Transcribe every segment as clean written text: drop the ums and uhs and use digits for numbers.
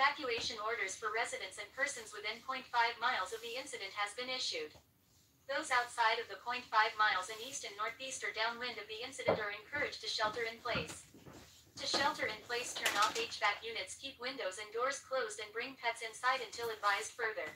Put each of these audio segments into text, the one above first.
Evacuation orders for residents and persons within 0.5 miles of the incident has been issued. Those outside of the 0.5 miles and east and northeast or downwind of the incident are encouraged to shelter in place. To shelter in place, turn off HVAC units, keep windows and doors closed, and bring pets inside until advised further.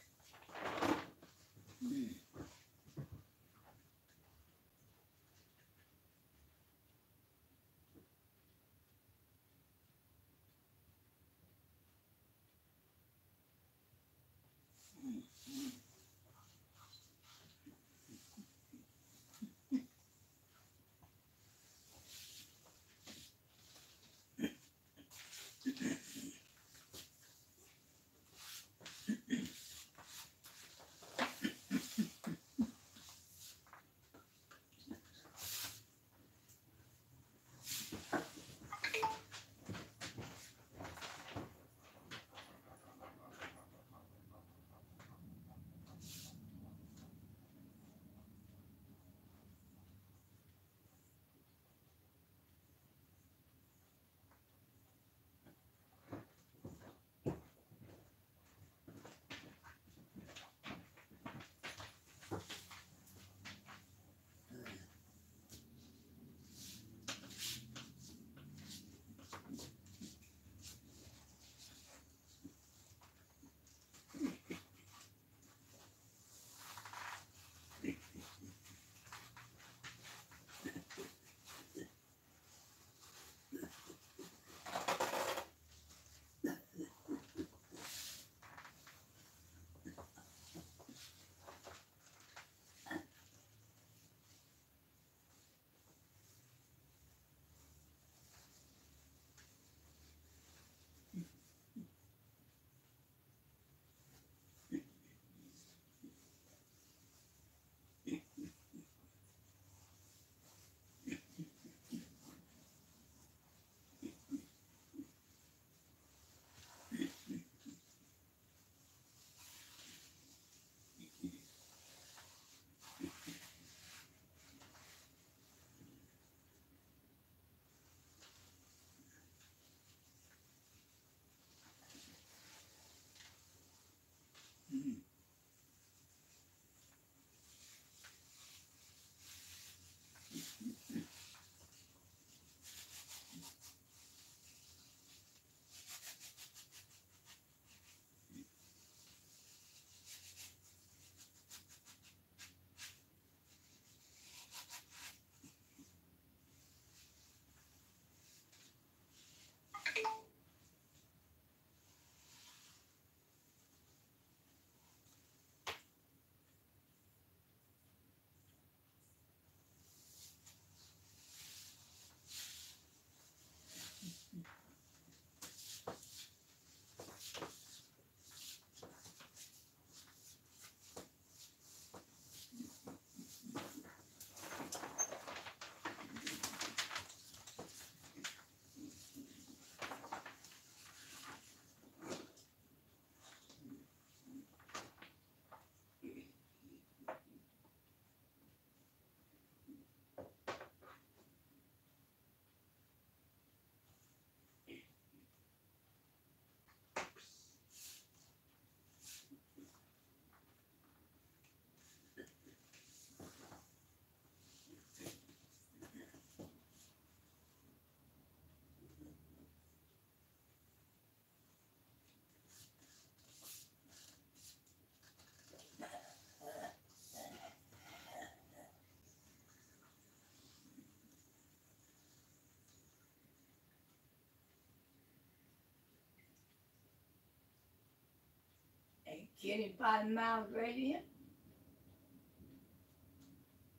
Getting 5 miles radius?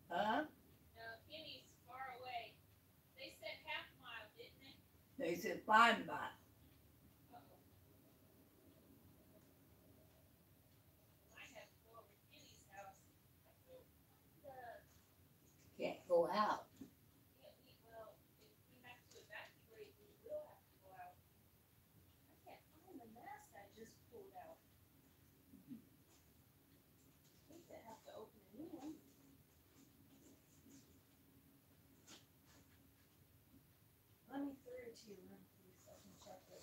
Huh? No, Kenny's far away. They said half mile, didn't they? They said 5 miles. Uh-oh. Might have to go over to Kenny's house. Can't go out. Yeah, well, if we have to evacuate, we will have to go out. I can't find the mask I just pulled out. I hate to have to open a new one. Let me through it to your room, please, so I can check it.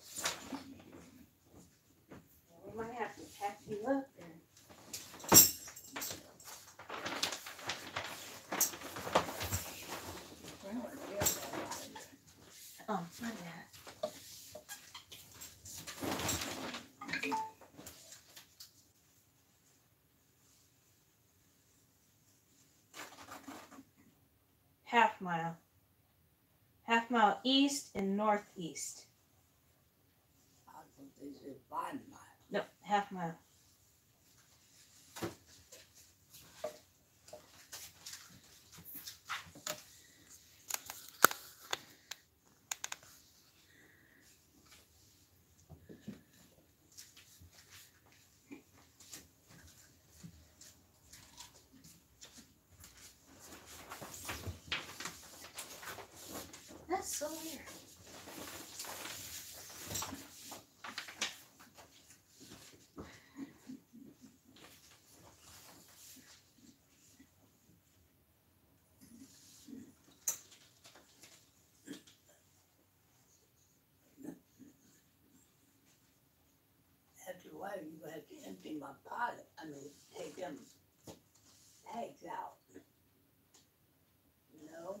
mile. Half mile east and northeast. I thought they said 5 miles. No, half mile. That's so weird. After a while, you have to empty my pilot. I mean, take them eggs out. You know?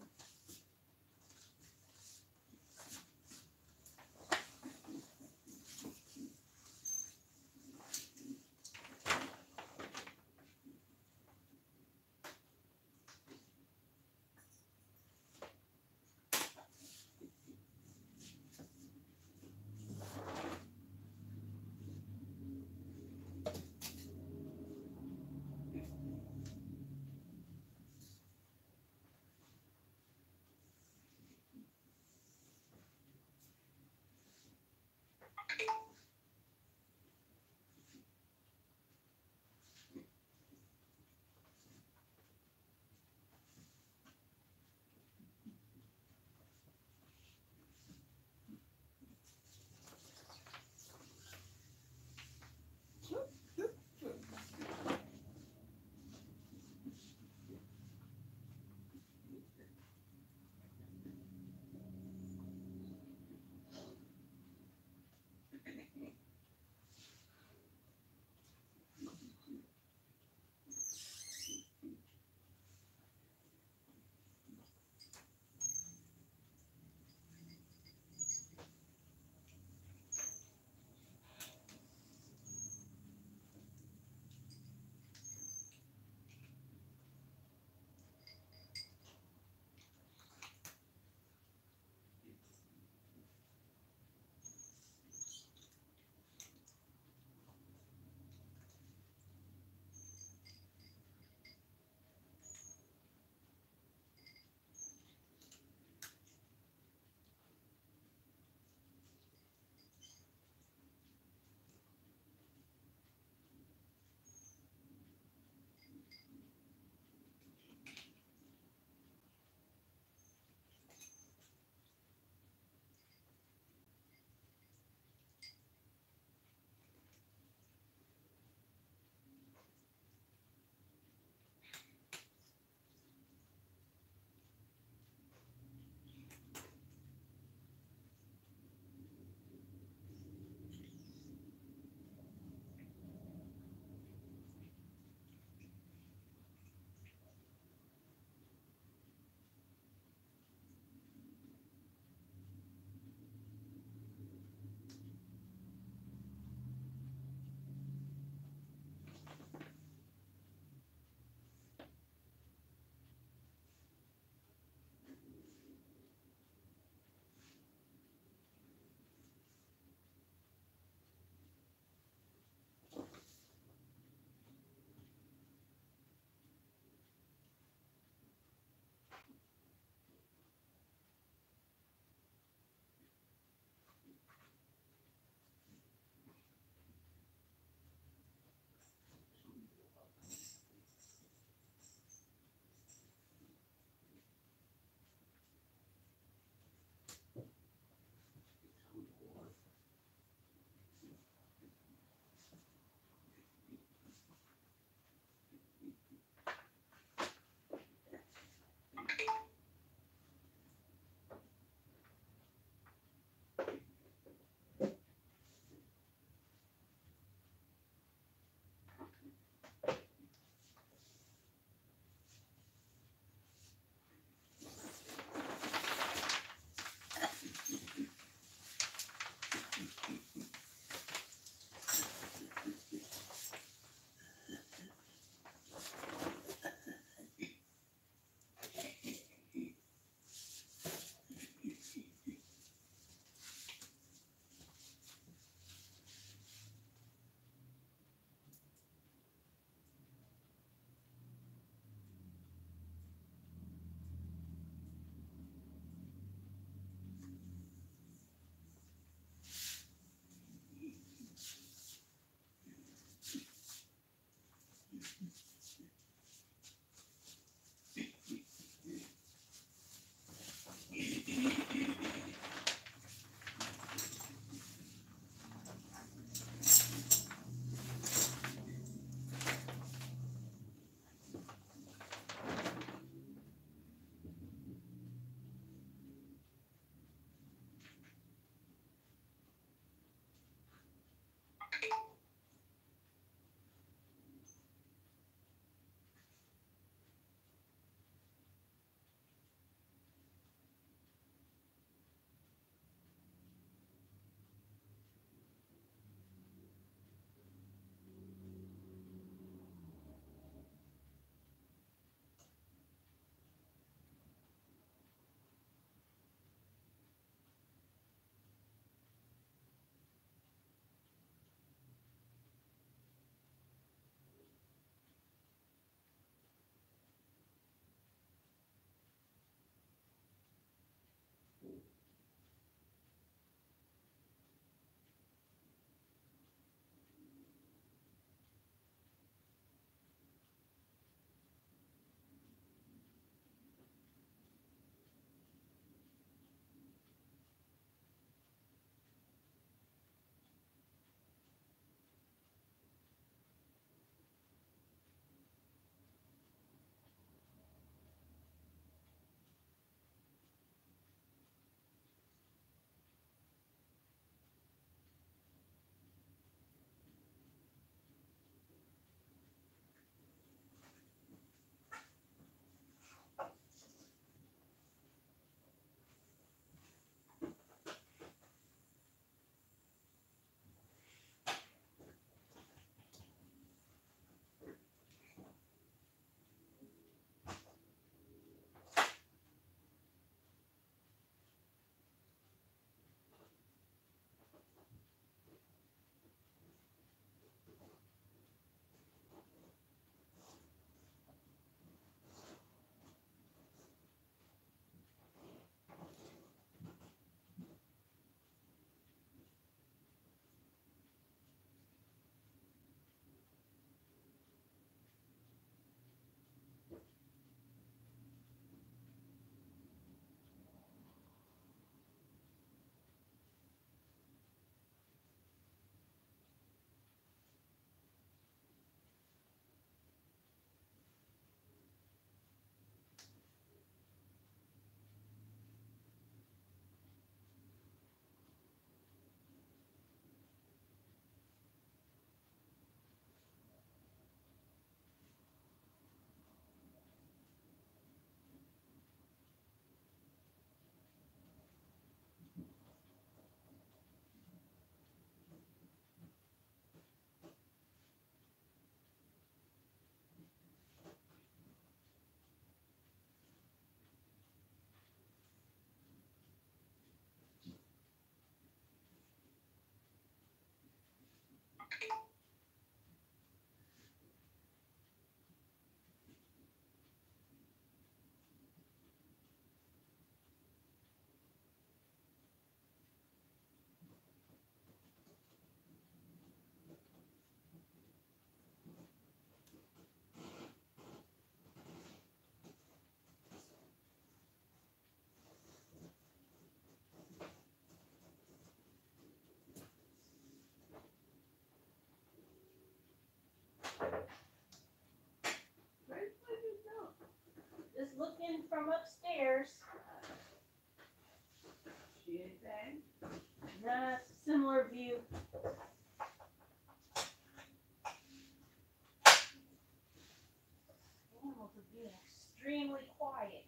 being extremely quiet.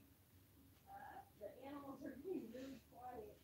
The animals are being really quiet.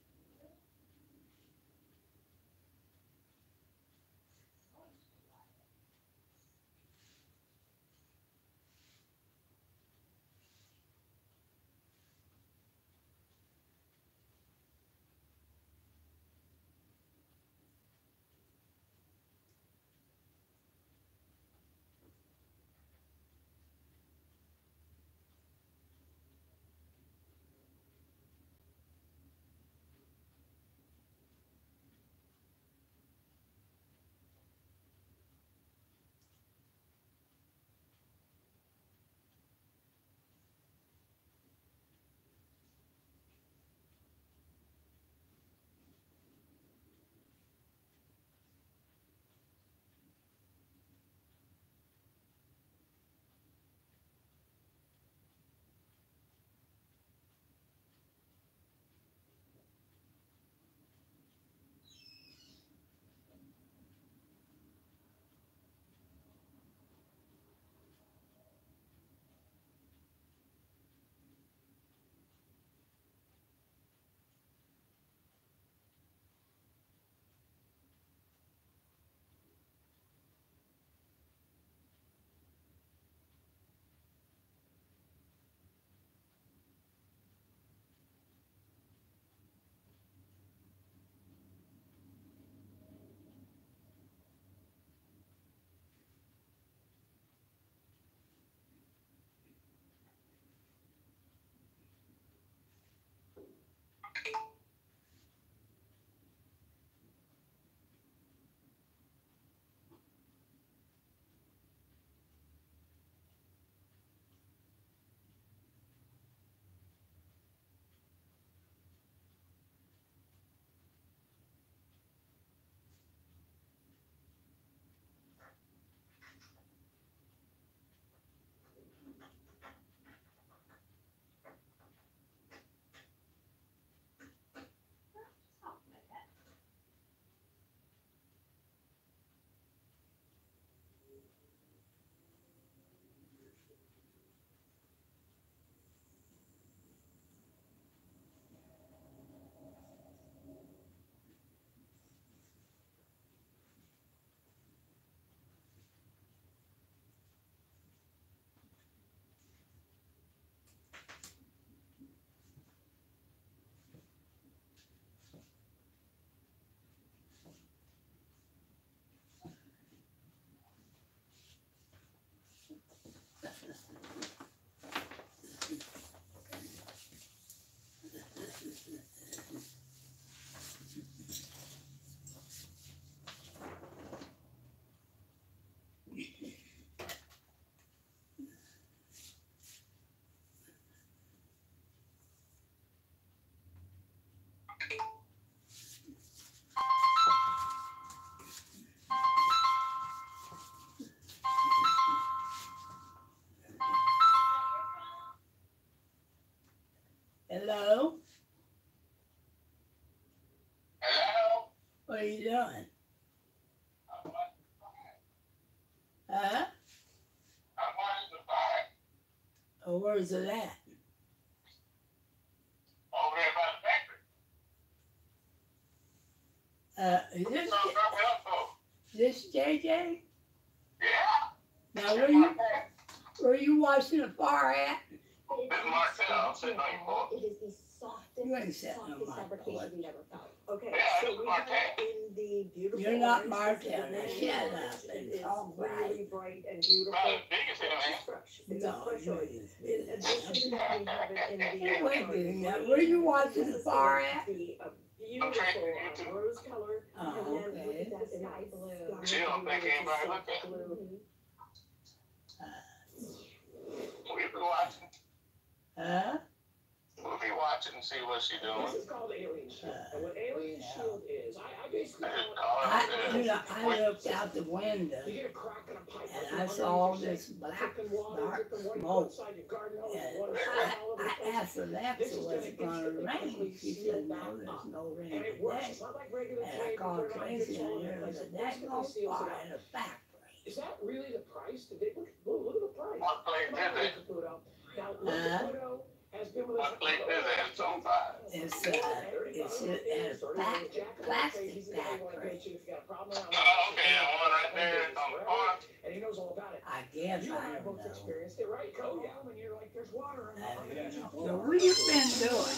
Hello? Hello? What are you doing? Huh? I'm watching the fire Oh, where's it at? over there by the factory. Is So drop it up for. this JJ? Yeah. Now, It's Martell. where you watching the far at? This is Martell. I'm sitting on your phone. It is the softest, You ain't sitting on softest my fabrication porch. you've ever felt. Okay, Yeah, so it's we Martell. have it in the beautiful You're not orange. This is Martell. the Now, very shut orange. up It and is talk really right. bright and About beautiful. as big as it, man. It's fresh. It's a No, fresh you orange. ain't. In addition to that, we have it in the Wait a minute now. Where you watching the far at? the beautiful rose color. Oh, And then okay. look at that sky blue. She don't think anybody look at it. Blue. We'll be watching. Huh? We'll be watching and see what she's doing. This is called Alien Shield. And what Alien yeah. Shield is, I basically I just call call it. it. I looked out the window You get a crack in a pipe. and I saw all this black, Dripping water, dark dripping water, smoke. outside your garden hose, And water sliding all over the I place. asked Alexa, was it going to rain? She said, no, there's no rain And it works. today. It's not like regular And I tape. called You turn it on, Tracy it's all and in there place. was a It basically daggone seals it fire up. in the factory. Is that really the price? Look at the price. What place I'm not is ready it? to put it up. Now, Locomoto has been with us. What place is it? It's on fire. It's in a plastic bag. Oh, okay, the one right there on the corner. And he knows all about it. I guess You I and I don't both know. experienced it, right? Go home and you're like, there's water in the So what you been doing?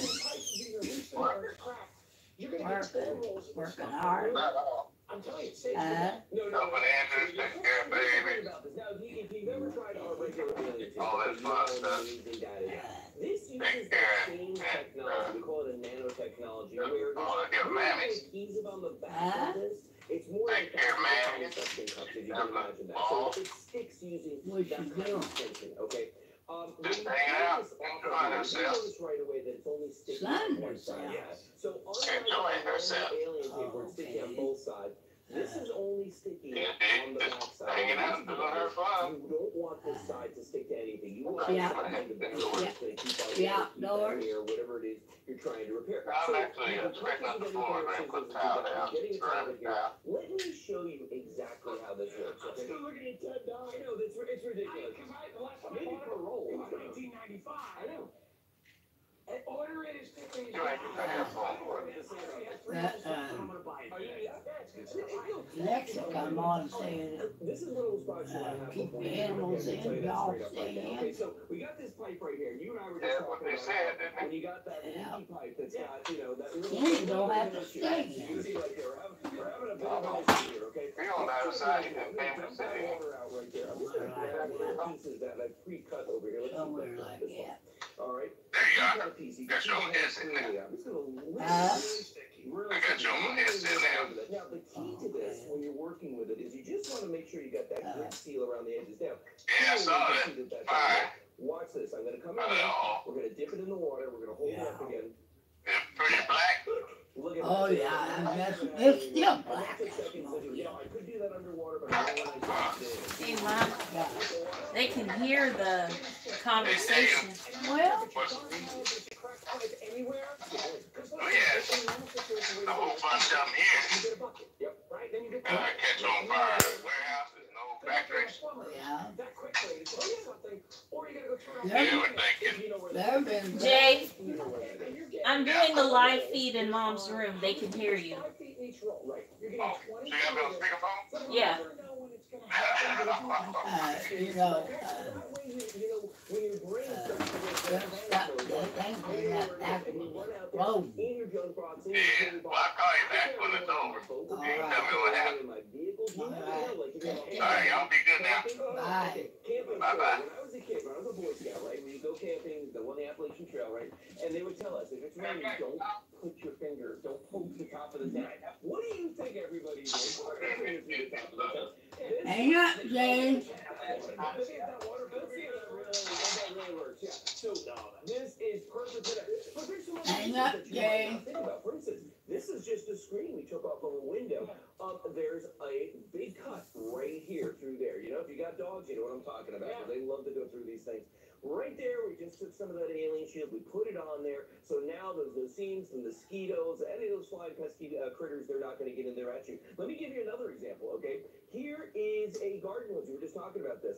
You're gonna get four rolls. Working hard? Not all. I'm telling you, it saves Helping Andrews take care of babies. If you've ever tried our regular alien All that fun stuff. This uses Take the care. same technology. We call it a nanotechnology, where Oh, there's your mammies. adhesive on the back of this. It's more like Take care, man. something cups, if you can imagine that. So it sticks using What that you kind doing? of extension, okay? Just when you hanging take out, this off enjoying of here, you herself. notice right away that it's only sticky Sun on one side. herself. So unlike Enjoying our herself. alien paper, it's sticky on Okay. both sides. This is only sticky Yeah, on the just back side. hanging out and doing her fun. You don't want this side to stick to anything. You want Yeah. the side of the back that's gonna keep out Yeah, the Lord. or whatever it is you're trying to repair. I'm actually scraping up the floor. I'm gonna put the towel down. Scrap it down. Let me show you exactly how this works. I'm Okay? still looking at $10. I know it's ridiculous. Because the last time I Maybe bought per it, roll. it was 1995. I know. And order it is 15. You ain't got that phone for me. I'm gonna buy it. Are you- Yeah, it's good stuff. Alexa come on and saying, This is one of those spots you want to have keep before the you animals begin to in, play that y'all straight up right stay now. in. Okay, so we got this pipe right here. You and I were just That's what talking they about said, didn't when they? you got that Yeah. leaky pipe that's got, you know, that little. You don't have to issue. stay You here. can see right there, we're having a bit of an issue here, okay? We on the other side of I'm gonna Kansas dump that City. water out right there. I'm just gonna grab one of the pieces that I pre-cut over here. Let's see if I Somewhere can cut like this one. that. All right. There you are. Cut a piece. You Got can your see own how hiss in there. clearly I'm just gonna really I got your own hiss in there. now, the key to this, when you're working with it, is you just want to make sure you got that grit seal around the edges down. Yeah, I saw Clearly, that. you can see that Fire. that's on. Watch this. I'm going to come in here. Oh, We're going to dip it in the water. We're going to hold it up again. it's pretty black. Look at Oh, that. yeah, it's still And black. that took seconds to do. You know, I could do that underwater, but I don't want to do Hey, Mom, Yeah. they can hear the conversation. Well, Anywhere? Oh, yes. The whole bunch of them here. Right? Then you get Catch on fire. Warehouses, no factories. yeah, that quickly to tell you something, or you gotta go turn off. Yeah. You would think it. there been. Jay, You know where that is. And you're getting- I'm doing the live feed in Mom's room. They can hear you. 5 feet in each roll. Right. You're getting Oh, 20 so you got me on feet. speakerphone? So Yeah. never know when it's gonna happen, but You know, That way, you know, when your brain starts to work, that thing in that back and you run out there road. in your junk box, in your Yeah, tool well, box. I'll call you back when it's over. All You right. tell me what happened. My vehicle, you never know, like, you know, All right, y'all be good now. Bye. Okay, camping Bye-bye. story. When I was a kid, when I was a Boy Scout, right, when you go camping, the one the Appalachian Trail, right, and they would tell us, if it's raining, don't put your finger, don't poke the top of the tent. What do you think everybody did? Put their finger through the top of the tent. This- Hang up, Jay. Let's see if that really works. Yeah. So this is perfect for that. But there's some other Hang pieces up, that you Jay. might not think about. For instance, this is just a screen we took off of a window. There's a big cut right here through there. You know, if you got dogs, you know what I'm talking about. Yeah. They love to go through these things. Right there, we just took some of that alien shield, we put it on there, so now those seams, the mosquitoes, any of those flying pesky critters, they're not going to get in there at you. Let me give you another example, okay? Here is a garden hose. We were just talking about this.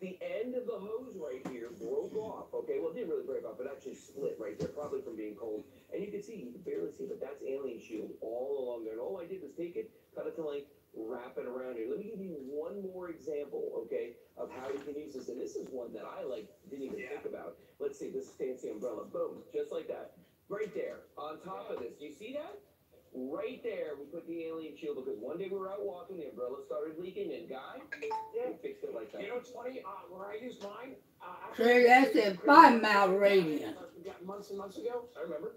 The end of the hose right here broke off, okay? Well, it didn't really break off, it actually split right there, probably from being cold. And you can see, you can barely see, but that's alien shield all along there. And all I did was take it, cut it to length, wrap it around here. Let me give you one more example, okay, of how you can use this. And this is one that I, didn't even think about. Let's see, this fancy umbrella. Boom, just like that. Right there, on top of this. Do you see that? Right there, we put the alien shield because one day we were out walking, the umbrella started leaking, and Guy, we fixed it like that. You know what's funny? Where I used mine, See, that's a 5-mile radius. Months and months ago, I remember.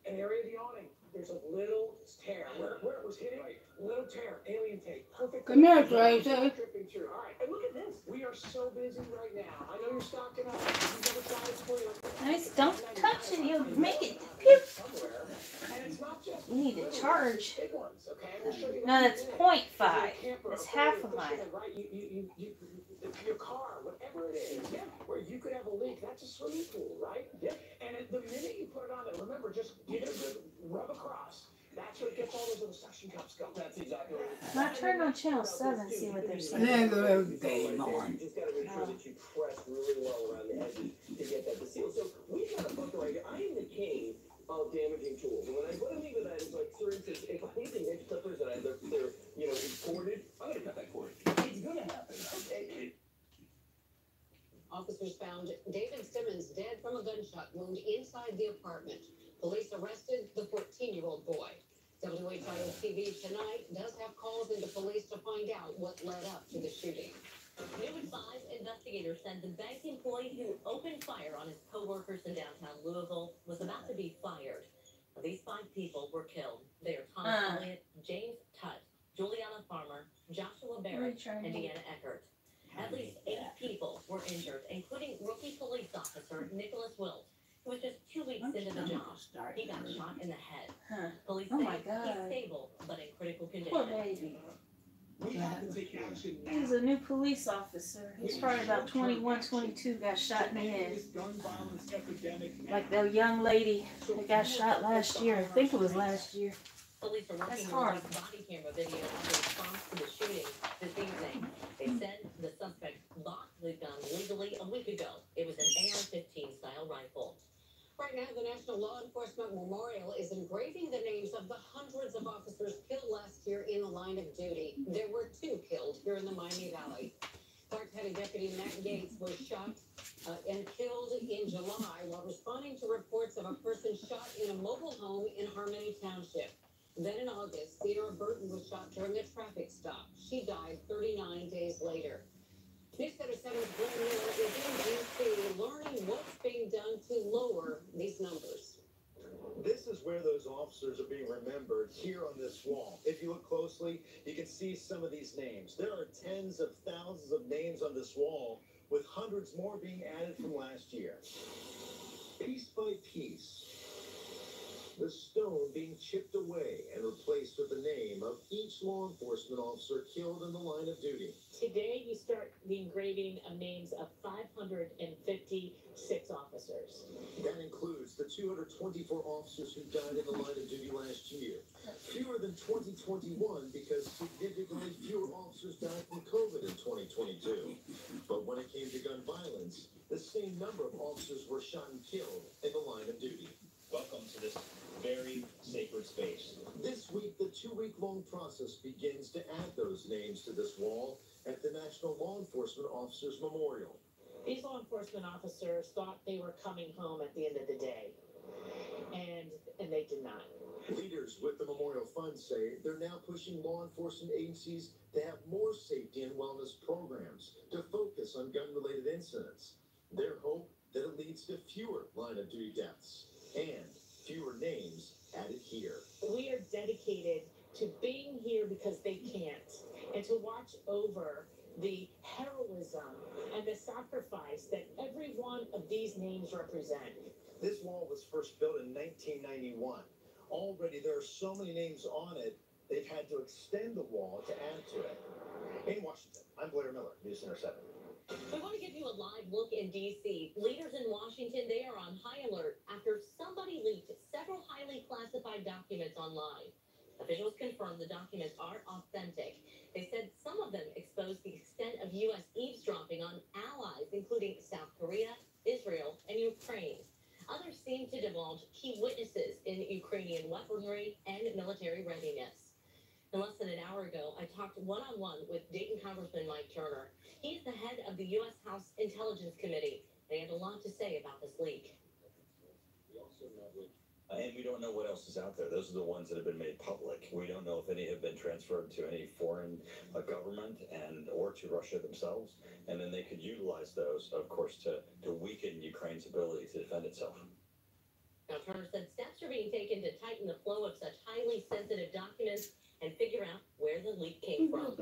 an area of the awning. There's a little tear where it was hitting. Little tear, alien tape, perfect. Come here, Tracy. Dripping through. All right, and look at this. We are so busy right now. I know you're stocking up. You've never tried it for you. Nice, don't touch it. You'll make it puke. Somewhere. And it's not just You need to charge. big ones, okay? We'll show you No, that that's in a minute. 0.5. Is it a camper, That's a half boat, a mile. Right? Your car, whatever it is, where you could have a leak, that's a swimming pool, right? Yeah. And the minute you put it on there, remember, just give it a good rub across. That's what gets all those little suction cups going. That's exactly right. Now turn on channel 7, see what they're And saying. then go every game on. You just gotta make sure that you press really well around the edges to get that to seal. So we've got a bunker right here. I am the king of damaging tools. And what I mean by that is, like, for instance, if I need the edge clippers and they're corded, I'm gonna cut that cord. It's gonna happen. Okay. Officers found David Simmons dead from a gunshot wound inside the apartment. Police arrested the 14-year-old boy. WHIO TV tonight does have calls into police to find out what led up to the shooting. New at 5, investigators said the bank employee who opened fire on his co-workers in downtown Louisville was about to be fired. Now, these 5 people were killed. They are Tom Elliott, James Tutt, Juliana Farmer, Joshua Barrett, and Deanna Eckert. At least 8 people were injured, including rookie police officer Nicholas Wilt, who was just 2 weeks into the job. He got shot in the head. Police say he's stable, but in critical Poor condition. baby. We have to take action now. He's a new police officer. He's probably about 21, 22, got shot in the head. This gun violence epidemic now. Like that young lady that got shot last year. I think it was last year. Police are That's working hard. on body camera video in response to the shooting this evening. They said the suspect bought the gun legally a week ago. It was an AR-15 style rifle. Right now, the National Law Enforcement Memorial is engraving the names of the hundreds of officers killed last year in the line of duty. There were 2 killed here in the Miami Valley. Clark County Deputy Matt Gates was shot and killed in July while responding to reports of a person shot in a mobile home in Harmony Township. Then in August, Theodore Burton was shot during a traffic stop. She died 39 days later. News Center 7's Glenn Miller is in D.C. learning what's being done to lower these numbers. This is where those officers are being remembered, here on this wall. If you look closely, you can see some of these names. There are tens of thousands of names on this wall, with hundreds more being added from last year. Piece by piece, the stone being chipped away and replaced with the name of each law enforcement officer killed in the line of duty. Today, we start the engraving of names of 556 officers. That includes the 224 officers who died in the line of duty last year. Fewer than 2021 because significantly fewer officers died from COVID in 2022. But when it came to gun violence, the same number of officers were shot and killed in the line of duty. Welcome to this very sacred space. This week, the 2-week-long process begins to add those names to this wall at the National Law Enforcement Officers Memorial. These law enforcement officers thought they were coming home at the end of the day, and they did not. Leaders with the Memorial Fund say they're now pushing law enforcement agencies to have more safety and wellness programs to focus on gun-related incidents. Their hope that it leads to fewer line-of-duty deaths and fewer names added here. We are dedicated to being here because they can't, and to watch over the heroism and the sacrifice that every one of these names represent. This wall was first built in 1991. Already there are so many names on it, they've had to extend the wall to add to it. In Washington, I'm Blair Miller, News Center 7. We want to give you a live look in D.C. Leaders in Washington, they are on high alert after somebody leaked several highly classified documents online. Officials confirmed the documents are authentic. They said some of them expose the extent of U.S. eavesdropping on allies, including South Korea, Israel, and Ukraine. Others seem to divulge key witnesses in Ukrainian weaponry and military readiness. And less than an hour ago, I talked one-on-one with Dayton Congressman Mike Turner. He's the head of the U.S. House Intelligence Committee. They had a lot to say about this leak. And we don't know what else is out there. Those are the ones that have been made public. We don't know if any have been transferred to any foreign government or to Russia themselves. And then they could utilize those, of course, to weaken Ukraine's ability to defend itself. Now, Turner said steps are being taken to tighten the flow of such highly sensitive documents and figure out where the leak came from.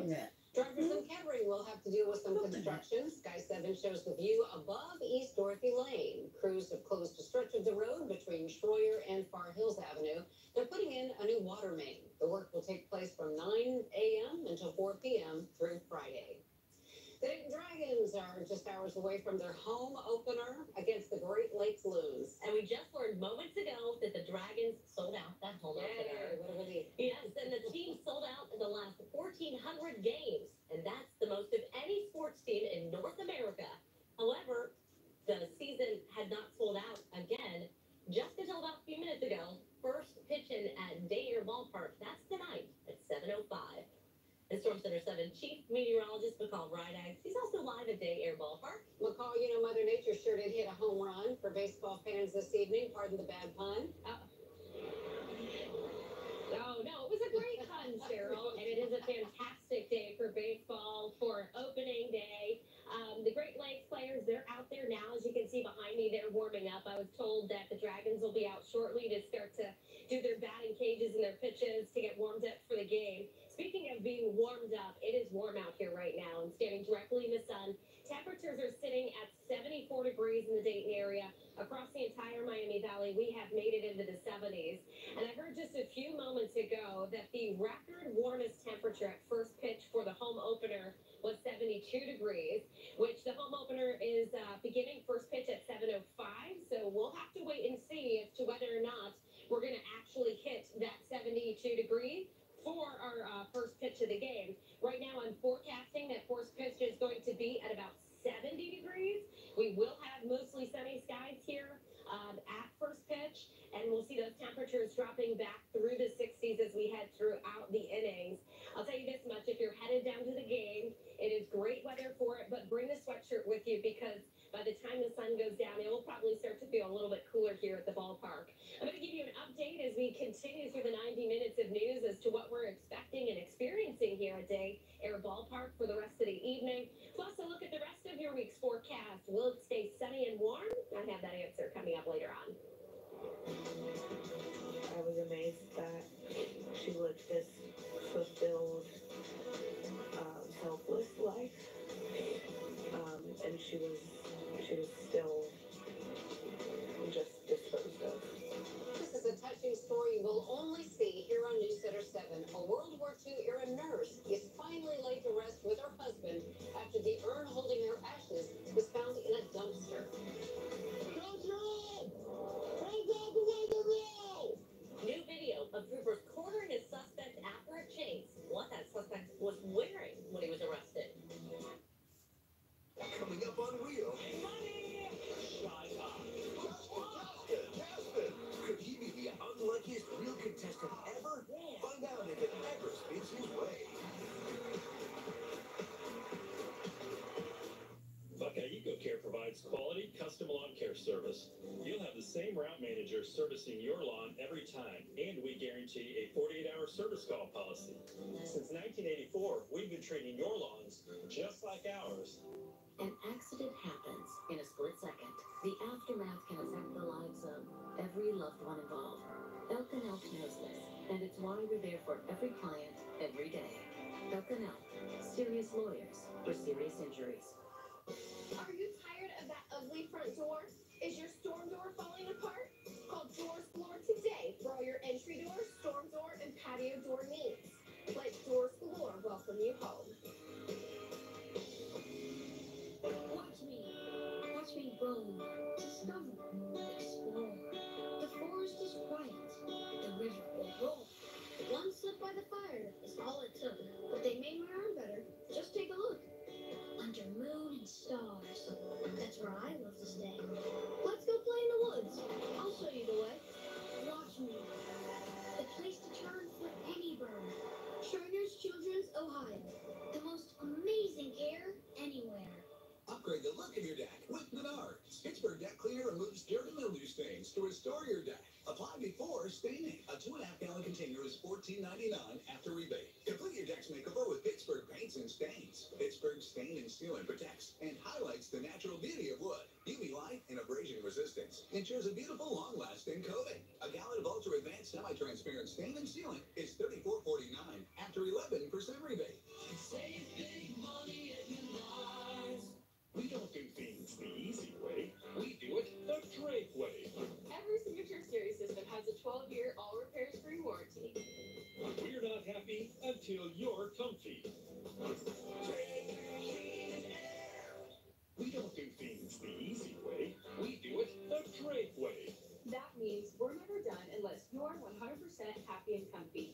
Drivers in Kettering will have to deal with some construction. Sky 7 shows the view above East Dorothy Lane. Crews have closed a stretch of the road between Schroyer and Far Hills Avenue. They're putting in a new water main. The work will take place from 9 a.m. until 4 p.m. through Friday. The Dayton Dragons are just hours away from their home opener against the Great Lakes Loons. And we just learned moments ago that the Dragons sold out that home opener. What a 1,400 games, and that's the most of any sports team in North America. However, the season had not sold out again just until about a few minutes ago. First pitching at Day Air Ballpark, that's tonight at 7:05. And Storm Center 7 Chief Meteorologist McCall Rydags, he's also live at Day Air Ballpark. McCall, you know, Mother Nature sure did hit a home run for baseball fans this evening. Pardon the bad pun. Oh, no, it was a great pun, Cheryl, and it is a fantastic day for baseball for opening day. The Great Lakes players, they're out there now. As you can see behind me, they're warming up. I was told that the Dragons will be out shortly to start to do their batting cages and their pitches to get warmed up for the game. Speaking of being warmed up, it is warm out here right now. I'm standing directly in the sun. Temperatures are sitting at 74 degrees in the Dayton area. Across the entire Miami Valley, we have made it into the 70s. And I heard just a few moments ago that the record warmest temperature at first pitch for the home opener was 72 degrees, which the home opener is beginning first pitch at 7:05. So we'll have to wait and see as to whether or not we're going to actually hit that 72 degrees for our first pitch of the game. Right now, I'm forecasting that first pitch is going to be at about 70 degrees. We will have mostly sunny skies here at first pitch, and we'll see those temperatures dropping back through the 60s as we head throughout the innings. I'll tell you this much, if you're headed down to the game, it is great weather for it, but bring the sweatshirt with you because by the time the sun goes down, it will probably start to feel a little bit cooler here at the ballpark. I'm going to give you an update as we continue through the 90 minutes of news as to what we're expecting and experiencing here at Day Air Ballpark for the rest of the evening. Plus, a look at the rest of your week's forecast. Will it stay sunny and warm? I have that answer coming up later on. I was amazed that she lived this fulfilled, selfless life, and she was still just disposed of. This is a touching story we'll only see here on Newscenter 7. A World War II era nurse is finally laid to rest with her husband after the urn holding her ashes was found in a dumpster. New video of troopers cornering a suspect after a chase. What that suspect was wearing when he was arrested. Coming up on Wheel. Money! Shy Casper! Could he be the unluckiest real contestant ever? Find out if it ever speaks his way. Buckeye EcoCare provides quality, custom lawn care service. You'll have the same route manager servicing your lawn every time, and we guarantee a 48-hour service call policy. Since 1984, we've been treating your lawns just like ours. An accident happens in a split second. The aftermath can affect the lives of every loved one involved. Elk & Elk knows this, and it's why we're there for every client, every day. Elk & Elk, serious lawyers for serious injuries. Are you tired of that ugly front door? Is your storm door falling apart? Call Doors Galore today for all your entry door, storm door, and patio door needs. Let Doors Galore welcome you home. Watch me roam, discover, explore. The forest is quiet, the river will roll. One slip by the fire is all it took, but they made my arm better. Just take a look. Under moon and stars, that's where I love to stay. Let's go play in the woods. I'll show you the way. Watch me. The place to turn for any bird. Turner's Children's Ohio. The most amazing care anywhere. Upgrade the look of your deck with Menards. Pittsburgh Deck Cleaner removes dirt and mildew stains to restore your deck. Apply before staining. A 2.5-gallon container is $14.99 after rebate. Complete your deck's makeover with Pittsburgh paints and stains. Pittsburgh Stain and Sealant protects and highlights the natural beauty of wood. UV light and abrasion resistance ensures a beautiful, long-lasting coating. A gallon of ultra-advanced semi-transparent stain and sealant is $34.49 after 11% rebate. Save big money at Menards. We don't do things the easy way. We do it the Drake way. Every Signature Series system has a 12-year all repairs free warranty. We're not happy until you're comfy. We don't do things the easy way. We do it the Drake way. That means we're never done unless you're 100% happy and comfy.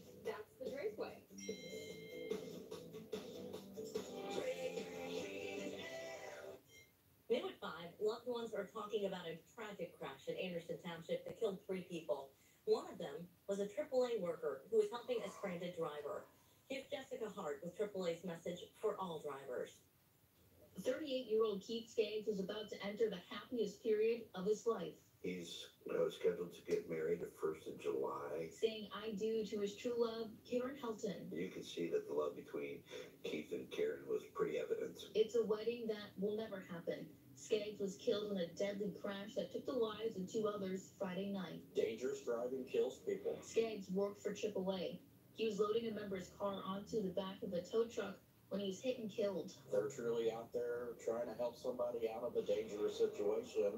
are talking about a tragic crash in Anderson Township that killed 3 people. One of them was a AAA worker who was helping a stranded driver. Here's Jessica Hart with AAA's message for all drivers. 38-year-old Keith Skaggs is about to enter the happiest period of his life. He's scheduled to get married the 1st of July. Saying I do to his true love, Karen Helton. You can see that the love between Keith and Karen was pretty evident. It's a wedding that will never happen. Skaggs was killed in a deadly crash that took the lives of 2 others Friday night. Dangerous driving kills people. Skaggs worked for AAA. He was loading a member's car onto the back of a tow truck when he was hit and killed. They're truly out there trying to help somebody out of a dangerous situation.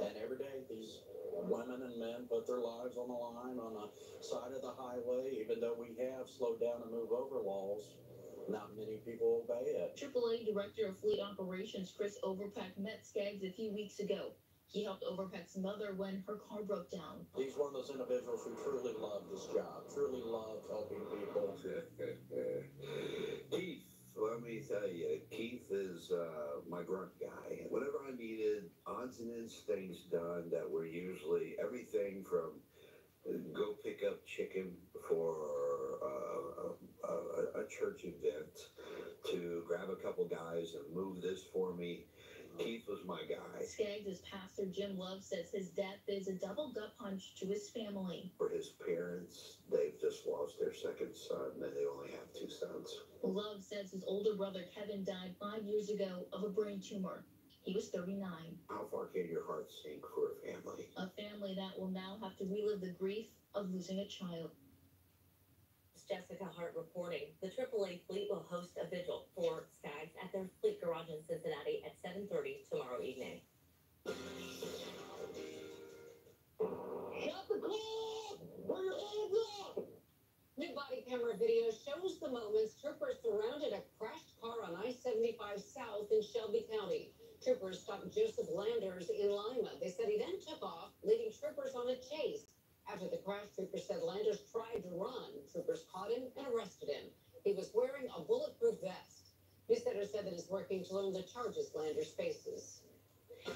And every day, these women and men put their lives on the line on the side of the highway. Even though we have slowed down and move over laws, not many people obey it. AAA Director of Fleet Operations Chris Overpeck met Skaggs a few weeks ago. He helped Overpeck's mother when her car broke down. He's one of those individuals who truly love this job, truly loves helping people. Keith, let me tell you, Keith is my grunt guy. Whenever I needed odds and ends things done that were usually everything from go pick up chicken for a church event to grab a couple guys and move this for me, Keith was my guy. Skaggs' pastor Jim Love says his death is a double gut punch to his family. For his parents, they've just lost their second son, and they only have 2 sons. Love says his older brother Kevin died 5 years ago of a brain tumor. He was 39. How far can your heart sink for a family? A family that will now have to relive the grief of losing a child. Jessica Hart reporting. The AAA fleet will host a vigil for Skaggs at their fleet garage in Cincinnati at 7:30 tomorrow evening. Shut the clock! Put your hands up! New body camera video shows the moments troopers surrounded a crashed car on I-75 South in Shelby County. Troopers stopped Joseph Landers in Lima. They said he then took off, leading troopers on a chase. After the crash, troopers said Landers tried to run. Troopers caught him and arrested him. He was wearing a bulletproof vest. Newsletter said that it's working to learn the charges Landers faces.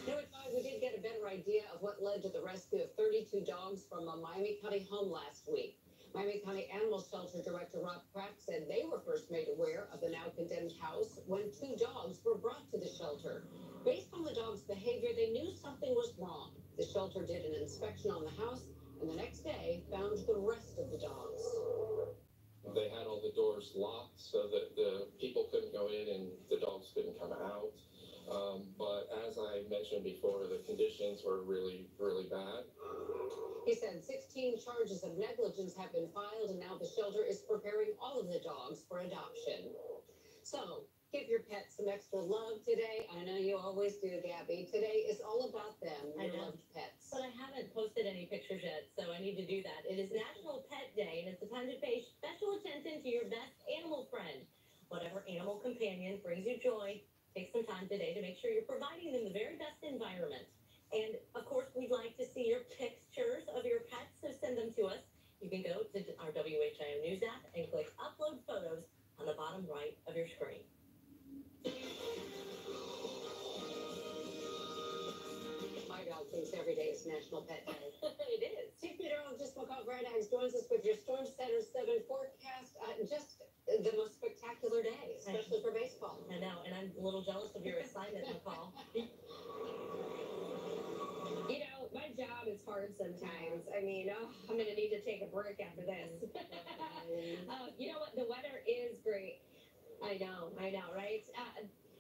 Now at 5, we did get a better idea of what led to the rescue of 32 dogs from a Miami County home last week. Miami County Animal Shelter Director Rob Crack said they were first made aware of the now condemned house when 2 dogs were brought to the shelter. Based on the dogs' behavior, they knew something was wrong. The shelter did an inspection on the house, and the next day found the rest of the dogs. They had all the doors locked so that the people couldn't go in and the dogs couldn't come out. But as I mentioned before, the conditions were really, really bad. He said 16 charges of negligence have been filed, and now the shelter is preparing all of the dogs for adoption. So, give your pets some extra love today. I know you always do, Gabby. Today is all about them, your loved pets. But I haven't posted any pictures yet, so I need to do that. It is National Pet Day, and it's the time to pay special attention to your best animal friend. Whatever animal companion brings you joy, take some time today to make sure you're providing them the very best environment. And, of course, we'd like to see your pictures of your pets, so send them to us. You can go to our WHIO News app and click Upload Photos on the bottom right of your screen. My dog thinks every day is National Pet Day. It is. Chief Meteorologist McCall Bradags joins us with your Storm Center 7 forecast. Just the most spectacular day, especially for baseball. I know, and I'm a little jealous of your assignment, McCall. You know, my job is hard sometimes. I mean, I'm going to need to take a break after this. You know what? The weather is great. I know, right?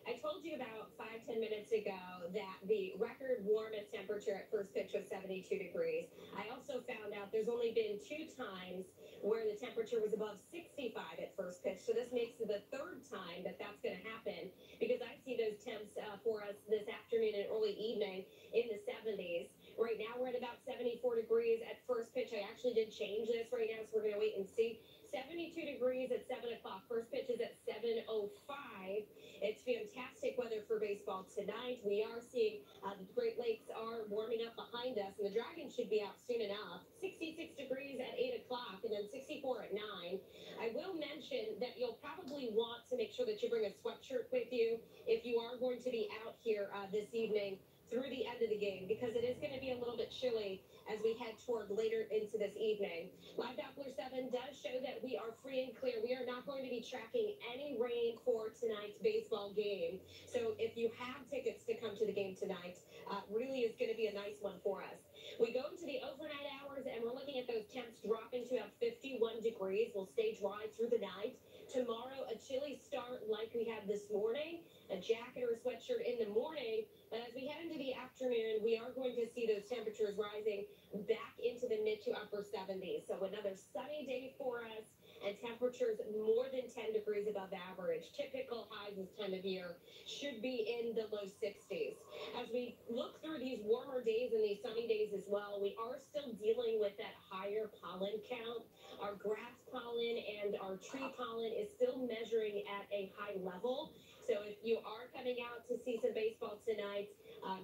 I told you about 5-10 minutes ago that the record warmest temperature at first pitch was 72 degrees. I also found out there's only been 2 times where the temperature was above 65 at first pitch. So this makes it the 3rd time that that's going to happen, because I see those temps for us this afternoon and early evening in the 70s. Right now we're at about 74 degrees at first pitch. I actually did change this right now, so we're going to wait and see. 72 degrees at 7 o'clock. First pitch is at 7:05. It's fantastic weather for baseball tonight. We are seeing the Great Lakes are warming up behind us, and the Dragons should be out soon enough. 66 degrees at 8 o'clock, and then 64 at 9. I will mention that you'll probably want to make sure that you bring a sweatshirt with you if you are going to be out here this evening through the end of the game because it is going to be a little bit chilly as we head toward later into this evening. Live Doppler 7 does show that we are free and clear. We are not going to be tracking any rain for tonight's baseball game. So if you have tickets to come to the game tonight, really is going to be a nice one for us. We go into the overnight hours and we're looking at those temps dropping to about 51 degrees. We'll stay dry through the night. Tomorrow, a chilly start like we had this morning, a jacket or a sweatshirt in the morning. But as we head into the afternoon, we are going to see those temperatures rising back into the mid to upper 70s. So another sunny day for us and temperatures more than 10 degrees above average. Typical highs this time of year should be in the low 60s. As we look through these warmer days and these sunny days as well, we are still dealing with that higher pollen count. Our grass pollen and our tree pollen is still measuring at a high level. So if you are coming out to see some baseball tonight,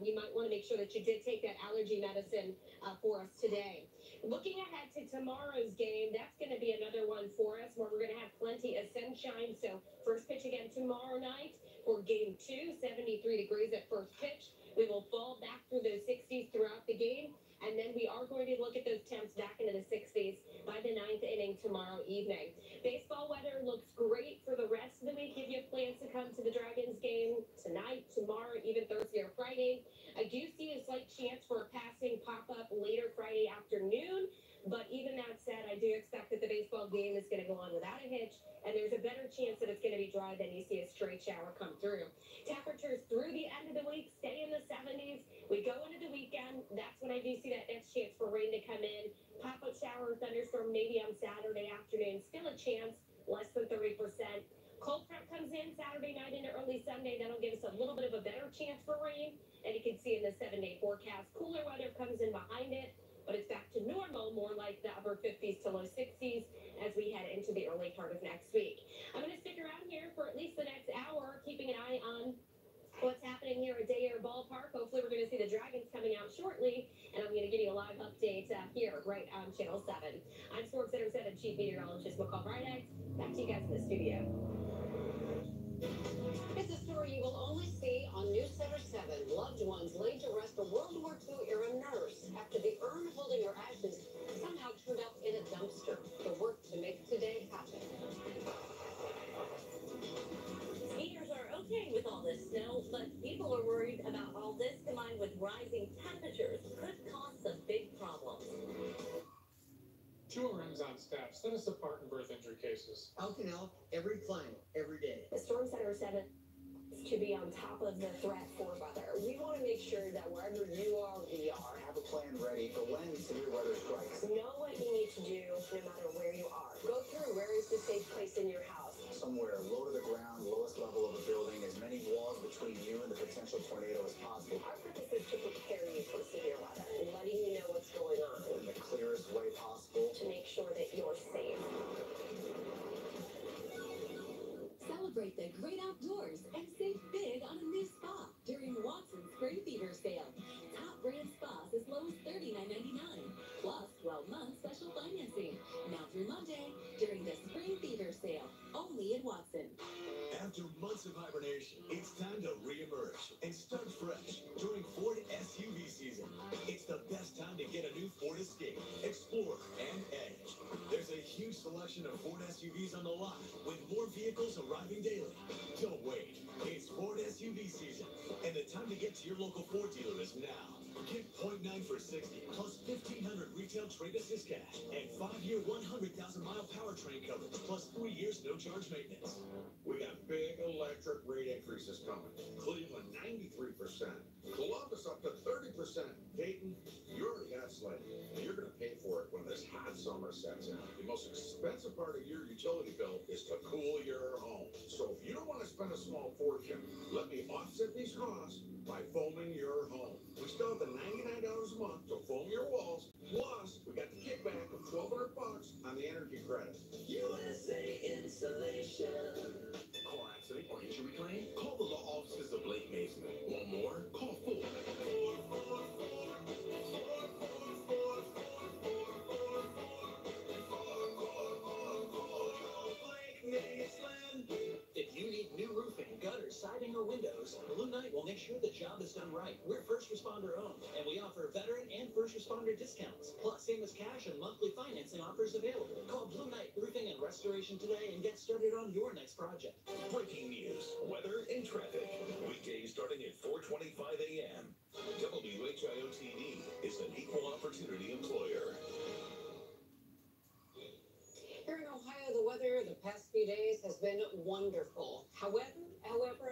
you might want to make sure that you did take that allergy medicine for us today. Looking ahead to tomorrow's game, that's going to be another one for us where we're going to have plenty of sunshine. So first pitch again tomorrow night for game 2, 73 degrees at first pitch. We will fall back through those 60s throughout the game. And then we are going to look at those temps back into the 60s by the 9th inning tomorrow evening. Baseball weather looks great for the rest of the week if you have plans to come to the Dragons game tonight, tomorrow, even Thursday or Friday. I do see a slight chance for a passing pop-up later Friday afternoon. But even that said, I do expect that the baseball game is going to go on without a hitch, and there's a better chance that it's going to be dry than you see a straight shower come through. Temperatures through the end of the week stay in the 70s. We go into the weekend. That's when I do see that next chance for rain to come in. Pop-up shower, thunderstorm maybe on Saturday afternoon. Still a chance, less than 30%. Cold front comes in Saturday night into early Sunday. That'll give us a little bit of a better chance for rain. And you can see in the 7-day forecast, cooler weather comes in behind it. But it's back to normal, more like the upper 50s to low 60s as we head into the early part of next week. I'm going to stick around here for at least the next hour, keeping an eye on what's happening here at Day Air Ballpark. Hopefully we're going to see the Dragons coming out shortly, and I'm going to give you a live update here right on Channel 7. I'm Sports Center 7 Chief Meteorologist McCall Bridex. Back to you guys in the studio. It's a story you will only see on News Center 7. Loved ones laid to rest a World War II era nurse after the urn holding her ashes somehow turned up in a dumpster. The work to make today happen. Skiers are okay with all this snow, but people are worried about all this combined with rising temperatures could cause some big problems. 2 RMs on staff set us apart in birth injury cases. Elk and elk, every climate, every day. The Storm Center 7 is to be on top of the threat for weather. We want to make sure that wherever you are, we are. Have a plan ready for when severe weather strikes. Know what you need to do no matter where you are. Go through where is the safe place in your house. Somewhere low to the ground, lowest level of a building, as many walls between you and the potential tornado as possible. Our purpose is to prepare you for severe weather and letting you know what's going on. In the clearest way possible. To make sure that you're safe. Celebrate the great outdoors and save big on a new spa during Watson's Spring Fever Sale. Top brand spas as low as $39.99, plus 12 months special financing. Now through Monday during the Spring Fever Sale, only at Watson. After months of hibernation, it's time to re-emerge and start fresh during Ford SUV season. It's the best time to get a new Ford Escape, Explorer, and Edge. There's a huge selection of Ford SUVs on the lot, with more vehicles arriving daily. Don't wait. It's Ford SUV season, and the time to get to your local Ford dealer is now. Get 0.9 for 60, plus 1,500 retail trade assist cash, and 5-year 100,000-mile powertrain coverage, plus 3 years no-charge maintenance. We got big electric rate increases coming. Cleveland, 93%. Columbus, up to 30%. Dayton, you already got Slade. You're going to pay for it when this hot summer sets in. The most expensive part of your utility bill is to cool your home. So if you don't want to spend a small fortune, let me offset these costs by foaming your home. We start at $99 a month to foam your walls. Plus, we got the kickback of $1,200 on the energy credit. USA Insulation. Car accident or injury claim? Call the law offices of Blake Mason. Want more? Call Ford. If you need new roofing, gutters, siding, siding, or windows, Blue Knight will make sure the job is done right. We're first responder owned, and we offer veteran and first responder discounts. Plus, same as cash and monthly financing offers available. Call Blue Knight Roofing and Restoration today and get started on your next project. Breaking news, weather, and traffic. Weekdays starting at 4:25 a.m. WHIO-TV is an equal opportunity employer. Here in Ohio, the weather the past few days has been wonderful. However,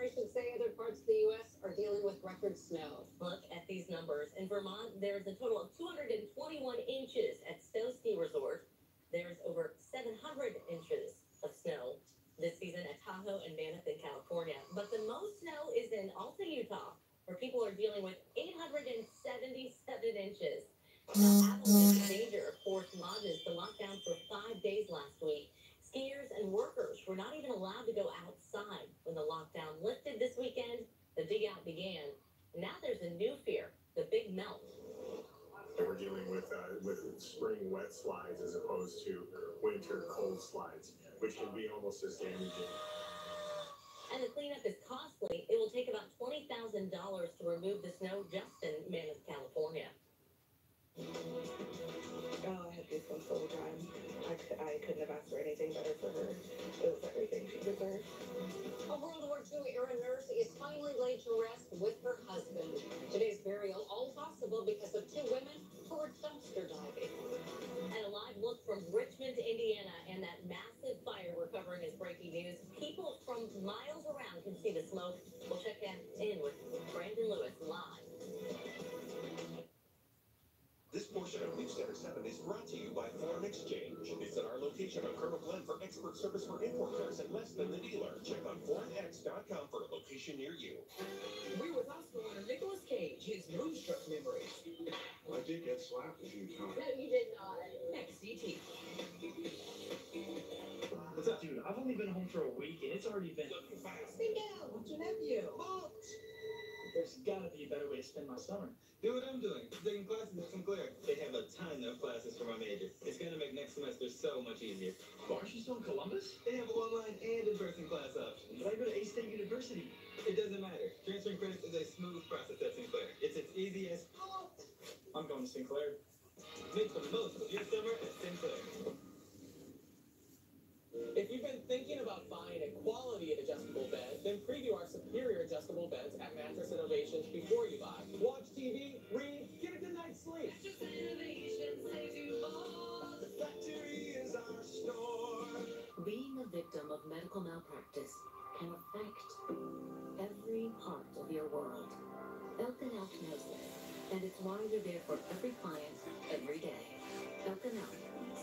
I should say other parts of the U.S. are dealing with record snow. Look at these numbers. In Vermont, there's a total of 221 inches at Stowe Ski Resort. There's over 700 inches of snow this season at Tahoe and Mammoth in California. But the most snow is in Alta, Utah, where people are dealing with 877 inches. Now, avalanche danger, of course, lodges the lockdown for 5 days last week. Skiers and workers were not even allowed to go outside when the lockdown lifted this weekend. The dig out began. Now there's a new fear, the big melt. And we're dealing with spring wet slides as opposed to winter cold slides, which can be almost as damaging. And the cleanup is costly. It will take about $20,000 to remove the snow just in Mammoth, California. Oh, I had goosebumps the whole time. I couldn't have asked for anything better for her. It was everything she deserved. A World War II era nurse is finally laid to rest with her husband. Today's burial all possible because of two women who were dumpster diving. And a live look from Richmond, Indiana, and that massive fire we're covering is breaking news. People from miles around can see the smoke. We'll check in with Brandon Lewis live. This portion of News Center 7 is brought to you by Foreign Exchange. Visit our location on Colonel Glen for expert service for import cars at less than the dealer. Check on foreignx.com for a location near you. We with Oscar winner Nicolas Cage, his Moonstruck memories. I did get slapped a few times. No, you did not. Next CT. What's up, dude? I've only been home for a week, and it's already been fast. Bingo! What's your nephew? Booked! There's gotta be a better way to spend my summer. Do what I'm doing, taking classes at Sinclair. They have a ton of classes for my major. It's going to make next semester so much easier. Aren't you still in Columbus? They have online and in-person class options. But I go to A-State University. It doesn't matter. Transferring credits is a smooth process at Sinclair. It's as easy as... I'm going to Sinclair. Make the most of your summer at Sinclair. If you've been thinking about buying a quality adjustable bed, then preview our superior adjustable beds at Mattress Innovations before you buy. Watch TV, read, get a good night's sleep. The factory is our store. Being a victim of medical malpractice can affect every part of your world. Elk and Elk knows this, and it's why they're there for every client, every day. Elk and Elk,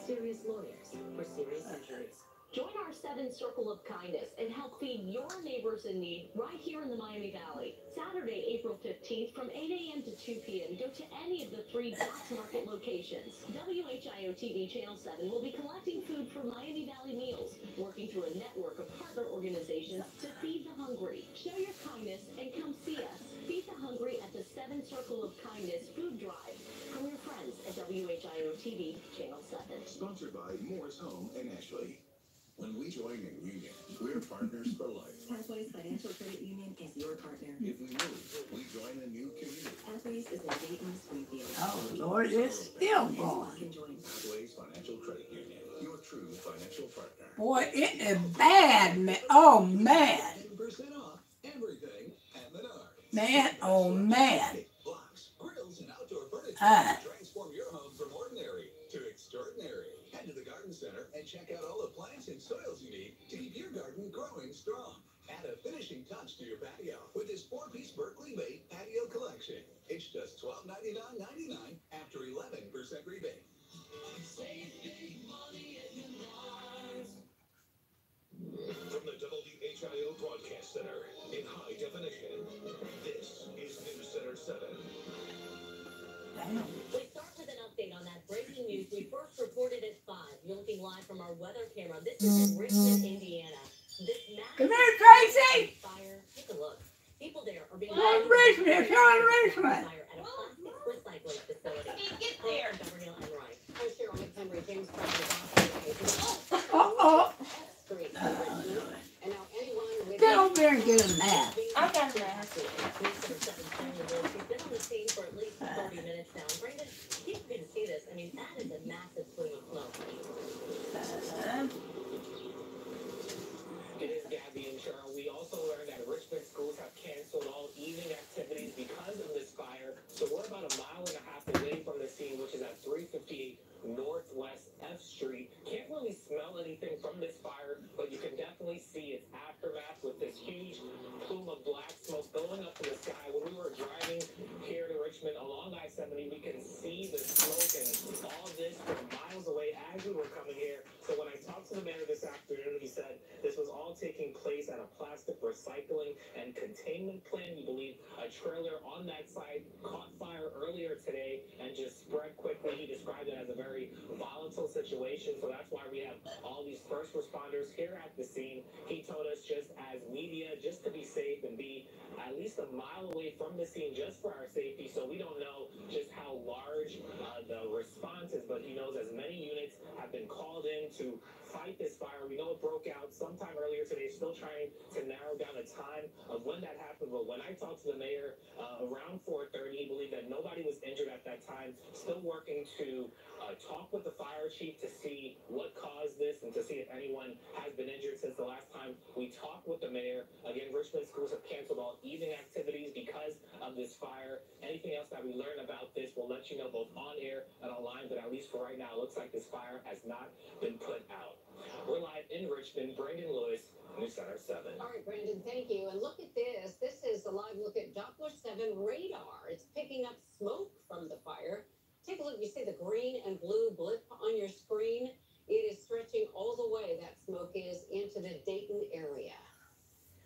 serious lawyers for serious injuries. Join our 7 Circle of Kindness and help feed your neighbors in need right here in the Miami Valley. Saturday, April 15th from 8 a.m. to 2 p.m. Go to any of the 3 Box Market locations. WHIO-TV Channel 7 will be collecting food for Miami Valley Meals, working through a network of partner organizations to feed the hungry. Show your kindness and come see us. Feed the hungry at the 7 Circle of Kindness food drive from your friends at WHIO-TV Channel 7. Sponsored by Morris Home and Ashley. When we join in union, we're partners for life. Pathways Financial Credit Union is your partner. If we move, we join a new community. Pathways is in Dayton, Springfield. Oh, Lord, it's still going. Pathways Financial Credit Union, your true financial partner. Boy, it is bad, man. Oh, man. 10% off everything at Menards. Man, oh, man. Blocks, grills, and outdoor furniture. Transform your home from ordinary to extraordinary. Head to the garden center and check out all the plants and soils you need to keep your garden growing strong. Add a finishing touch to your patio with this 4-piece Berkeley Made patio collection. It's just $12.99.99 after 11% rebate. Save big money at Menards. From the WHIO Broadcast Center in high definition, this is News Center 7. We start with an update on that breaking news we first reported at 5. You're looking live from our weather camera. This is in Richmond, Indiana. This Come here, Tracy. fire. Take a look. People there are being Richmond. It's on Richmond. fire at a plastics recycling facility. Get there. Gabrielle and Wright. I'm Cheryl McHenry, James Brown is off. Uh-oh. Street in Richmond. And now anyone with Don't very good at math. I got math. She's been on the scene for at least 30 minutes now. Brandon, you can see this. I mean, that is a massive plume of smoke. It is Gabby and Cheryl. We also learned that Richmond schools have canceled all evening activities because of this fire. So we're about a mile and a half away from the scene, which is at 358 Northwest F Street. Can't really smell anything from this fire, but you can definitely see its aftermath with this huge plume of black smoke going up to the sky. When we were driving here to Richmond along I-70, we can see the smoke and all this from miles away as we were coming here. So when I talked to the mayor this afternoon, he said this was all taking place at a plastic recycling and containment plant. We believe a trailer on that site caught fire earlier today and just spread quickly. He described it as a very volatile situation, so that's why we have all these first responders here at the scene. He told us just as media, just to be safe and be at least a mile away from the scene just for our safety. So we don't know just how large the response is, but he knows as many units have been called in to fight this fire. We know it broke out sometime earlier today, still trying to narrow down the time of when that happened. But when I talked to the mayor around 4:30, he believed that nobody was injured at that time. Still working to talk with the fire chief to see what caused this and to see if anyone has been injured since the last time we talked with the mayor. Again, Richmond schools have canceled all evening activities because of this fire. Anything else that we learn about this, we'll let you know both on air and online, but at least for right now, it looks like this fire has not been put out. We're live in Richmond. Brandon Lewis, News Center 7. All right, Brandon, thank you. And look at this. This is a live look at Doppler 7 radar. It's picking up smoke from the fire. Take a look. You see the green and blue blip on your screen? It is stretching all the way, that smoke is, into the Dayton area.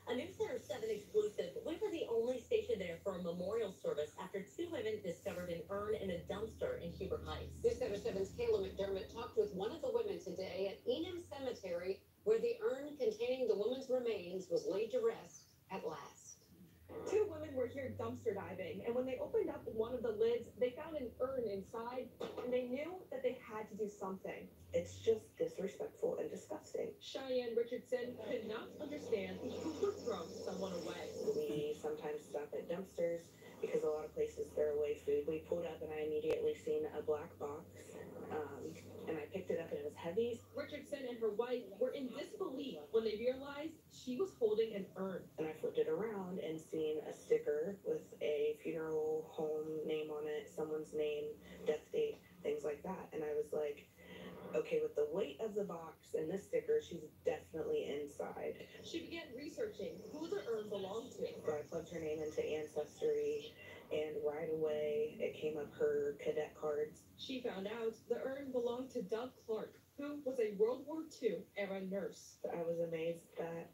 A News Center 7 exclusive. We were the only station there for a memorial service after two women discovered an urn in a dumpster in Huber Heights. News Center 7's Kayla McDermott talked with one of the women today at Enum Cemetery, where the urn containing the woman's remains was laid to rest at last. Two women were here dumpster diving, and when they opened up one of the lids, they found an urn inside, and they knew that they had to do something. It's just disrespectful and disgusting. Cheyenne Richardson could not understand who would throw someone away. We sometimes stop at dumpsters because a lot of places throw away food. We pulled up and I immediately seen a black box, and I picked it up and it was heavy. Richardson and her wife were in disbelief when they realized she was holding an urn. And I flipped it around and seen a sticker with a funeral home name on it, someone's name, death date, things like that. And I was like, okay, with the weight of the box and this sticker, she's definitely inside. She began researching who the urn belonged to. So I plugged her name into Ancestry, and right away it came up her cadet cards. She found out the urn belonged to Doug Clark, who was a World War II era nurse. I was amazed that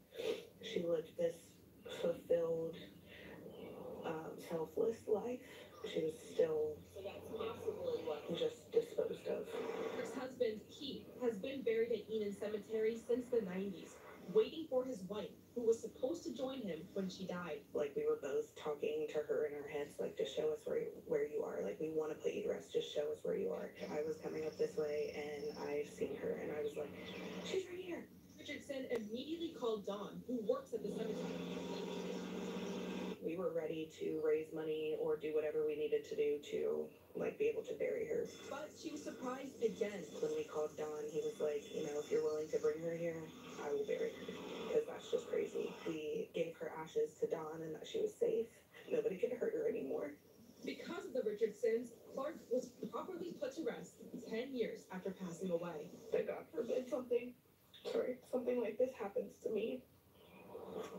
she lived this fulfilled, selfless life. She was still just disposed of. Her husband, Keith, has been buried at Enum Cemetery since the 90s, waiting for his wife, who was supposed to join him when she died. Like, we were both talking to her in our heads, like, just show us where you are. Like, we want to put you to rest, just show us where you are. I was coming up this way, and I seen her, and I was like, she's right here. Richardson immediately called Dawn, who works at the cemetery. We were ready to raise money or do whatever we needed to do to, like, be able to bury her. But she was surprised again. When we called Don, he was like, you know, if you're willing to bring her here, I will bury her. Because that's just crazy. We gave her ashes to Don and that she was safe. Nobody could hurt her anymore. Because of the Richardsons, Clark was properly put to rest 10 years after passing away. But God forbid something like this happens to me,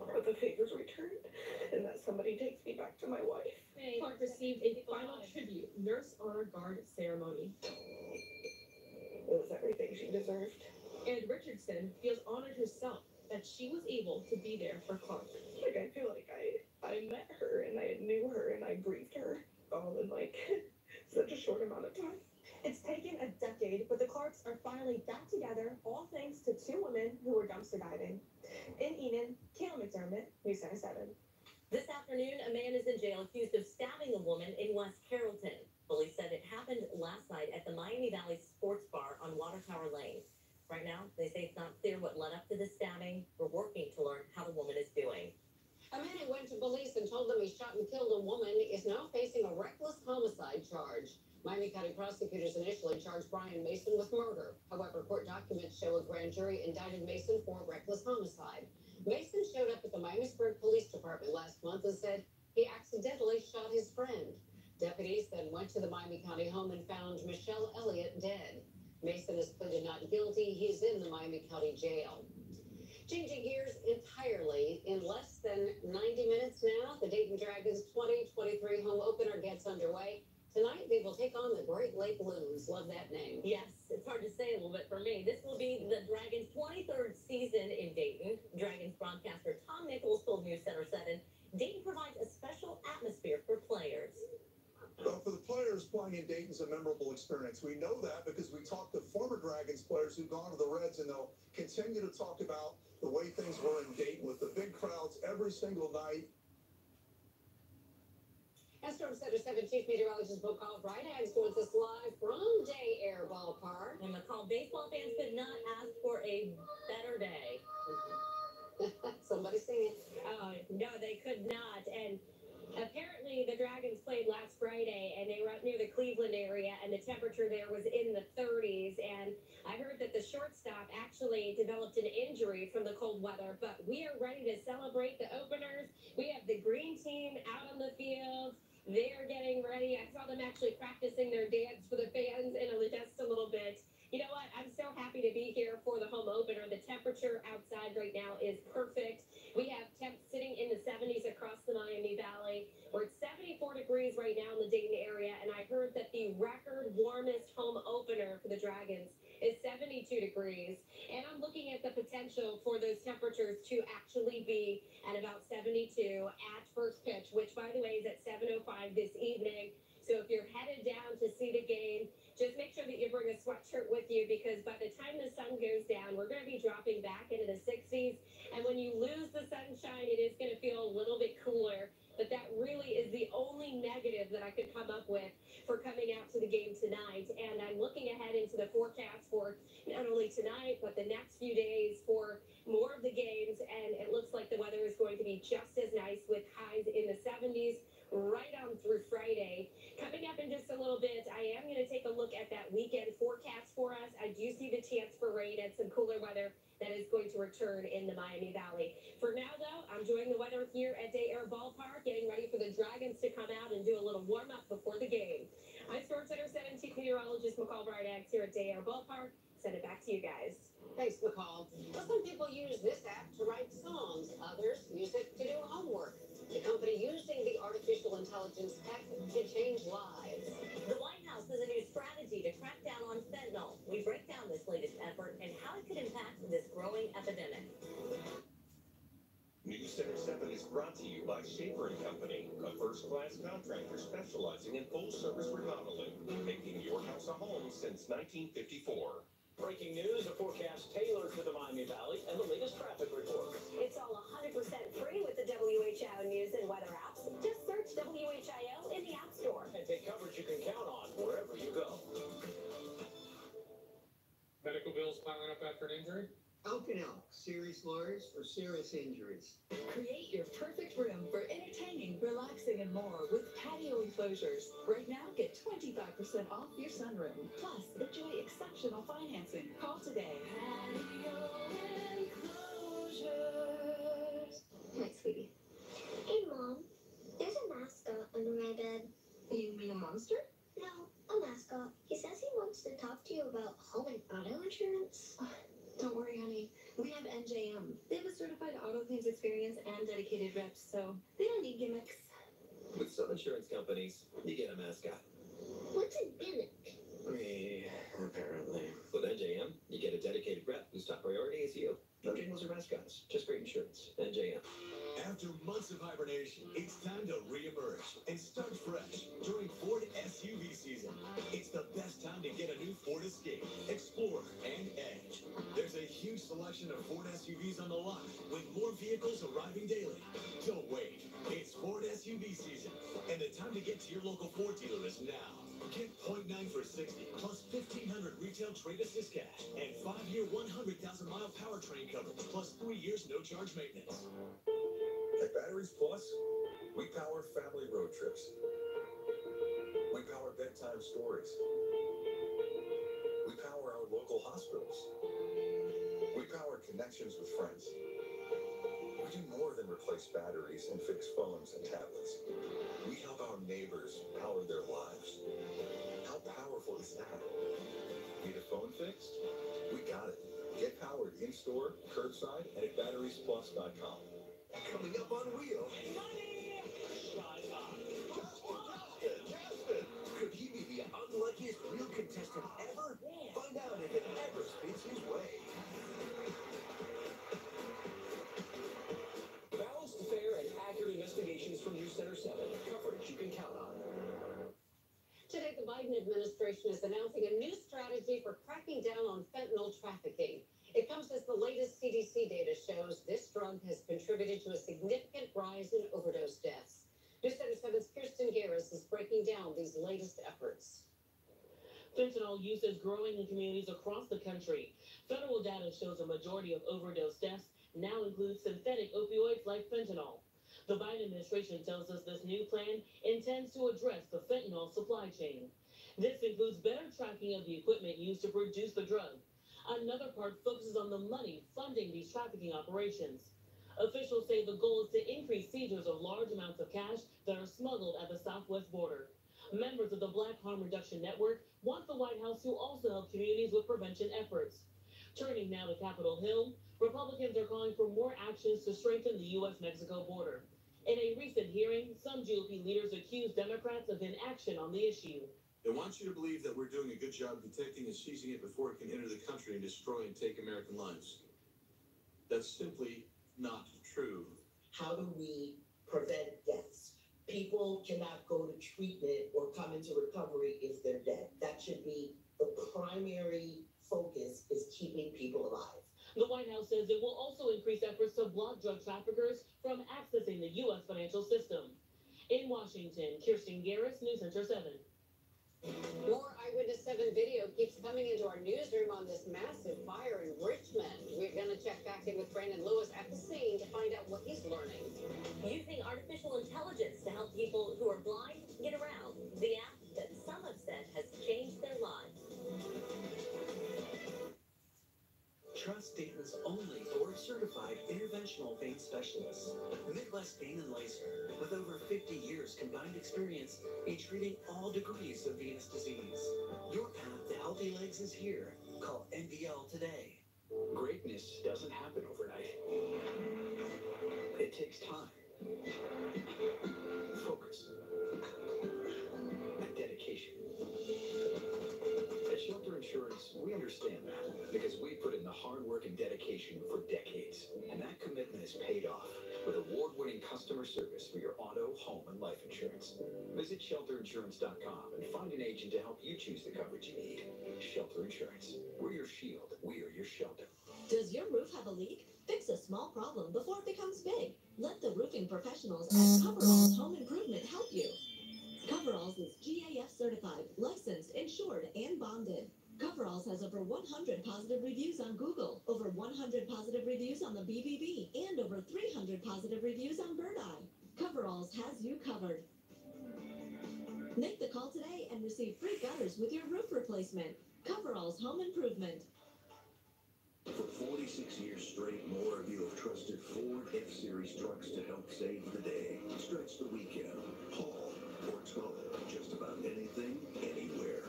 or the favors returned, and that somebody takes me back to my wife. Clark received a final tribute Nurse Honor Guard ceremony. It was everything she deserved. And Richardson feels honored herself that she was able to be there for Clark. Like, I feel like I met her and I knew her and I grieved her all in like such a short amount of time. It's taken a decade, but the Clarks are finally back together, all thanks to two women who were dumpster diving. In Enum, Kayla McDermott, News Center 7. This afternoon, a man is in jail accused of stabbing a woman in West Carrollton. Police said it happened last night at the Miami Valley Sports Bar on Water Tower Lane. Right now, they say it's not clear what led up to the stabbing. We're working to learn how the woman is doing. A man who went to police and told them he shot and killed a woman is now facing a reckless homicide charge. Miami County prosecutors initially charged Brian Mason with murder. However, court documents show a grand jury indicted Mason for reckless homicide. Mason showed up at the Miamisburg Police Department last month and said he accidentally shot his friend. Deputies then went to the Miami County home and found Michelle Elliott dead. Mason has pleaded not guilty. He's in the Miami County jail. Changing gears entirely, in less than 90 minutes now, the Dayton Dragons 2023 home opener gets underway. Tonight, they will take on the Great Lake Blues. Love that name. Yes, it's hard to say a little bit for me. This will be the Dragons' 23rd season in Dayton. Dragons broadcaster Tom Nichols told News Center 7, Dayton provides a special atmosphere for players. Well, for the players, playing in Dayton's a memorable experience. We know that because we talked to former Dragons players who've gone to the Reds, and they'll continue to talk about the way things were in Dayton with the big crowds every single night. Storm Center 7 Chief Meteorologist McCall Bridehags joins us live from Day Air Ballpark. And McCall, baseball fans could not ask for a better day. Somebody sing it. Oh, no, they could not. And apparently the Dragons played last Friday, and they were up near the Cleveland area, and the temperature there was in the 30s. And I heard that the shortstop actually developed an injury from the cold weather, but we are ready to celebrate the openers. We have the green team out on the field. They are getting ready. I saw them actually practicing their dance for the fans in just a little bit. You know what? I'm so happy to be here for the home opener. The temperature outside right now is perfect. We have temps sitting in the 70s across the Miami Valley. We're at 74 degrees right now in the Dayton area, and I heard that the record warmest home opener for the Dragons is 72 degrees. And I'm looking at the potential for those temperatures to actually be at about 72 at first pitch, which, by the way, is at 7:05 this evening. So if you're headed down to see the game, just make sure that you bring a sweatshirt with you, because by the time the sun goes down, we're going to be dropping back into the 60s. And when you lose the sunshine, it is going to feel a little bit cooler. But that really is the only negative that I could come up with for coming out to the game tonight. And I'm looking ahead into the forecast for not only tonight, but the next few days for more of the games. And it looks like the weather is going to be just as nice, with highs in the 70s right on through Friday. Coming up in just a little bit, I am going to take a look at that weekend forecast for us. I do see the chance for rain and some cooler weather that is going to return in the Miami Valley. For now, though, I'm enjoying the weather here at Day Air Ballpark, getting ready for the Dragons to come out and do a little warm-up before the game. I'm Storm Center 7 Chief Meteorologist McCall Bridehags here at Day Air Ballpark. Send it back to you guys. Thanks, McCall. Well, some people use this app to write songs. Others use it to do homework. The company using the artificial intelligence tech to change lives. The White House has a new strategy to crack down on fentanyl. We break down this latest effort and how it could impact this growing epidemic. News Center 7 is brought to you by Schaefer & Company, a first-class contractor specializing in full-service remodeling, making your house a home since 1954. Breaking news, a forecast tailored to the Miami Valley, and the latest traffic report. It's all 100% free with the WHIO News and Weather apps. Just search WHIO in the App Store. And take coverage you can count on wherever you go. Medical bills piling up after an injury? Elk and Elk, serious lawyers for serious injuries. Create your perfect room for entertaining, relaxing, and more with patio enclosures. Right now, get 25% off your sunroom. Plus, enjoy exceptional financing. Call today. Patio enclosures. Hi, sweetie. Hey, Mom. There's a mascot under my bed. You mean a monster? No, a mascot. He says he wants to talk to you about home and auto insurance. Don't worry, honey. We have NJM. They have a certified auto claims experience and dedicated reps, so they don't need gimmicks. With some insurance companies, you get a mascot. What's a gimmick? Me, apparently. With NJM, you get a dedicated rep whose top priority is you. No jingles or mascots, just great insurance. NJM. After months of hibernation, it's time to re-emerge and start fresh during Ford SUV season. It's the best time to get a new Ford Escape, Explorer, and Edge. There's a huge selection of Ford SUVs on the lot, with more vehicles arriving daily. Don't wait. It's Ford SUV season, and the time to get to your local Ford dealer is now. Get 0.9 for 60, plus 1,500 retail trade assist cash, and 5-year 100,000-mile powertrain coverage, plus 3 years no-charge maintenance. The At Batteries Plus, we power family road trips. We power bedtime stories. We power our local hospitals. We power connections with friends. We do more than replace batteries and fix phones and tablets. We help our neighbors power their lives. How powerful is that? Need a phone fixed? We got it. Get powered in-store, curbside, and at batteriesplus.com. Coming up on Wheel. Money! Justin! Could he be the unluckiest Wheel contestant ever? Find out if it ever spins his way. Balanced, fair, and accurate investigations from News Center 7. Coverage you can count on. Today, the Biden administration is announcing a new strategy for cracking down on fentanyl trafficking. It comes as the latest CDC data shows this drug has contributed to a significant rise in overdose deaths. News Center 7's Kirsten Garris is breaking down these latest efforts. Fentanyl use is growing in communities across the country. Federal data shows a majority of overdose deaths now include synthetic opioids like fentanyl. The Biden administration tells us this new plan intends to address the fentanyl supply chain. This includes better tracking of the equipment used to produce the drug. Another part focuses on the money funding these trafficking operations. Officials say the goal is to increase seizures of large amounts of cash that are smuggled at the southwest border. Members of the Black Harm Reduction Network want the White House to also help communities with prevention efforts. Turning now to Capitol Hill, Republicans are calling for more actions to strengthen the U.S.-Mexico border. In a recent hearing, some GOP leaders accused Democrats of inaction on the issue. They want you to believe that we're doing a good job detecting and seizing it before it can enter the country and destroy and take American lives. That's simply not true. How do we prevent deaths? People cannot go to treatment or come into recovery if they're dead. That should be the primary focus, is keeping people alive. The White House says it will also increase efforts to block drug traffickers from accessing the U.S. financial system. In Washington, Kirsten Garris, News Center 7. More Eyewitness 7 video keeps coming into our newsroom on this massive fire in Richmond. We're going to check back in with Brandon Lewis at the scene to find out what he's learning. Using artificial intelligence to help people who are blind get around. The app that some have said has changed their lives. Trust Dayton's only board-certified interventional pain specialist, Midwest Pain and Laser, with over 50 years combined experience in treating all degrees of venous disease. Your path to healthy legs is here. Call NBL today. Greatness doesn't happen overnight. It takes time, focus, and dedication. At Shelter Insurance, we understand that because we put in the hard work and dedication for decades. And that commitment is paid off with award-winning customer service for your auto, home, and life insurance. Visit shelterinsurance.com and find an agent to help you choose the coverage you need. Shelter Insurance. We're your shield. We are your shelter. Does your roof have a leak? Fix a small problem before it becomes big. Let the roofing professionals at Coveralls Home Improvement help you. Coveralls is GAF certified, licensed, insured, and bonded. Coveralls has over 100 positive reviews on Google, over 100 positive reviews on the BBB, and over 300 positive reviews on Bird Eye. Coveralls has you covered. Make the call today and receive free gutters with your roof replacement. Coveralls Home Improvement. For 46 years straight, more of you have trusted Ford F-Series trucks to help save the day, stretch the weekend, haul, or tow just about anything, anywhere.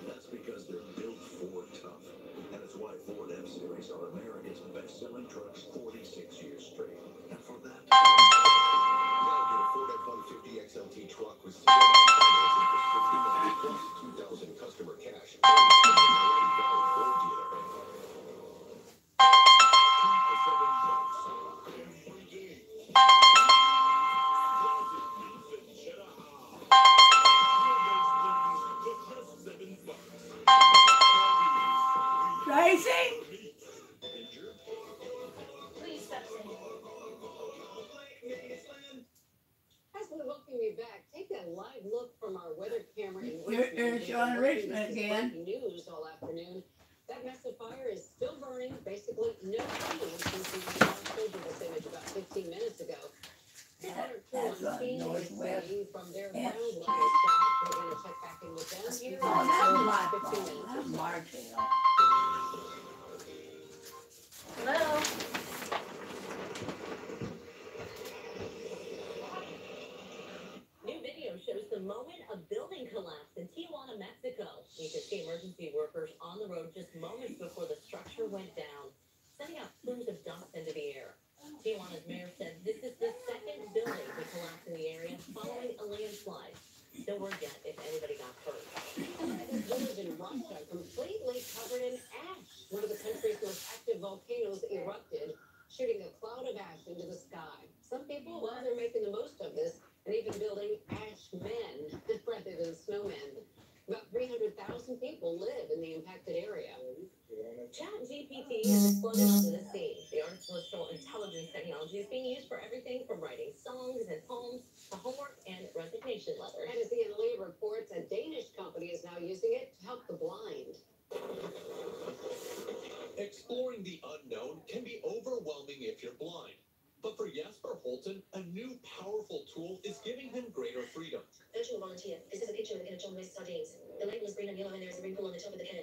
That's because they're built Ford tough. And it's why Ford F-Series are America's best-selling trucks 46 years straight. And for that, Now get a Ford F-150 XLT truck with 0% financing for $60 plus $2,000 customer cash. Only from the Miami Valley Ford dealer. Tracy? Please stop saying As we welcome you back, take a live look from our weather camera in Richmond. You're showing Richmond again. Breaking news all afternoon. That massive fire is still burning. Basically, no change since we showed you this image about 15 minutes ago. That's on Northwest. From their Yeah. ground level shot. We're going to check back in with them here. Oh, that's my 15 fault. minutes. That's Martell. Hello? New video shows the moment a building collapsed in Tijuana, Mexico. You can see emergency workers on the road just moments before the structure went down, sending out plumes of dust into the air. Tijuana's mayor said this is the second building to collapse in the area following a landslide. No word yet if anybody got hurt. This village in Russia completely covered in ash. One of the country's most active volcanoes erupted, shooting a cloud of ash into the sky. Some people, well, they're making the most of this and even building ash men rather than snowmen. About 300,000 people live in the impacted area. ChatGPT has exploded onto the scene. The artificial intelligence technology is being used for everything from writing songs and poems to homework and resignation letters. And as the NLA reports, a Danish company is now using it to help the blind. Exploring the unknown can be overwhelming if you're blind. But for Jesper Holten, a new powerful tool is giving him greater freedom. Virtual volunteer. This is a picture of a can of John West sardines. The label is green and yellow and there's a wrinkle on the top of the can.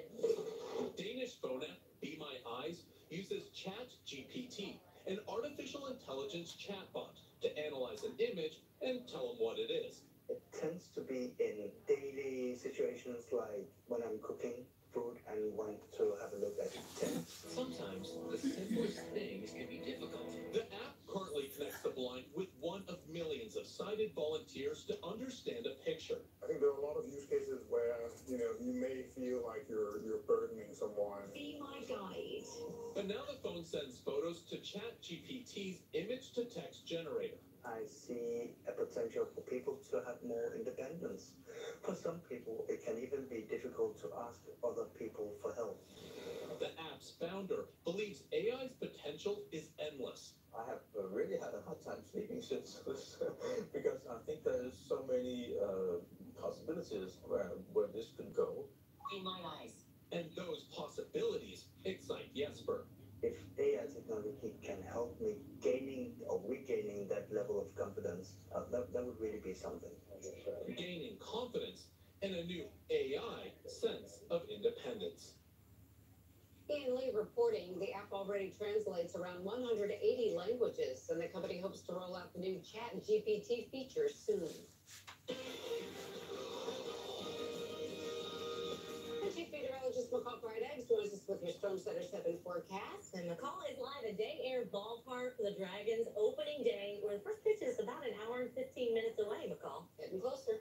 Danish phone app Be My Eyes uses ChatGPT, an artificial intelligence chatbot, to analyze an image and tell them what it is. It tends to be in daily situations like when I'm cooking food and want to have a look at text. Sometimes the simplest things can be difficult. The app currently connects the blind with one of millions of sighted volunteers to understand a picture. I think there are a lot of use cases where, you may feel like you're burdening someone. Be my guide. But now the phone sends photos to ChatGPT's image-to-text generator. I see a potential for people to have more independence. For some people, it can even be difficult to ask other people for help. The app's founder believes AI's potential is endless. I have really had a hard time sleeping since because I think there's so many possibilities where this could go. Be my eyes. And those possibilities excite Jesper. If AI technology can help me gaining or regaining that level of confidence, that would really be something. Gaining confidence and a new AI sense of independence. Ian Lee reporting the app already translates around 180 languages, and the company hopes to roll out the new ChatGPT feature soon. Chief Meteorologist McCall Fridags joins us with your Storm Center 7 forecast. And McCall is live at Day Air Ballpark for the Dragons opening day, where the first pitch is about an hour and 15 minutes away, McCall. Getting closer.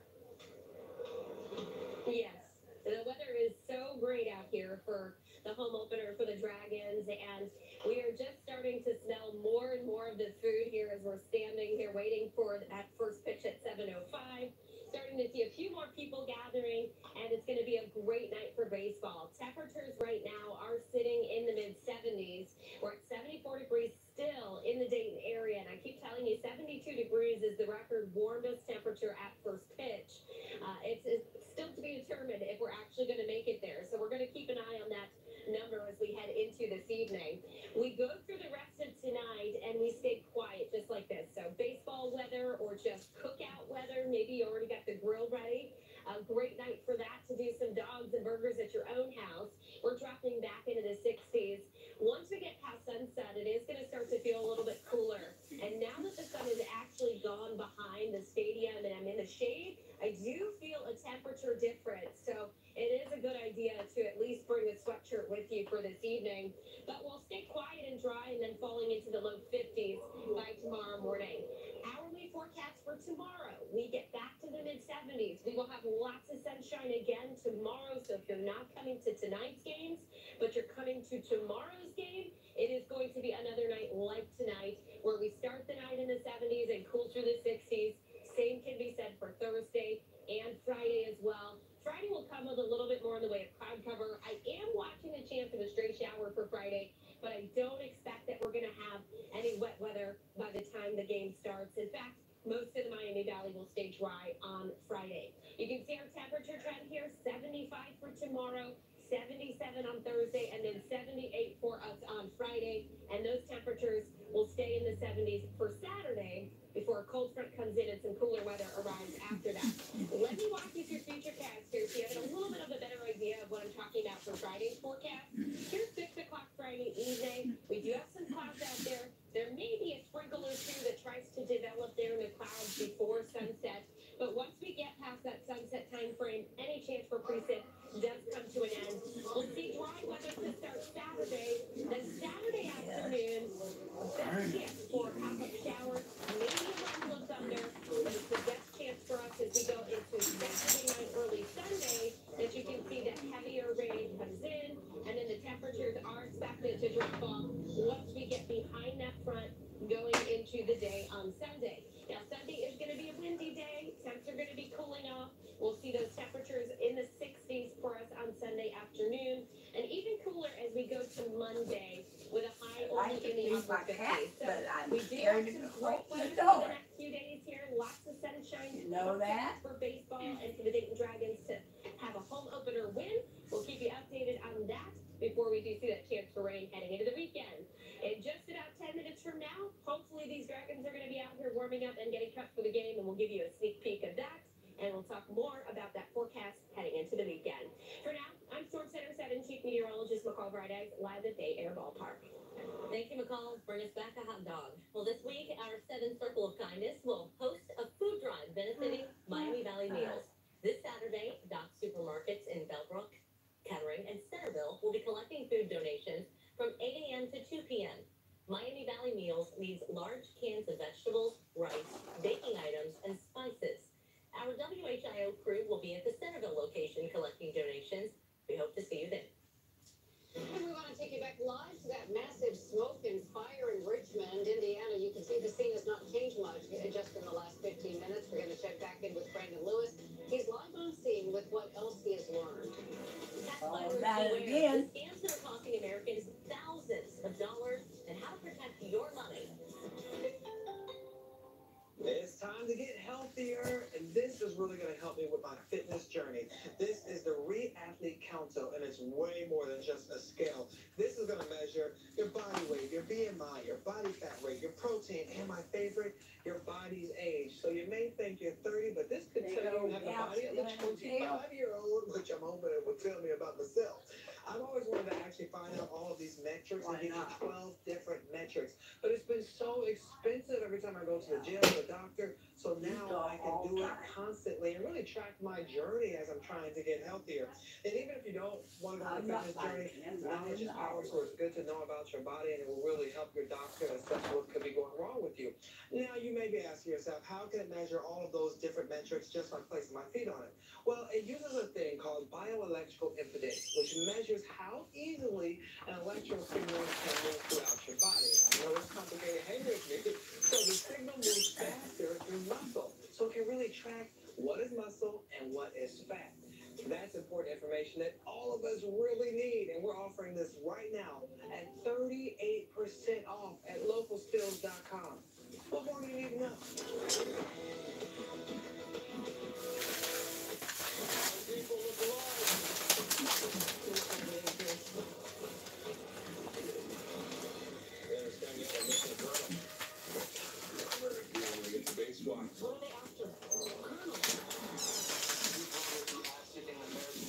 Yes, the weather is so great out here for the home opener for the Dragons, and we are just starting to smell more and more of the food here as we're standing here waiting for that first pitch at 7:05. Starting to see a few more people gathering, and it's going to be a great night for baseball. Temperatures right now are sitting in the mid-70s. We're at 74 degrees still in the Dayton area, and I keep telling you 72 degrees is the record warmest temperature at first pitch. It's still to be determined if we're actually going to make it there, so we're going to keep an eye on that number as we head into this evening. We go through the rest of tonight and we stay quiet just like this. So baseball weather or just cookout weather, maybe you already got the grill ready. A great night for that, to do some dogs and burgers at your own house. We're dropping back into the 60s. Once we get past sunset, it is going to start to feel a little bit cooler. And now that the sun has actually gone behind the stadium and I'm in the shade, I do feel a temperature difference. So it is a good idea to at least bring a sweatshirt with you for this evening. But we'll stay quiet and dry and then falling into the low 50s by tomorrow morning. Hourly forecast for tomorrow. We get back to the mid-70s. We will have lots of sunshine again tomorrow. So if you're not coming to tonight's games, but you're coming to tomorrow's game, it is going to be another night like tonight where we start the night in the 70s and cool through the 60s. Same can be said for Thursday and Friday as well. Friday will come with a little bit more in the way of cloud cover. I am watching a chance of a stray shower for Friday, but I don't expect that we're going to have any wet weather by the time the game starts. In fact, most of the Miami Valley will stay dry on Friday. You can see our temperature trend here, 75 for tomorrow, 77 on Thursday, and then 78 for us on Friday. And those temperatures will stay in the 70s for Saturday before a cold front comes in and some cooler weather arrives after that. Let me walk you through futurecasters so you have a little bit of a better idea of what I'm talking about for Friday's forecast. Here's 6 o'clock Friday evening. We do have some clouds out there. There may be a sprinkle or two that tries to develop there in the clouds before sunset. But once we get past that sunset time frame, any chance for precip does come to an end. We'll see dry weather to start Saturday. Then Saturday afternoon, best chance for pop-up showers, maybe a level of thunder. But it's the best chance for us as we go into Saturday night, early Sunday, that you can see that heavier rain comes in, and then the temperatures are expected to drop off once we get behind that front going into the day on Sunday. Now, Sunday is going to be a windy day. Temps are going to be cooling off. We'll see those temperatures in the 60s for us on Sunday afternoon, and even cooler as we go to Monday with a high only in the upper 50s. So we do have some great weather for the next few days here. Lots of sunshine. You know that? For baseball and for the Dayton Dragons to have a home opener win. We'll keep you updated on that before we do see that chance for rain heading into the weekend. In just about 10 minutes from now, hopefully these Dragons are going to be out here warming up and getting prepped for the game, and we'll give you a sneak peek of that, and we'll talk more about that forecast heading into the weekend. For now, I'm Storm Center 7 Chief Meteorologist McCall Brideis, live at Bay Air Ballpark. Thank you, McCall. Bring us back a hot dog. Well, this week, our 7th Circle of Kindness will host a food drive benefiting Miami Valley Meals. This Saturday, Doc Supermarkets in Bellbrook, Kettering, and Centerville will be collecting food donations from 8 a.m. to 2 p.m. Miami Valley Meals needs large cans of vegetables, rice, baking items, and spices. Our WHIO crew will be at the Centerville location collecting donations. We hope to see you there. And we want to take you back live to that massive smoke and fire in Richmond, Indiana. You can see the scene has not changed much just in the last 15 minutes. We're going to check back in with Brandon Lewis. He's live on scene with what else he has learned. The scams that are costing Americans thousands of dollars and how to protect your money. It's time to get healthier, and this is really going to help me with my fitness journey. This is the Reathlete Counter, and it's way more than just a scale. This is going to measure your body weight, your BMI, your body fat rate, your protein, and my favorite, your body's age. So you may think you're 30, but this could tell you have a body of a 25-year-old, which I'm hoping it will tell me about myself. I've always wanted to actually find out all of these metrics and give you 12 different metrics. But it's been so expensive every time I go to the gym or the doctor. So now I can do it constantly and really track my journey as I'm trying to get healthier. And even if you don't want to go on a fitness journey, knowledge is power, so it's good to know about your body, and it will really help your doctor assess what could be going wrong with you. Now, you may be asking yourself, how can it measure all of those different metrics just by placing my feet on it? Well, it uses a thing called bioelectrical impedance, which measures how easily an electrical signal can move throughout your body. I know it's complicated. Hang with me. So the signal moves faster through muscle. So it can really track what is muscle and what is fat. That's important information that all of us really need. And we're offering this right now at 38% off at localskills.com. What more do you need to know? People look alive. What are they after? Colonel.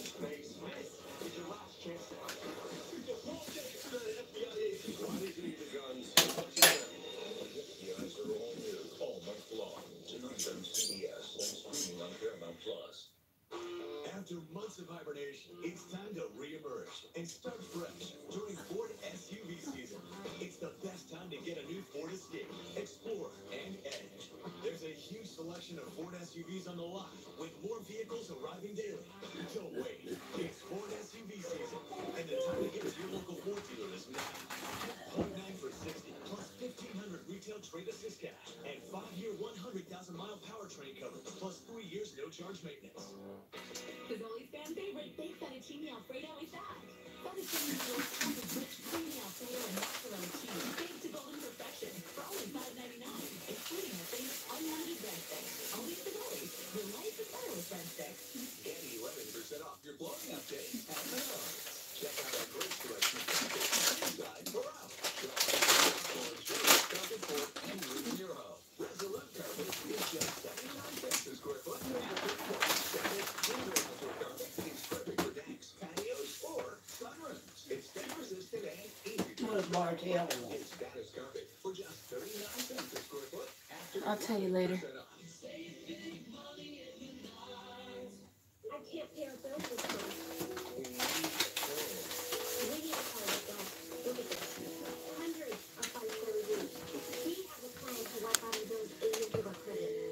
Space. This is your last chance to help. FBI agents. Why did you need the guns? FBI's are all new. All month long. Tonight on CBS and streaming on Paramount Plus. After months of hibernation, it's time to re-emerge and start fresh during Ford SUV season. It's the best time to get a new Ford Escape, Explorer, and Edge. There's a huge selection of Ford SUVs on the lot, with more vehicles arriving daily. Don't wait. It's Ford SUV season, and the time to get to your local Ford dealer is now. Point 9 for 60, plus 1,500 retail trade assist cash, and 5-year 100,000-mile powertrain cover, plus 3 years no-charge maintenance. Fazoli's fan favorite, baked fettuccine Alfredo is back. Fettuccine rolls come with rich, creamy Alfredo and mozzarella cheese, baked to golden perfection for only $5.99, including our famous unlimited breadsticks. Only at Fazoli's. Your life is better with breadsticks. Get 11% off your blowing update at Menards. Check out our great selection of breadsticks inside or out. Shop for and room in your home. Resolute Bartell. It's Status Carpet for just 39 cents per square foot. I'll tell you later. I can't pay our bills this month. We need to call it back. Look at this. Hundreds of five-star reviews. We have a plan to wipe out our bills and give our credit.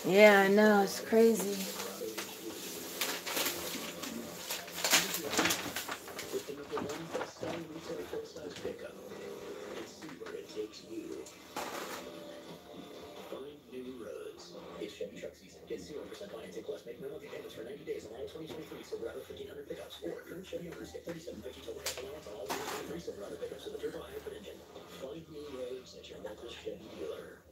Yeah, I know, it's crazy. Chevy truck season. Get 0% financing plus make no monthly payments for 90 days on all 2023 Silverado 1500 pickups. Or current Chevy owners get $37.50 total cash allowance on all 2023 Silverado pickups with a turbo hybrid engine. Find new roads at your local Chevy dealer.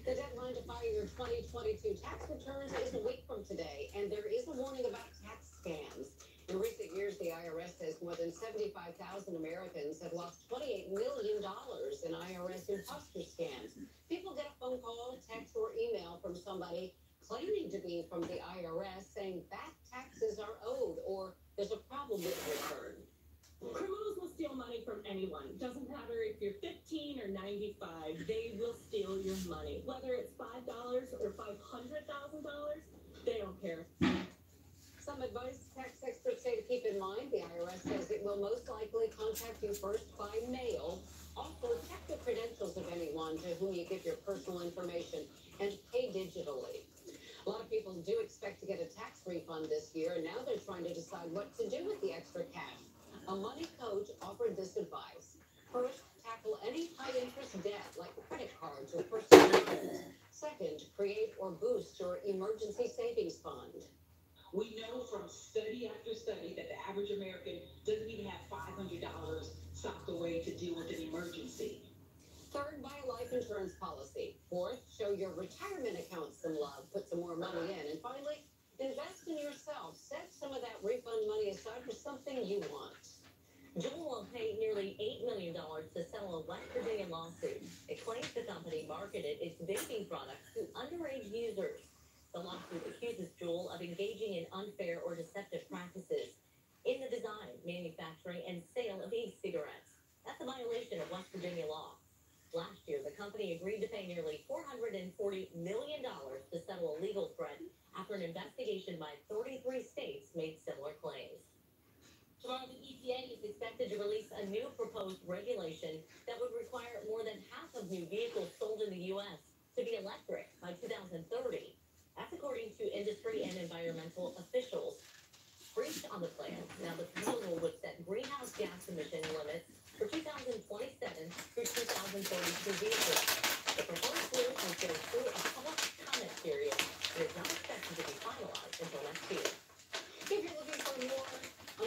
The deadline to file your 2022 tax returns is a week from today, and there is a warning about tax scams. In recent years, the IRS says more than 75,000 Americans have lost $28 million in IRS imposter scams. People get a phone call, text, or email from somebody claiming to be from the IRS saying back taxes are owed or there's a problem with the return. Criminals will steal money from anyone. Doesn't matter if you're 15 or 95, they will steal your money. Whether it's $5 or $500,000, they don't care. Some advice tax experts say to keep in mind, the IRS says it will most likely contact you first by mail. Also, check the credentials of anyone to whom you give your personal information and pay digitally. A lot of people do expect to get a tax refund this year, and now they're trying to decide what to do with the extra cash. A money coach offered this advice. First, tackle any high-interest debt like credit cards or personal loans. Second, create or boost your emergency savings fund. We know from study after study that the average American doesn't even have $500 stocked away to deal with an emergency. Third, buy a life insurance policy. Fourth, show your retirement account some love, put some more money in. And finally, invest in yourself. Set some of that refund money aside for something you want. Jewel will pay nearly $8 million to settle a West Virginia lawsuit. It claims the company marketed its vaping products to underage users. The lawsuit accuses Jewel of engaging in unfair or deceptive practices in the design, manufacturing, and sale of e-cigarettes. That's a violation of West Virginia law. Last year, the company agreed to pay nearly $440 million to settle a legal threat after an investigation by 33 states made similar claims. Tomorrow, the EPA is expected to release a new proposed regulation that would require more than half of new vehicles sold in the U.S. to be electric by 2030. That's according to industry and environmental officials. Briefed on the plan, now the proposal would set greenhouse gas emission limits for 2027 through 2032 vehicles. The proposed rule will go through a public comment period and is not expected to be finalized until next year. If you're looking for more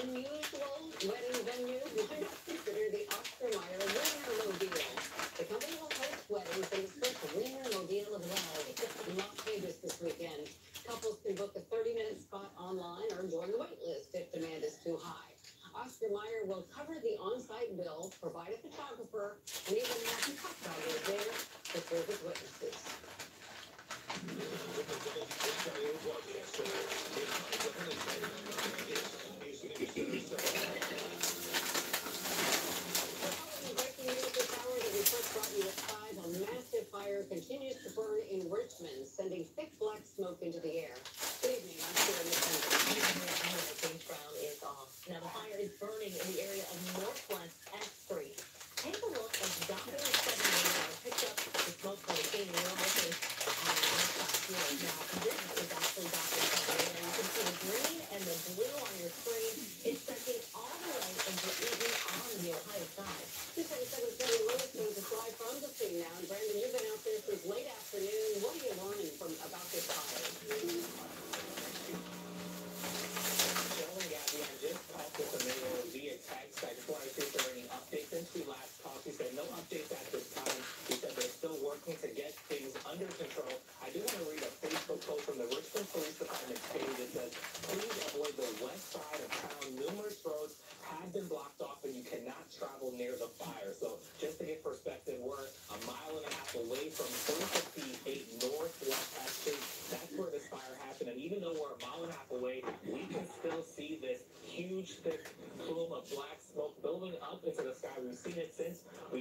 unusual wedding venues, why not consider the Oscar Mayer Wiener Mobile? The company will host weddings in the first Wiener Mobile of love in Las Vegas this weekend. Couples can book a 30-minute spot online or join the wait list if demand is too high. Oscar Mayer will cover the on-site bill, provide a photographer, and even have truck drivers there to serve as witnesses. Breaking news this hour that we first brought you at 5. A massive fire continues to burn in Richmond, sending thick black smoke into the air. Good evening, I'm Sarah McKenzie. James Brown is off. Now the fire is burning in the area of Northwest S Street. Take a look as Dr. 7 picked up the smoke from the scene. We're looking at now. This is actually Dr. 7, and you can see the green and the blue on your screen. It's stretching all the way into Eaton on the Ohio side. 247 Lewis goes to fly from the scene now. And Brandon, you've been out there since late afternoon. What are you learning about this fire?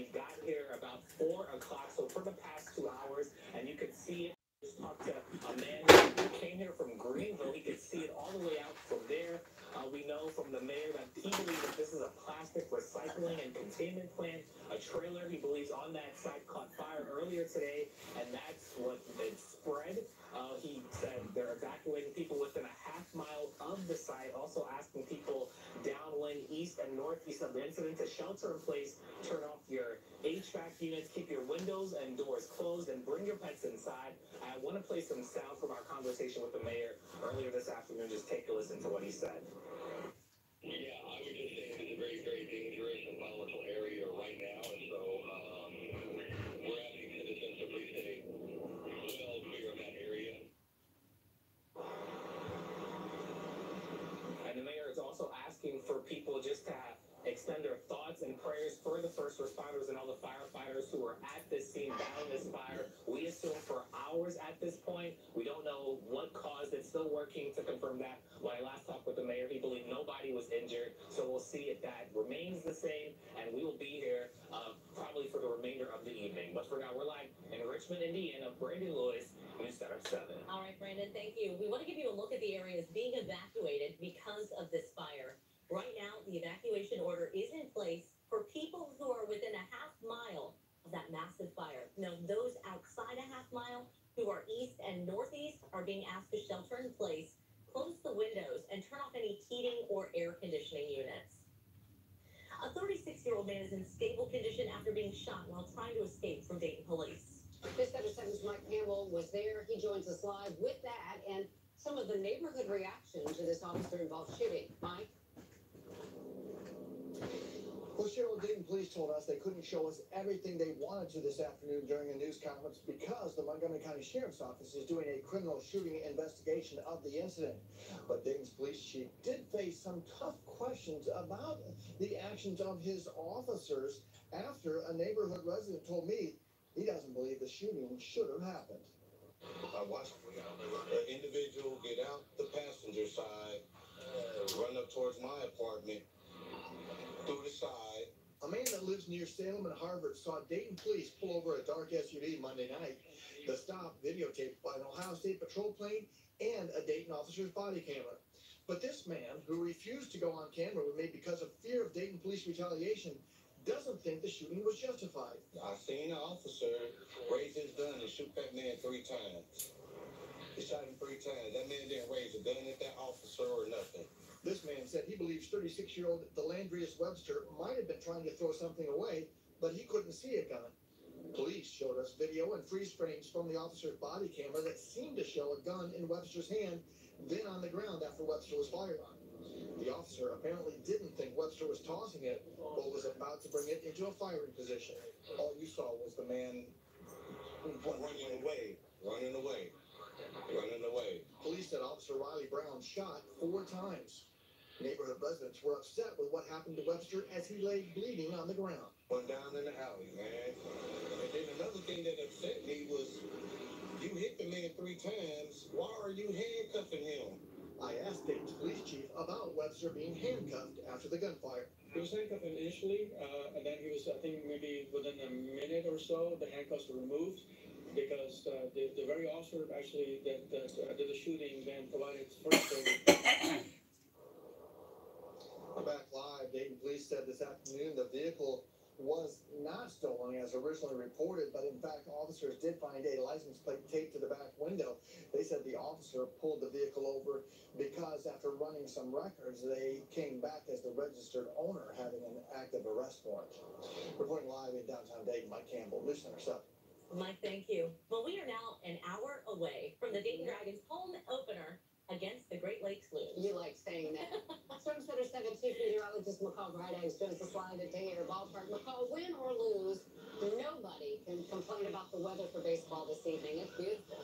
We got here about 4 o'clock, so for the past 2 hours, and you could see it. Just talked to a man who came here from Greenville. He could see it all the way out from there. We know from the mayor that he believes that this is a plastic recycling and containment plant. A trailer, he believes, on that site caught fire earlier today, and that's what it spread. He said they're evacuating people within a half-mile of the site, also asking people downwind, east and northeast of the incident to shelter in place, turn off your HVAC units, keep your windows and doors closed, and bring your pets inside. I want to play some sound from our conversation with the mayor earlier this afternoon. Just take a listen to what he said. Yeah, I would just say it's a very, very dangerous and volatile area right now, and so we're asking citizens to please stay well clear of that area. And the mayor is also asking for people just to extend their thoughts and prayers for the first responders and all the firefighters who were at this scene battling this fire. We assume for hours at this point. We don't know what caused it. Still working to confirm that. When I last talked with the mayor, he believed nobody was injured. So we'll see if that remains the same. And we will be here probably for the remainder of the evening. But for now, we're live in Richmond, Indiana. Brandon Lewis, News Center 7. All right, Brandon, thank you. We want to give you a look at the areas being evacuated because of this fire. Right now, the evacuation order is in place for people who are within a half mile of that massive fire. Now, those outside a half mile who are east and northeast are being asked to shelter in place, close the windows, and turn off any heating or air conditioning units. A 36-year-old man is in stable condition after being shot while trying to escape from Dayton police. This Center 7's Mike Campbell was there. He joins us live with that and some of the neighborhood reaction to this officer-involved shooting. Mike? Well, Cheryl, Dayton police told us they couldn't show us everything they wanted to this afternoon during a news conference because the Montgomery County Sheriff's Office is doing a criminal shooting investigation of the incident. But Dayton's police chief did face some tough questions about the actions of his officers after a neighborhood resident told me he doesn't believe the shooting should have happened. I watched an individual get out the passenger side, run up towards my apartment, through the side. A man that lives near Salem and Harvard saw Dayton police pull over a dark SUV Monday night. The stop videotaped by an Ohio State patrol plane and a Dayton officer's body camera. But this man, who refused to go on camera with me because of fear of Dayton police retaliation, doesn't think the shooting was justified. I seen an officer raise his gun and shoot that man 3 times. He shot him 3 times. That man didn't raise a gun at that officer or nothing. This man said he believes 36-year-old Delandrius Webster might have been trying to throw something away, but he couldn't see a gun. Police showed us video and freeze frames from the officer's body camera that seemed to show a gun in Webster's hand, then on the ground after Webster was fired on. The officer apparently didn't think Webster was tossing it, but was about to bring it into a firing position. All you saw was the man running away, running away, running away. Police said Officer Riley Brown shot 4 times. Neighborhood residents were upset with what happened to Webster as he lay bleeding on the ground. Went down in the alley, man. And then another thing that upset me was, you hit the man 3 times. Why are you handcuffing him? I asked Dayton's police chief about Webster being handcuffed after the gunfire. He was handcuffed initially, and then he was, I think, maybe within a minute or so, the handcuffs were removed because the very officer actually that did the shooting then provided first aid. We're back live. Dayton police said this afternoon the vehicle was not stolen as originally reported, but in fact officers did find a license plate taped to the back window. They said the officer pulled the vehicle over because after running some records, they came back as the registered owner having an active arrest warrant. Reporting live in downtown Dayton, Mike Campbell, News Center 7. Mike, thank you. Well, we are now an hour away from the Dayton Dragons home opener against the Great Lakes Loons. You like saying that. Storm Center 7 Chief Meteorologist McCall Brightags joins us live at Day Air Ballpark. McCall, win or lose, nobody can complain about the weather for baseball this evening. It's beautiful.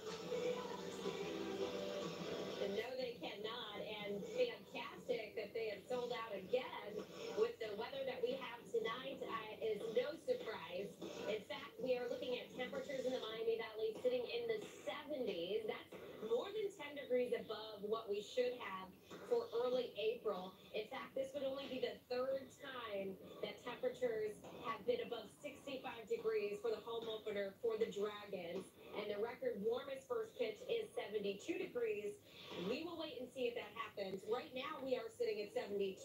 No, they cannot. And fantastic that they have sold out again with the weather that we have tonight is no surprise. In fact, we are looking at temperatures in the Miami Valley sitting in the 70s. That's more than 10 degrees above what we should have for early April. In fact, this would only be the 3rd time that temperatures have been above 65 Dragons. And the record warmest first pitch is 72 degrees. We will wait and see if that happens. Right now, we are sitting at 72.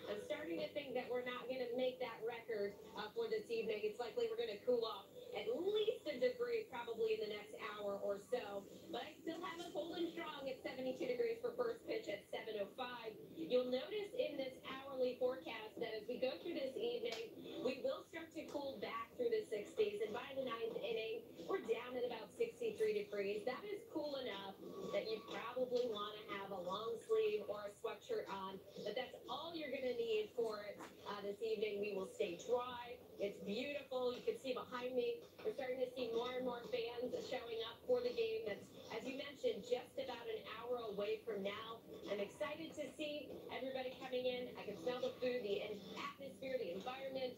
I'm starting to think that we're not going to make that record for this evening. It's likely we're going to cool off at least a degree probably in the next hour or so. But I still have us holding strong at 72 degrees for first pitch at 7:05. You'll notice in this hourly forecast that as we go through this evening, we will start to cool back through the 60s. And by the ninth inning, we're down at about 63 degrees. That is cool enough that you probably want to have a long sleeve or a sweatshirt on. But that's all you're going to need for it this evening. We will stay dry. It's beautiful. You can see behind me, we're starting to see more and more fans showing up for the game. That's, as you mentioned, just about an hour away from now. I'm excited to see everybody coming in. I can smell the food, the atmosphere, the environment.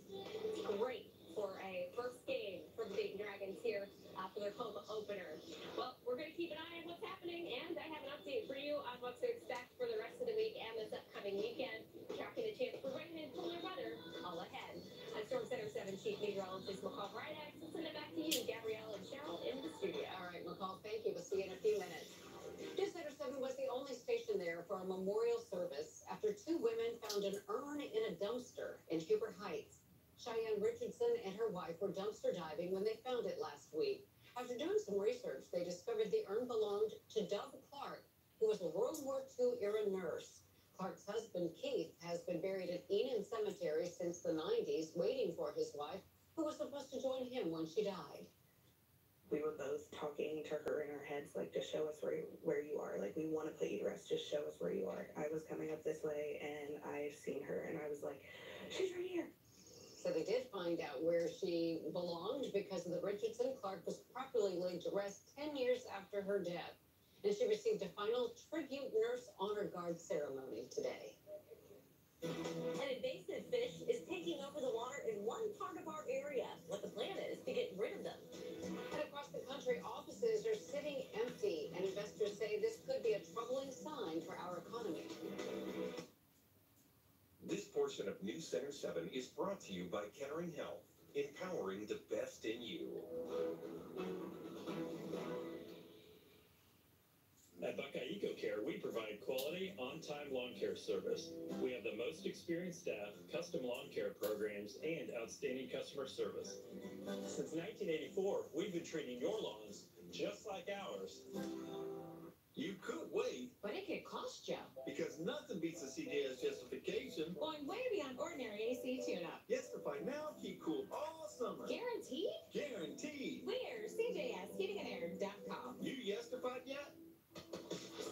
It's great for a first game for the Dayton Dragons here for their home opener. Well, we're going to keep an eye on what's happening, and I have an update for you on what to expect for the rest of the week and this upcoming weekend. Tracking the chance for rain and cooler weather all ahead. I'm Storm Center 7 Chief Meteorologist McCall Brydex. I'll send it back to you, Gabrielle and Cheryl, in the studio. All right, McCall, thank you. We'll see you in a few minutes. News Center 7 was the only station there for a memorial service after two women found an urn in a dumpster in Huber Heights. Cheyenne Richardson and her wife were dumpster diving when they found it last week. After doing some research, they discovered the urn belonged to Dove Clark, who was a World War II era nurse. Clark's husband, Keith, has been buried at Enon Cemetery since the 90s, waiting for his wife, who was supposed to join him when she died. We were both talking to her in our heads, like, just show us where you are. Like, we want to put you to rest. Just show us where you are. I was coming up this way, and I've seen her, and I was like, she's right here. So they did find out where she belonged because of the Richardson. Clark was properly laid to rest 10 years after her death. And she received a final tribute nurse honor guard ceremony today. An invasive fish is taking over the water in one part of our area. What the plan is to get rid of them. And across the country, offices are sitting empty, and investors say this could be a troubling sign for our economy. This portion of News Center 7 is brought to you by Kettering Health, empowering the best in you. At Buckeye EcoCare, we provide quality, on-time lawn care service. We have the most experienced staff, custom lawn care programs, and outstanding customer service. Since 1984, we've been treating your lawns just like ours. You could wait, but it could cost you. Because nothing beats the CJS justification. Going way beyond ordinary AC tune-up. Yestify now, keep cool all summer. Guaranteed? Guaranteed. Where? CJSHeatingAndAir.com. You yestified yet?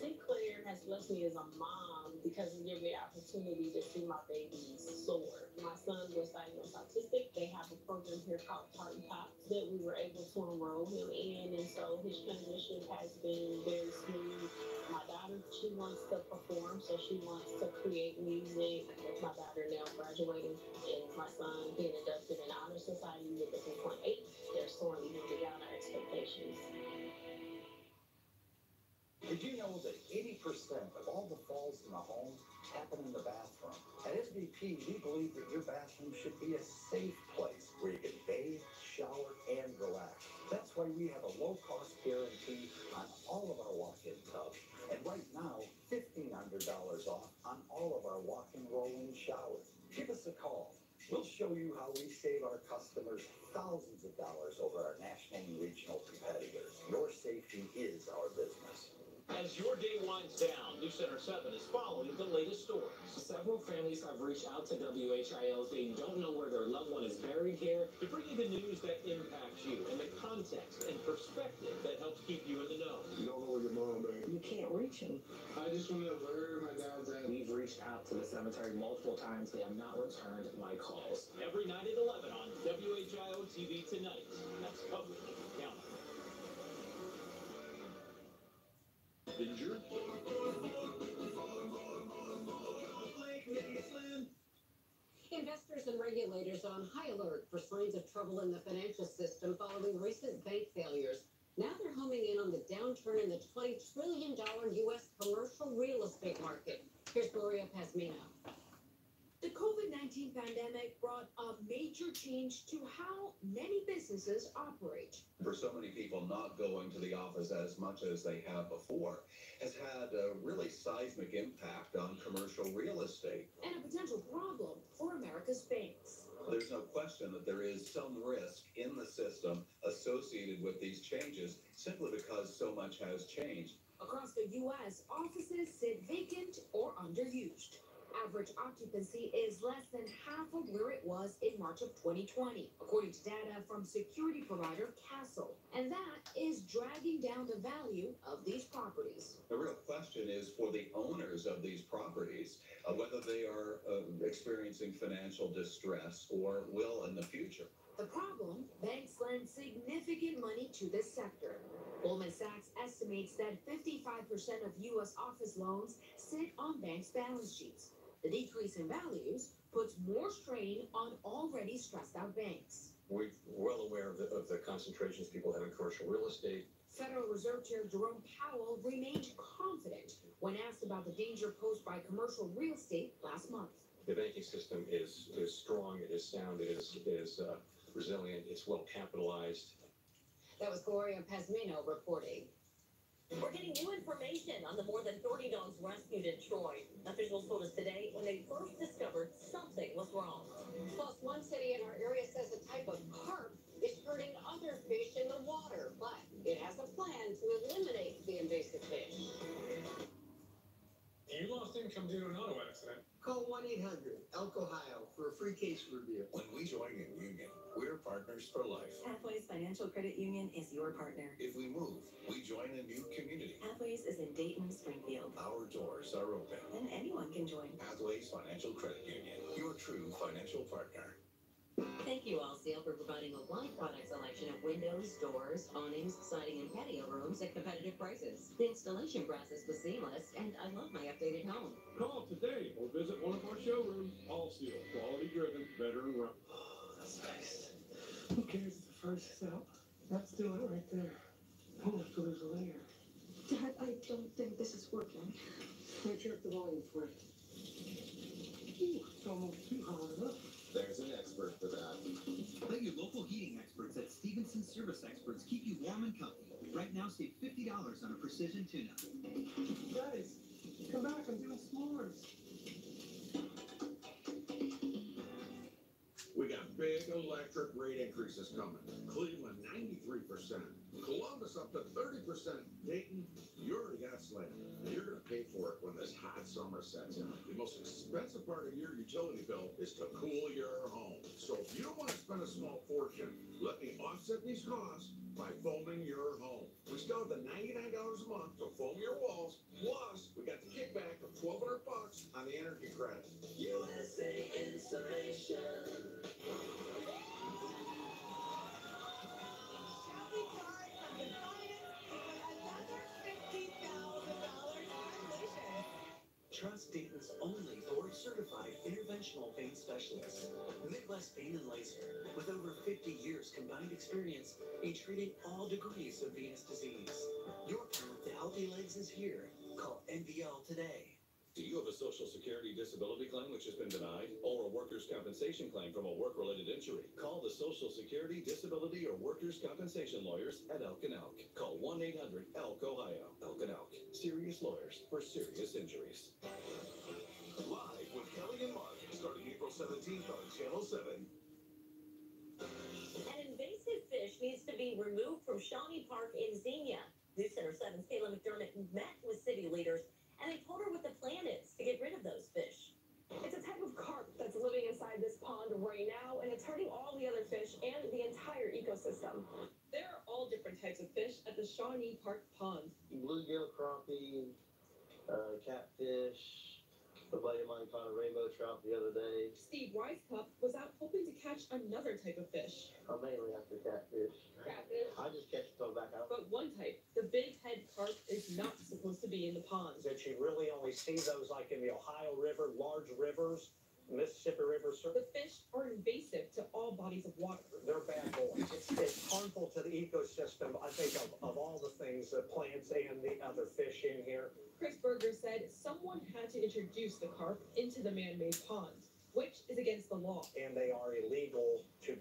Sinclair has blessed me as a mom because it gave me the opportunity to see my babies soar. My son was diagnosed autistic. They have a program here called Heart and Pop that we were able to enroll him in, and so his transition has been very smooth. My daughter, she wants to perform, so she wants to create music. My daughter now graduating, and my son being inducted in Honor Society with a 3.8. They're soaring even beyond our expectations. Did you know that 80% of all the falls in a home happen in the bathroom? At SVP, we believe that your bathroom should be a safe place where you can bathe, shower, and relax. That's why we have a low-cost guarantee on all of our walk-in tubs. And right now, $1,500 off on all of our walk-in roll-in showers. Give us a call. We'll show you how we save our customers thousands of dollars over our national and regional competitors. Your safety is our business. As your day winds down, News Center 7 is following the latest stories. Several families have reached out to WHIL. They don't know where their loved one is buried here. To bring you the news that impacts you and the context and perspective that helps keep you in the know. You don't know where your mom is. You can't reach him. I just want to know where my dad's at. We've reached out to the cemetery multiple times. They have not returned my calls. Every night at 11 on WHIO TV tonight. That's public accounting. Investors and regulators are on high alert for signs of trouble in the financial system following recent bank failures. Now they're homing in on the downturn in the $20 trillion U.S. commercial real estate market. Here's Gloria Pazmino. The COVID-19 pandemic brought a major change to how many businesses operate. For so many people, not going to the office as much as they have before has had a really seismic impact on commercial real estate. And a potential problem for America's banks. There's no question that there is some risk in the system associated with these changes simply because so much has changed. Across the U.S., offices sit vacant or underused. Average occupancy is less than half of where it was in March of 2020, according to data from security provider Castle. And that is dragging down the value of these properties. The real question is for the owners of these properties, whether they are experiencing financial distress or will in the future. The problem, banks lend significant money to this sector. Goldman Sachs estimates that 55% of U.S. office loans sit on banks' balance sheets. The decrease in values puts more strain on already stressed out banks. We're well aware of the concentrations people have in commercial real estate. Federal Reserve Chair Jerome Powell remained confident when asked about the danger posed by commercial real estate last month. The banking system is strong, it is sound, it is resilient, it's well capitalized. That was Gloria Pazmino reporting. We're getting new information on the more than 30 dogs rescued in Troy. Officials told us today when they first discovered something was wrong. Plus, one city in our area says a type of carp is hurting other fish in the water, but it has a plan to eliminate the invasive fish. You lost income due to an auto accident. Call 1-800-ELK Ohio for a free case review. When we join in union, we're partners for life. Pathways Financial Credit Union is your partner. If we move, we join a new community. Pathways is in Dayton, Springfield. Our doors are open. And anyone can join. Pathways Financial Credit Union, your true financial partner. Thank you, Allsale, for providing a wide product selection of windows, doors, awnings, siding, and patio rooms at competitive prices. The installation process was seamless, and I love my updated home. Call today or visit one of our showrooms. Allsale, quality driven, veteran run. Oh, that's nice. Who cares if the first step? Let's do it right there. Oh, let's go there's a layer. Dad, I don't think this is working. Let me turn up the volume for it. Ooh, it's almost too hot enough. There's an expert for that. Let your local heating experts at Stevenson Service Experts keep you warm and comfy. Right now, save $50 on a precision tune-up. Guys, come back, I'm doing s'mores. We got big electric rate increases coming. Cleveland, 93%. Columbus up to 30%. Dayton, you already got slammed. And you're going to pay for it when this hot summer sets in. The most expensive part of your utility bill is to cool your home. So if you don't want to spend a small fortune, let me offset these costs by foaming your home. We start at $99 a month to foam your walls. Plus, we got the kickback of $1,200 on the energy credit. USA Insulation. Trust Dayton's only board-certified interventional pain specialist, Midwest Pain and Laser, with over 50 years combined experience in treating all degrees of venous disease. Your path to healthy legs is here. Call NVL today. Do you have a Social Security disability claim which has been denied, or a workers' compensation claim from a work-related injury? Call the Social Security, Disability, or Workers' Compensation lawyers at Elk & Elk. Call 1-800-ELK Ohio. Elk & Elk. Serious lawyers for serious injuries. Live with Kelly and Mark, starting April 17th on Channel 7. An invasive fish needs to be removed from Shawnee Park in Xenia. News Center 7's Kayla McDermott met with city leaders, and they told her what the plan is to get rid of those fish. It's a type of carp that's living inside this pond right now, and it's hurting all the other fish and the entire ecosystem. There are all different types of fish at the Shawnee Park Pond. Bluegill, crappie, catfish. A buddy of mine caught a rainbow trout the other day. Steve Weisskopf was out hoping to catch another type of fish. I'm mainly after catfish. Catfish? I just catch it, throw it back out. But one type, the big head carp, is not supposed to be in the pond. That you really only see those like in the Ohio River, large rivers, Mississippi River. The fish are invasive to all bodies of water. They're bad boys. It's harmful to the ecosystem, I think, of all the things, the plants and the other fish in here. Chris Berger said someone had to introduce the carp into the man-made pond, which is against the law. And they are illegal to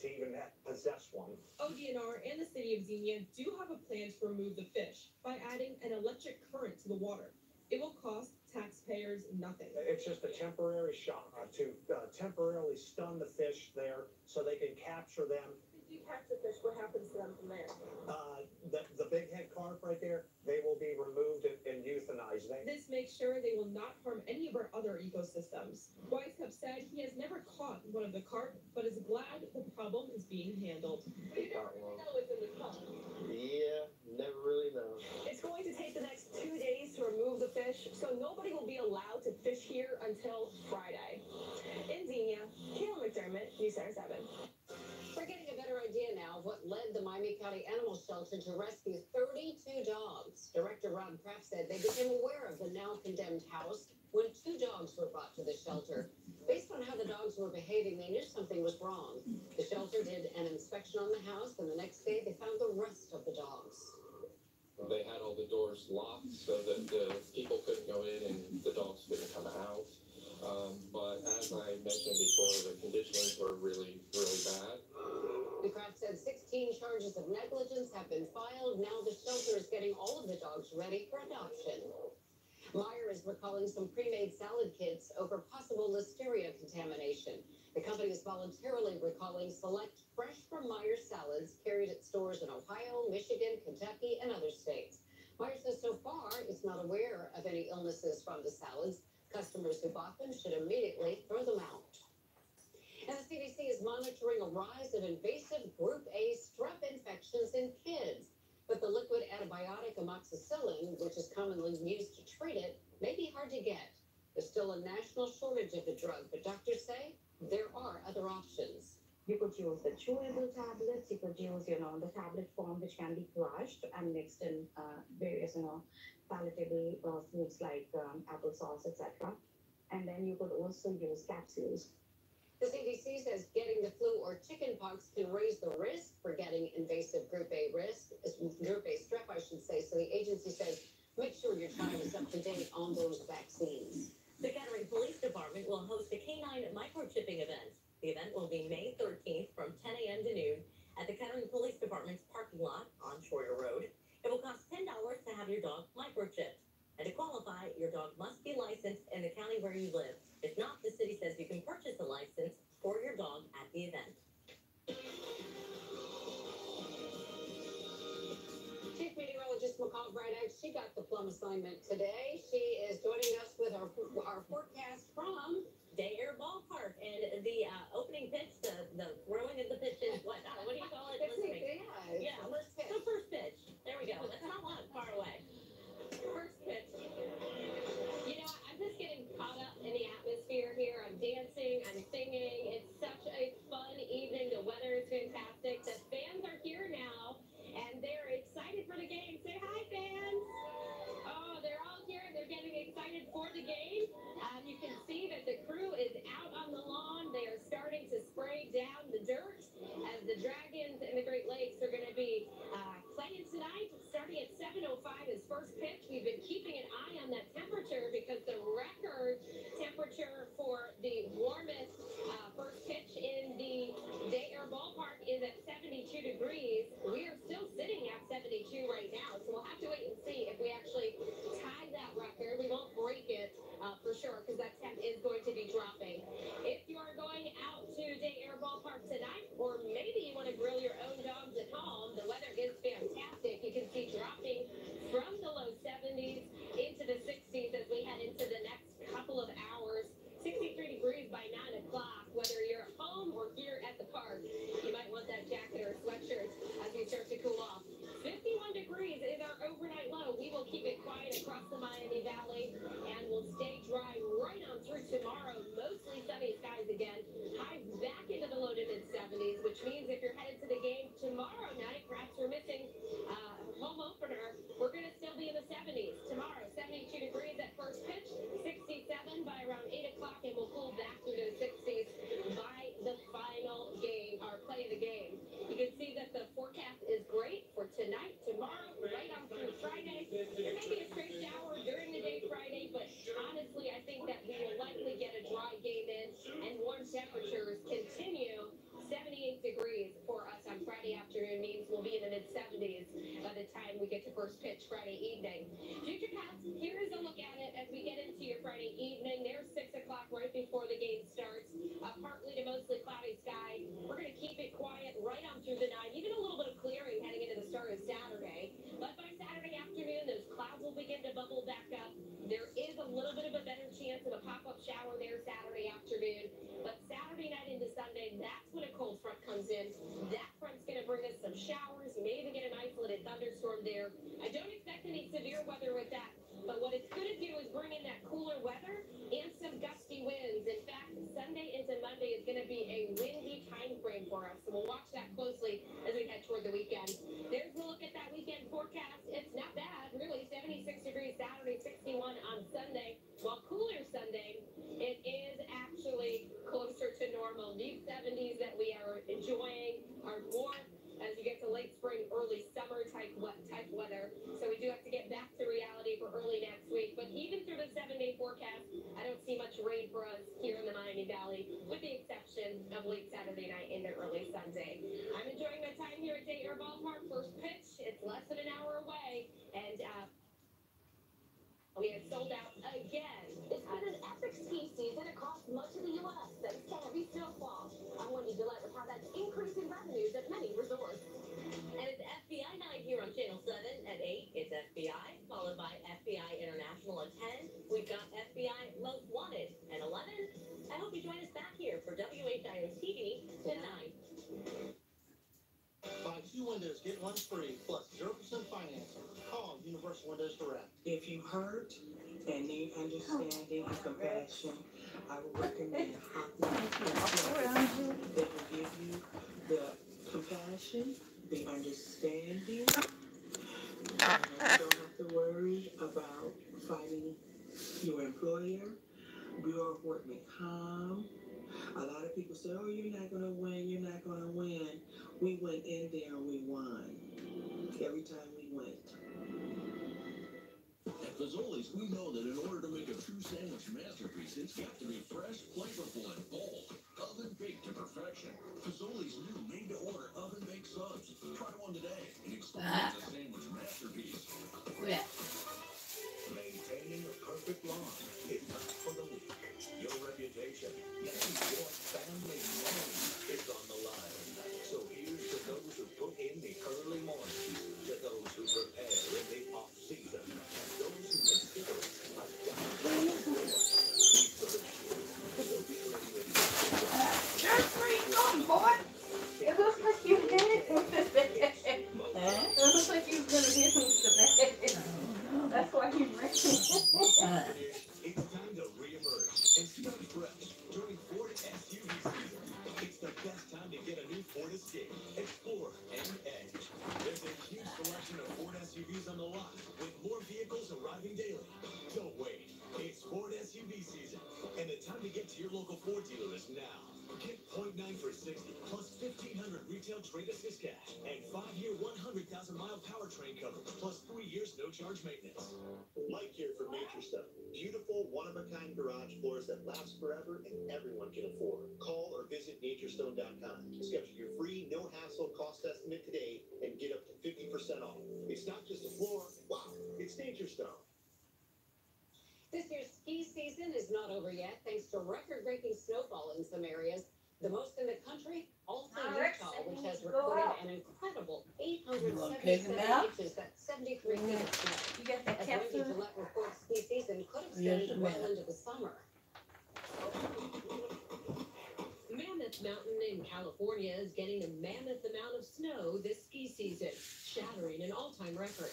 even possess possess one. ODNR and the city of Xenia do have a plan to remove the fish by adding an electric current to the water. It will cost taxpayers nothing. It's just a temporary shock to temporarily stun the fish there so they can capture them. If you catch the fish, what happens to them from there? The big head carp right there, they will be removed and euthanized. This makes sure they will not harm any of our other ecosystems. Weisskopf said he has never caught one of the carp, but is glad the problem is being handled. You don't really know what's in the pond. Yeah, never really know. It's going to take the next 2 days to remove the fish, so nobody will be allowed to fish here until Friday. In Xenia, Kayla McDermott, News Center 7. We're getting a better idea now of what led the Miami County Animal Shelter to rescue 32 dogs. Director Ron Kraft said they became aware of the now condemned house when 2 dogs were brought to the shelter. Based on how the dogs were behaving, they knew something was wrong. The shelter did an inspection on the house, and the next day they found the rest of the dogs. They had all the doors locked so that the people couldn't go in and the dogs couldn't come out. But as I mentioned before, the conditions were really, really bad. The Kraft said 16 charges of negligence have been filed. Now the shelter is getting all of the dogs ready for adoption. Meijer is recalling some pre-made salad kits over possible listeria contamination. The company is voluntarily recalling select fresh from Meijer salads carried at stores in Ohio, Michigan, Kentucky, and other states. Meijer says so far it's not aware of any illnesses from the salads. Customers who bought them should immediately throw them out. And the CDC is monitoring a rise of invasive Group A strep infections in kids. But the liquid antibiotic amoxicillin, which is commonly used to treat it, may be hard to get. There's still a national shortage of the drug, but doctors say there are other options. You could use the chewable tablets. You could use, the tablet form, which can be crushed and mixed in various, palatable foods like applesauce, etc. And then you could also use capsules. The CDC says getting the flu or chickenpox can raise the risk for getting invasive Group A Group A strep, I should say. So the agency says make sure your child is up to date on those vaccines. The Kettering Police Department will host a canine microchipping event. The event will be May 13th from 10 a.m. to noon at the Kettering Police Department's parking lot on Schroyer Road. It will cost $10 to have your dog microchipped. And to qualify, your dog must be licensed in the county where you live. If not, the city says you can purchase a license for your dog at the event. Chief Meteorologist McCall Braddock, she got the plum assignment today. She is joining us with our forecast from Dare Ballpark, and the opening pitch, the throwing of the pitches, what do you call it? Yeah, first pitch. The first pitch. There we go. That's not far away. First pitch. I'm just getting caught up in the atmosphere here. I'm dancing, I'm singing. It's such a fun evening. The weather is fantastic. The fans are here now, and they're excited for the game. Say hi, fans. Oh, they're all here, and they're getting excited for the game. You can see that the crew is out on the lawn. They are starting to spray get to first pitch Friday evening. FutureCast, here is a look at it as we get into your Friday evening. There's 6 o'clock right before the game starts. A partly to mostly cloudy sky. We're going to keep it quiet right on through the night. Even a little bit of clearing heading into the start of Saturday. But by Saturday afternoon, those clouds will begin to bubble back up. There is a little bit of a better chance of a pop-up shower there Saturday afternoon. But Saturday night into Sunday, that's when a cold front comes in. That front's going to bring us some showers. You may even get an isolated thunderstorm there. I don't expect any severe weather with that. But what it's going to do is bring in that cooler weather and some gusty winds. In fact, Sunday into Monday is going to be a windy time frame for us. So we'll watch that closely as we head toward the weekend. There's a look at that weekend forecast. It's not bad, really. 76 degrees Saturday, 61 on Sunday. While cooler Sunday, it is actually closer to normal. These 70s that we are enjoying are more as you get to late spring, early summer type weather. So we do have to get back to reality for early next week. But even through the 7-day forecast, I don't see much rain for us here in the Miami Valley, with the exception of late Saturday night into early Sunday. I'm enjoying my time here at Day Air Ballpark. First pitch, it's less than an hour away, and we are sold out again. It's been an epic ski season across much of the U.S. thanks to heavy snowfall. I wanted to let us how that's increasing revenues at many resorts. And it's FBI night here on Channel 7 at 8. It's FBI, followed by FBI International at 10. We've got FBI Most Wanted at 11. I hope you join us back here for WHIO TV at 9. Buy 2 windows, get 1 free, plus 0% financing. Call Universal Windows Direct. If you hurt and need understanding and compassion, I would recommend Hotline. They will give you the compassion, the understanding. You don't have to worry about fighting your employer. Bureau of Workman Comp. A lot of people say, oh, you're not going to win, you're not going to win. We went in there and we won. Every time we went. At Fazoli's, we know that in order to make a true sandwich masterpiece, it's got to be fresh, flavorful, and bold. Oven baked to perfection. Fazoli's new made-to-order oven-baked subs. Try one today and experience a sandwich masterpiece. Yeah. Maintaining a perfect lawn is not for the weak. Your reputation, yes, your family name is on the line. So here's to those who put in the early mornings, to those who prepare in the off-season, and those who consider it a dime. We salute you. So be ready with Just read on, boy. It looks like you did it. It looks like you were going to hit him today. That's why he ran. It's time to reemerge and start fresh during Ford SUV season. It's the best time to get a new Ford Escape, Explorer, and Edge. There's a huge selection of Ford SUVs on the lot, with more vehicles arriving daily. Don't wait. It's Ford SUV season, and the time to get to your local Ford dealer is now. Get 0.9 for 60, plus 1,500 retail trade assist cash, and 5-year 100,000-mile powertrain cover, plus 3 years no-charge maintenance. Mike here from Nature Stone. Beautiful, one-of-a-kind garage floors that last forever and everyone can afford. Call or visit naturestone.com. Schedule your free, no-hassle cost estimate today and get up to 50% off. It's not just a floor. Wow, it's Nature Stone. This year's ski season is not over yet, thanks to record-breaking snowfall in some areas. The most in the country, also Utah, which has recorded an incredible 877 inches, that's 73 feet of snow. You got that As capsule? Wendy Gillette reports, ski season could extend well into the summer. Mammoth Mountain in California is getting a mammoth amount of snow this ski season, shattering an all-time record.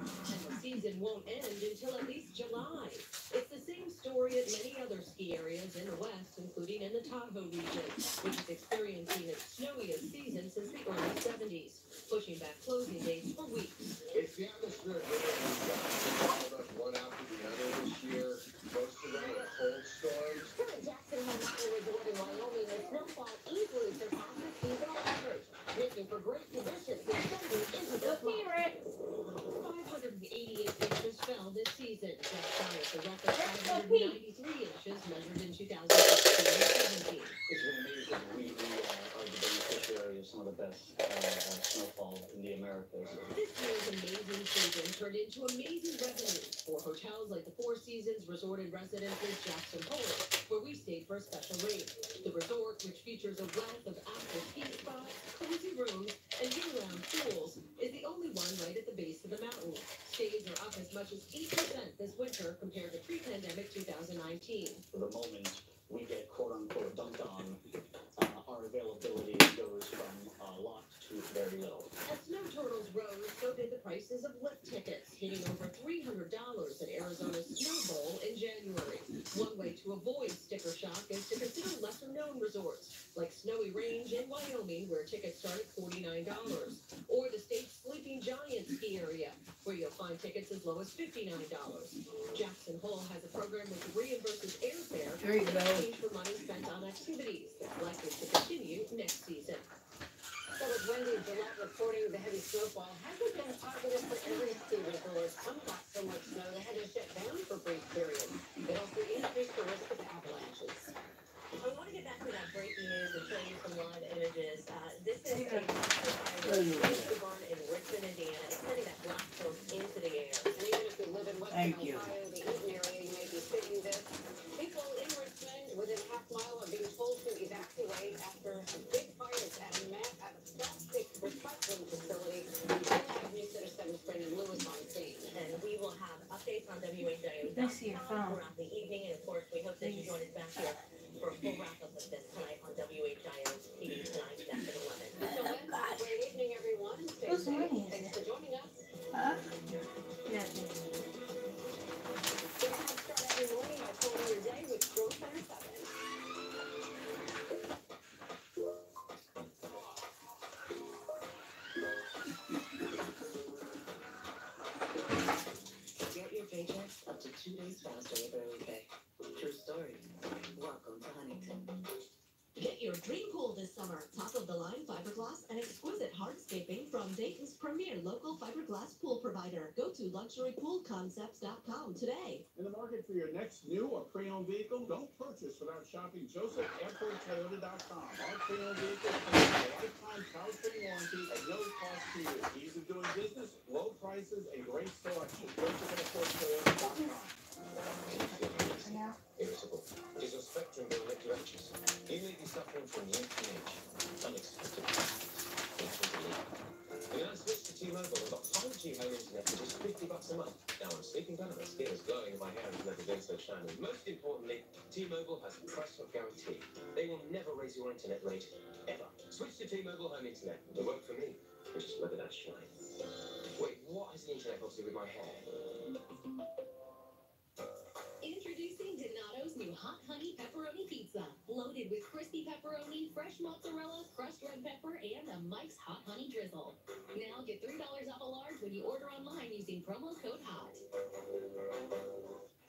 And the season won't end until at least July. It's the same story as many other ski areas in the West, including in the Tahoe region, which is experiencing its snowiest season since the early 70s, pushing back closing dates for weeks. It's the atmosphere all of us one after the other this year. Most of them were cold storms. Here in Jackson Hole Mountain Resort in Wyoming, the snowfall easily surpasses seasonal average, making for great conditions extending into the fall. 588 inches fell this season, just shy of the record 593 inches measured in 2016 and 17. It's been amazing. We are the beneficiary of some of the best snowfall in the Americas. This year's amazing season turned into amazing revenue for hotels like the Four Seasons Resort and Residences Jackson Hole, where we stayed for a special rate. The resort, which features a wealth of active ski spots, cozy rooms, and year-round pools, is the only one right at the base of the mountain. Stays are up as much as 8% this winter compared to pre-pandemic 2019. For the moment we get quote-unquote dumped on, our availability goes from a lot to very little. As snow turtles rose, so did the prices of lift tickets, hitting over $300 at Arizona's Snow Bowl in January. One way to avoid sticker shock is to consider lesser-known resorts, like Snowy Range in Wyoming, where tickets start at $49, or the state's Sleeping Giant ski area, where you'll find tickets as low as $59. Jackson Hole has a program that reimburses airfare in exchange for money spent on activities that's likely to continue next season. So with Wendy Gillette reporting the heavy snowfall hasn't been positive for every ski resort. Some got so much snow they had to shut down for brief periods. It also increased the risk of avalanches. I want to get back to that breaking news and show you some live images. This is a barn in Richmond, Indiana, extending that black smoke into the air. And even if you live in Western Ohio, the Eaton area, you may be seeing this. People in Richmond within a half mile are being told to evacuate after big fires at a plastic recycling facility. News Center 7's Brendan Lewis on scene. And we will have updates on WHIO.com throughout the evening. And of course, we hope that you join us back here for a full wrap-up of this tonight on WHIO TV tonight at 11. So great evening, everyone. Stay safe. Thanks for joining us. Yeah. We're going to start every morning by calling your day with Grow Center 7. Get your paychecks up to 2 days faster with early pay. True story. Welcome to Huntington. Get your dream pool this summer. Top-of-the-line fiberglass and exquisite hardscaping from Dayton's premier local fiberglass pool provider. Go to luxurypoolconcepts.com today. In the market for your next new or pre-owned vehicle? Don't purchase without shopping JosephAirportToyota.com. Our pre-owned vehicles come with a lifetime powertrain warranty at no cost to you. Ease of doing business, low prices, and great selection. JosephAirportToyota.com. Irritable. Is your spectrum going up to anxious? You may be suffering from UTH, unexpected When I switched to T-Mobile, I got 5G home internet for just $50 a month. Now I'm sleeping better, my skin is glowing, and my hair has never been so shiny. Most importantly, T-Mobile has a price lock guarantee. They will never raise your internet rate, ever. Switch to T-Mobile home internet. It worked for me, which is whether that's shine. Wait, what has the internet got to do with my hair? Introducing Donato's new Hot Honey Pepperoni Pizza. Loaded with crispy pepperoni, fresh mozzarella, crushed red pepper, and a Mike's Hot Honey Drizzle. Now get $3 off a large when you order online using promo code HOT.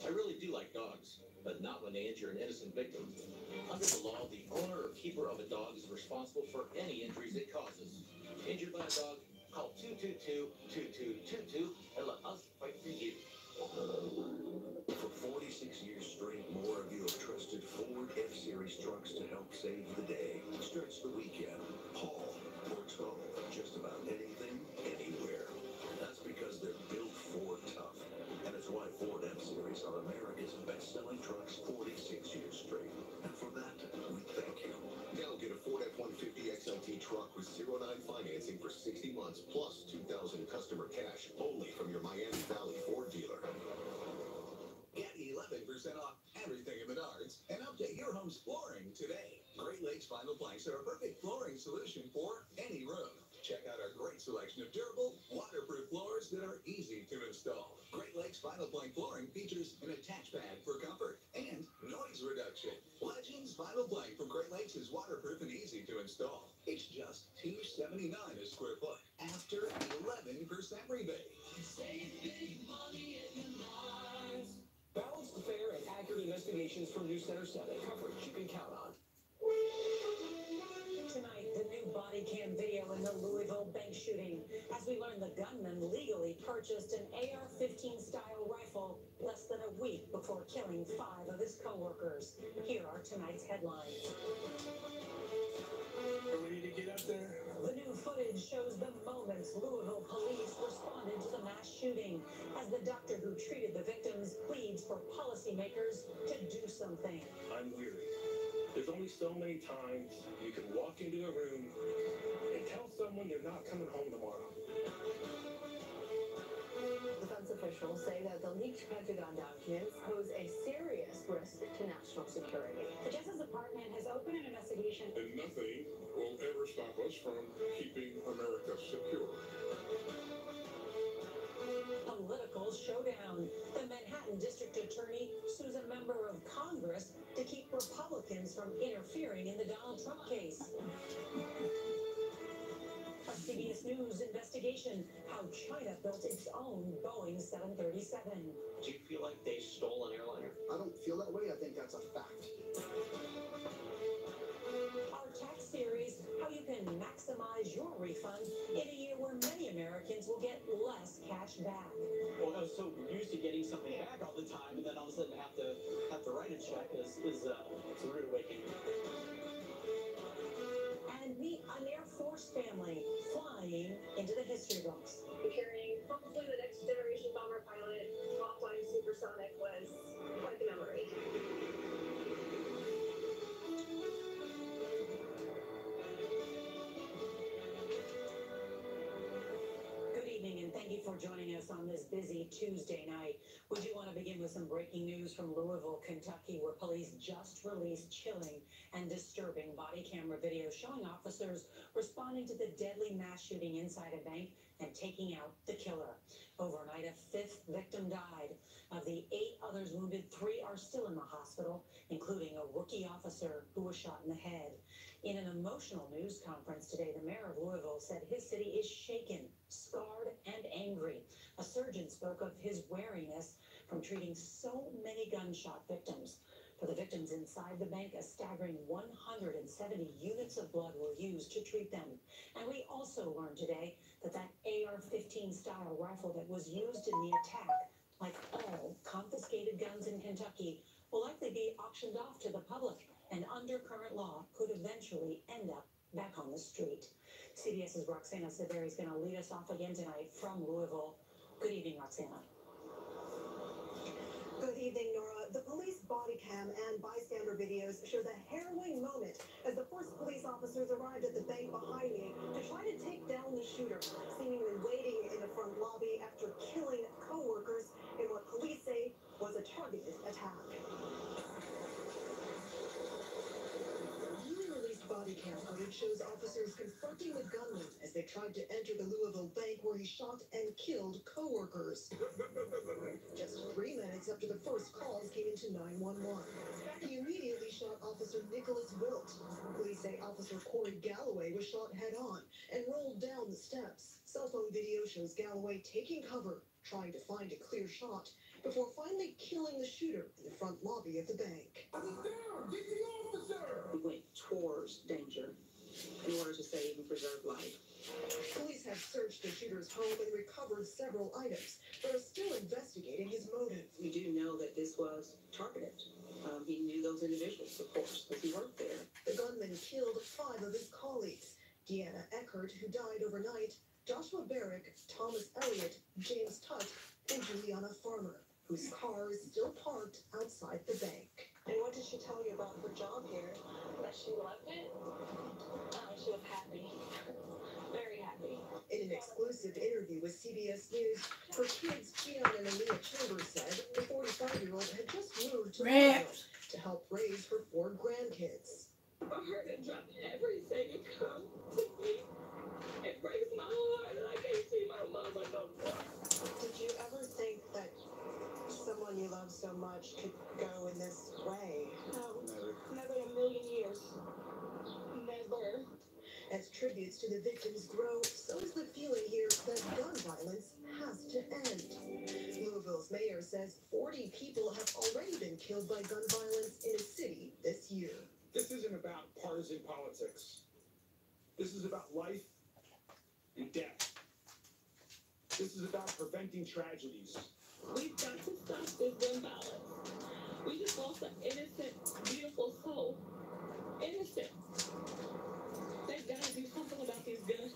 I really do like dogs, but not when they injure an innocent victim. Under the law, the owner or keeper of a dog is responsible for any injuries it causes. Injured by a dog, call 222-2222 and let us fight for you. For 46 years straight, more of you have trusted Ford F-Series trucks to help save the day. Stretch the weekend, haul, or tow, just about anything, anywhere. That's because they're built Ford tough. And it's why Ford F-Series are America's best-selling trucks 46 years straight. And for that, we thank you. Now get a Ford F-150 XLT truck with 0% financing for 60 months, plus $2,000 customer cash, only from your Miami Valley Ford dealer. Get 11% off everything at Menards and update your home's flooring today. Great Lakes Vinyl Planks are a perfect flooring solution for any room. Check out our great selection of durable, waterproof floors that are easy to install. Great Lakes Vinyl Plank flooring features an attach pad for comfort and noise reduction. Legends Vinyl Plank from Great Lakes is waterproof and easy to install. It's just $279 a square foot after 11% rebate. Save big money at Menards. Balanced, fair, and accurate investigations from News Center 7. Coverage you can count on. Tonight, the new body cam video in the Louisville bank shooting. As we learn, the gunman legally purchased an AR-15 style rifle less than a week before killing 5 of his co-workers. Here are tonight's headlines. Ready to get up there? The new shows the moments Louisville police responded to the mass shooting as the doctor who treated the victims pleads for policymakers to do something. I'm weary. There's only so many times you can walk into a room and tell someone they're not coming home tomorrow. Defense officials say that the leaked Pentagon documents pose a serious risk to national security. The Justice Department has opened an investigation. And nothing will ever stop us from keeping America secure. Political showdown. The Manhattan District Attorney sues a member of Congress to keep Republicans from interfering in the Donald Trump case. A CBS News investigation, how China built its own Boeing 737. Do you feel like they stole an airliner? I don't feel that way. I think that's a fact. Our tax series, how you can maximize your refund in a year where many Americans will get less cash back. Well, I was so used to getting something back all the time, and then all of a sudden have to write a check is it's a rude awakening. And meet an Air Force family flying into the history books. Carrying probably the next generation bomber pilot, offline supersonic, was quite the memory. Good evening, and thank you for joining us on this busy Tuesday night. We do want to begin with some breaking news from Louisville, Kentucky, where police just released chilling and disturbing body camera video showing officers responding to the deadly mass shooting inside a bank and taking out the killer. Overnight, a fifth victim died. Of the 8 others wounded, 3 are still in the hospital, including a rookie officer who was shot in the head. In an emotional news conference today, the mayor of Louisville said his city is shaken, scarred, and angry. A surgeon spoke of his wariness from treating so many gunshot victims. For the victims inside the bank, a staggering 170 units of blood were used to treat them. And we also learned today that AR-15 style rifle that was used in the attack, like all confiscated guns in Kentucky, will likely be auctioned off to the public, and under current law could eventually end up back on the street. CBS's Roxana Severi is going to lead us off again tonight from Louisville. Good evening, Roxana. Good evening, Nora. The police body cam and bystander videos show the harrowing moment as the first police officers arrived at the bank behind me to try to take down the shooter, seemingly waiting in the front lobby after killing co-workers in what police say was a targeted attack. Newly released body cam footage shows officers confronting the gunman as they tried to enter the Louisville bank where he shot and killed co-workers. Just 3 minutes after the first calls came into 911. He immediately shot Officer Nicholas Wilt. Police say Officer Corey Galloway was shot head-on and rolled down the steps. Cell phone video shows Galloway taking cover, trying to find a clear shot, before finally killing the shooter in the front lobby of the bank. He went towards danger in order to save and preserve life. Police have searched the shooter's home and recovered several items, but are still investigating his motive. We do know that this was targeted. He knew those individuals, of course, because he worked there. The gunman killed 5 of his colleagues: Deanna Eckert, who died overnight, Joshua Barrick, Thomas Elliott, James Tutt, and Juliana Farmer, whose car is still parked outside the bank. And what did she tell you about her job here? That she loved it? She was happy. Very happy. In an exclusive interview with CBS News, her kids, Gian and Aaliyah Chambers, said the 45-year-old had just moved to Louisville to help raise her 4 grandkids. For her to drop everything and come to me, it breaks my heart that I can't see my mama no more. Did you ever think that someone you love so much could go in this way? No, never in a million years. Never. As tributes to the victims grow, so is the feeling here that gun violence has to end. Louisville's mayor says 40 people have already been killed by gun violence in his city this year. This isn't about partisan politics. This is about life and death. This is about preventing tragedies. We've got to stop this gun violence. We just lost an innocent, beautiful soul. Innocent. They've got to do something about these guns.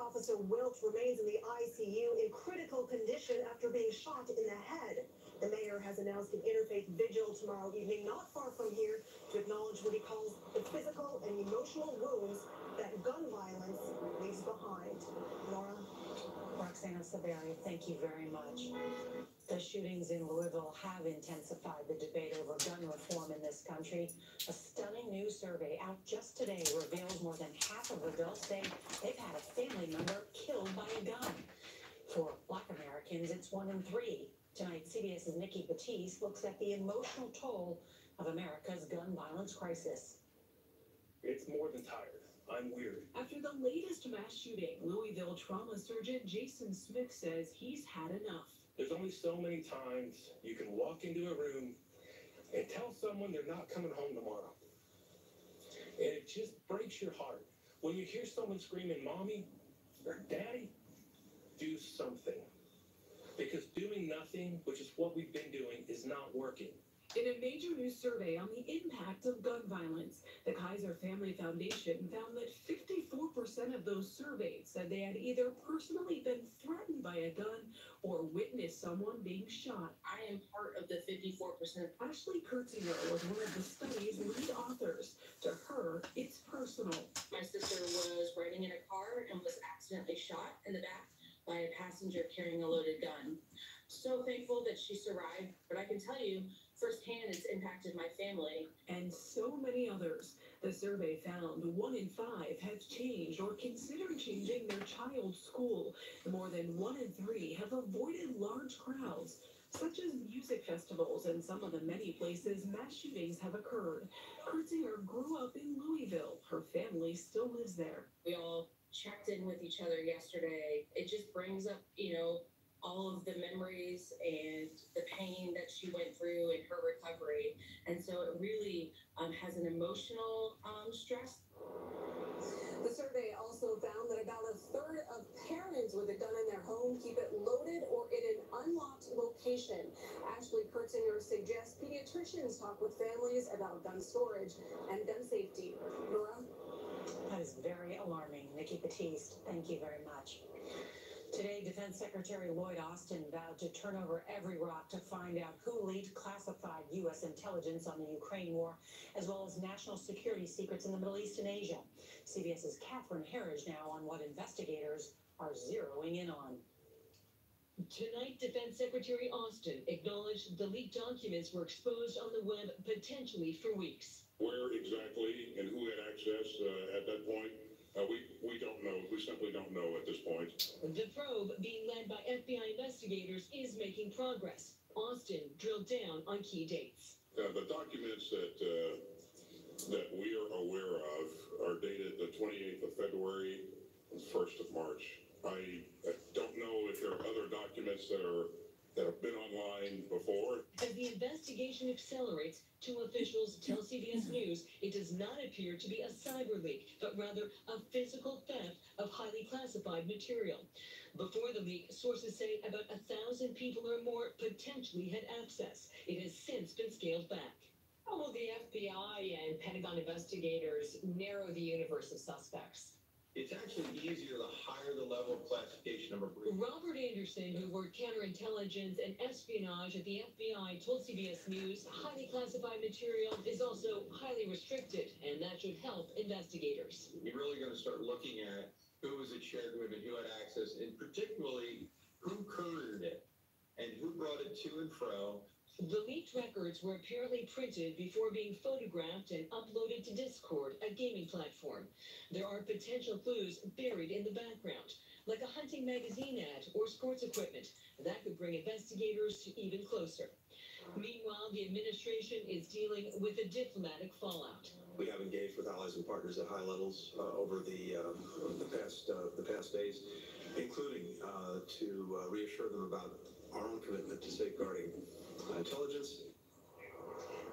Officer Welch remains in the ICU in critical condition after being shot in the head. The mayor has announced an interfaith vigil tomorrow evening, not far from here, to acknowledge what he calls the physical and emotional wounds that gun violence leaves behind. Nora? Roxana Saberi, thank you very much. The shootings in Louisville have intensified the debate over gun reform in this country. A stunning new survey out just today reveals more than half of adults say they've had a family member killed by a gun. For Black Americans, it's 1 in 3. Tonight, CBS's Nikki Batiste looks at the emotional toll of America's gun violence crisis. It's more than tired. I'm weird. After the latest mass shooting, Louisville trauma surgeon Jason Smith says he's had enough. There's only so many times you can walk into a room and tell someone they're not coming home tomorrow. And it just breaks your heart. When you hear someone screaming, "Mommy," or "Daddy," do something. Because doing nothing, which is what we've been doing, is not working. In a major new survey on the impact of gun violence, the Kaiser Family Foundation found that 54% of those surveyed said they had either personally been threatened by a gun or witnessed someone being shot. I am part of the 54%. Ashley Kurtzinger was one of the study's lead authors. To her, it's personal. My sister was riding in a car and was accidentally shot in the back by a passenger carrying a loaded gun. So thankful that she survived, but I can tell you firsthand it's impacted my family. And so many others. The survey found 1 in 5 have changed or considered changing their child's school. More than 1 in 3 have avoided large crowds, such as music festivals and some of the many places mass shootings have occurred. Kurtzinger grew up in Louisville. Her family still lives there. We all checked in with each other yesterday. It just brings up, all of the memories and the pain that she went through in her recovery. And so it really has an emotional stress. The survey also found that about a third of parents with a gun in their home keep it loaded or in an unlocked location. Ashley Kurtzinger suggests pediatricians talk with families about gun storage and gun safety. Nora? That is very alarming. Nikki Batiste, thank you very much. Today, Defense Secretary Lloyd Austin vowed to turn over every rock to find out who leaked classified U.S. intelligence on the Ukraine war, as well as national security secrets in the Middle East and Asia. CBS's Catherine Herridge now on what investigators are zeroing in on. Tonight, Defense Secretary Austin acknowledged the leaked documents were exposed on the web potentially for weeks. Where exactly and who had access at that point? We don't know. We simply don't know at this point. The probe, being led by FBI investigators, is making progress. Austin drilled down on key dates. The documents that we are aware of are dated the 28th of February, 1st of March. I don't know if there are other documents that have been online before. As the investigation accelerates, two officials tell CBS News it does not appear to be a cyber leak, but rather a physical theft of highly classified material. Before the leak, sources say about 1,000 people or more potentially had access. It has since been scaled back. How will the FBI and Pentagon investigators narrow the universe of suspects? It's actually easier the higher the level of classification of a brief. Robert Anderson, who worked counterintelligence and espionage at the FBI, told CBS News highly classified material is also highly restricted, and that should help investigators. You're really going to start looking at who was it shared with and who had access, and particularly who couriered it and who brought it to and fro. The leaked records were apparently printed before being photographed and uploaded to Discord, a gaming platform. There are potential clues buried in the background, like a hunting magazine ad or sports equipment. That could bring investigators even closer. Meanwhile, the administration is dealing with the diplomatic fallout. We have engaged with allies and partners at high levels over the past days, including to reassure them about our own commitment to safeguarding intelligence.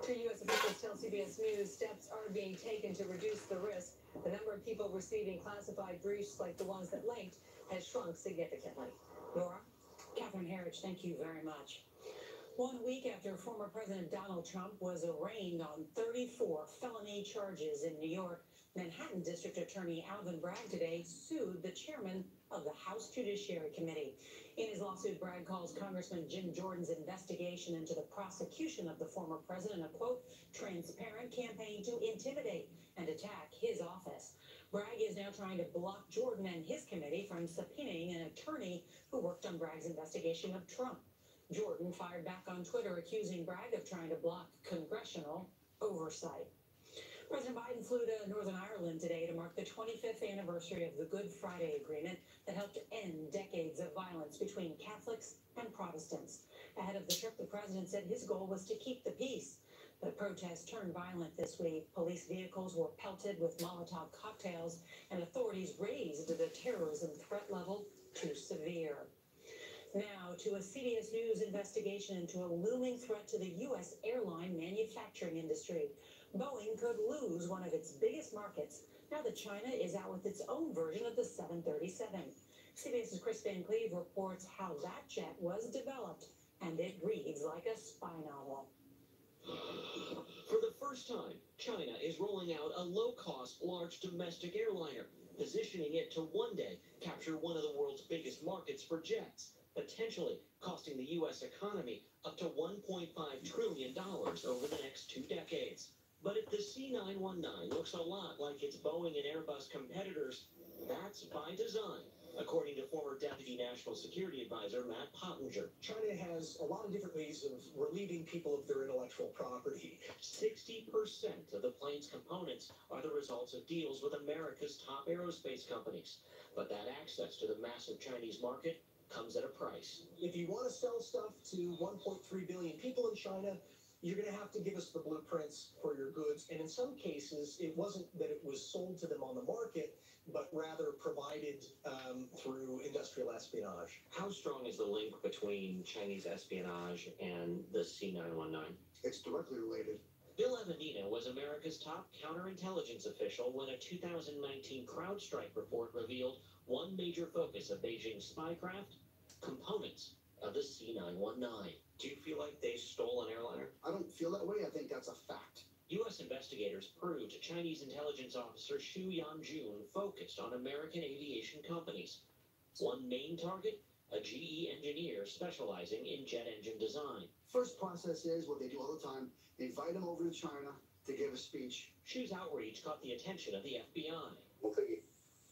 Two U.S. officials tell CBS News steps are being taken to reduce the risk. The number of people receiving classified briefs like the ones that linked has shrunk significantly. Nora? Catherine Herridge, thank you very much. 1 week after former President Donald Trump was arraigned on 34 felony charges in New York, Manhattan District Attorney Alvin Bragg today sued the chairman of the House Judiciary Committee. In his lawsuit, Bragg calls Congressman Jim Jordan's investigation into the prosecution of the former president a, quote, transparent campaign to intimidate and attack his office. Bragg is now trying to block Jordan and his committee from subpoenaing an attorney who worked on Bragg's investigation of Trump. Jordan fired back on Twitter, accusing Bragg of trying to block congressional oversight. President Biden flew to Northern Ireland today to mark the 25th anniversary of the Good Friday Agreement that helped end decades of violence between Catholics and Protestants. Ahead of the trip, the president said his goal was to keep the peace. But protests turned violent this week. Police vehicles were pelted with Molotov cocktails, and authorities raised the terrorism threat level to severe. Now, to a CBS News investigation into a looming threat to the U.S. airline manufacturing industry. Boeing could lose one of its biggest markets now that China is out with its own version of the 737. CBS's Chris Van Cleve reports how that jet was developed, and it reads like a spy novel. For the first time, China is rolling out a low-cost, large domestic airliner, positioning it to one day capture one of the world's biggest markets for jets, potentially costing the U.S. economy up to $1.5 trillion over the next 2 decades. But if the C919 looks a lot like its Boeing and Airbus competitors, that's by design, according to former Deputy National Security Advisor Matt Pottinger. China has a lot of different ways of relieving people of their intellectual property. 60% of the plane's components are the results of deals with America's top aerospace companies. But that access to the massive Chinese market comes at a price. If you want to sell stuff to 1.3 billion people in China, you're going to have to give us the blueprints for your goods. And in some cases, it wasn't that it was sold to them on the market, but rather provided through industrial espionage. How strong is the link between Chinese espionage and the C919? It's directly related. Bill Evanina was America's top counterintelligence official when a 2019 CrowdStrike report revealed one major focus of Beijing's spycraft: components of the C919. Do you feel like they stole an airliner? I don't feel that way. I think that's a fact. U.S. investigators proved Chinese intelligence officer Xu Yanjun focused on American aviation companies. One main target, a GE engineer specializing in jet engine design. First process is what they do all the time: invite him over to China to give a speech. Xu's outreach caught the attention of the FBI.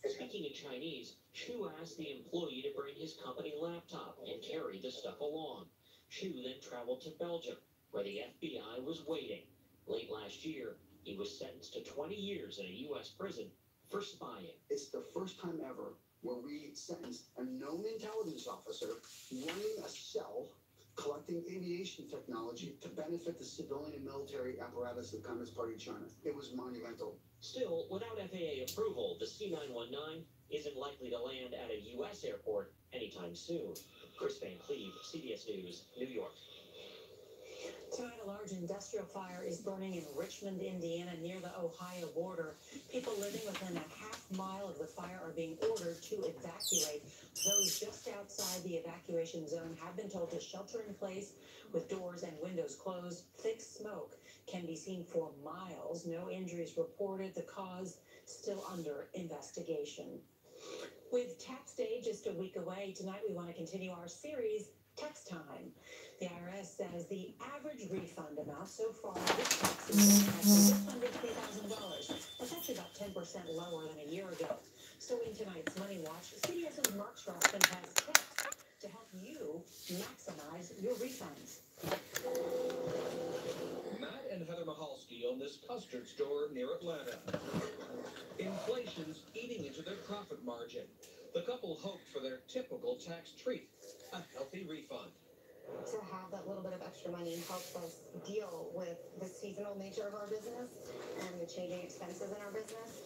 Speaking in Chinese, Xu asked the employee to bring his company laptop and carry the stuff along. Xu then traveled to Belgium, where the FBI was waiting. Late last year, he was sentenced to 20 years in a U.S. prison for spying. It's the first time ever where we sentenced a known intelligence officer running a cell collecting aviation technology to benefit the civilian and military apparatus of the Communist Party of China. It was monumental. Still, without FAA approval, the C919 isn't likely to land at a U.S. airport anytime soon. Chris Van Cleve, CBS News, New York. Tonight, a large industrial fire is burning in Richmond, Indiana, near the Ohio border. People living within a half-mile of the fire are being ordered to evacuate. Those just outside the evacuation zone have been told to shelter in place with doors and windows closed. Thick smoke can be seen for miles. No injuries reported. The cause still under investigation. With tax day just a week away, tonight we want to continue our series, Tax Time. The IRS says the average refund amount so far this tax season has been just under $3,000. That's actually about 10% lower than a year ago. So in tonight's Money Watch, CBS's Mark Schroffman has tips to help you maximize your refunds. Matt and Heather Mahalski own this custard store near Atlanta. Inflation's eating into their profit margin. The couple hoped for their typical tax treat, a healthy refund. To have that little bit of extra money helps us deal with the seasonal nature of our business and the changing expenses in our business.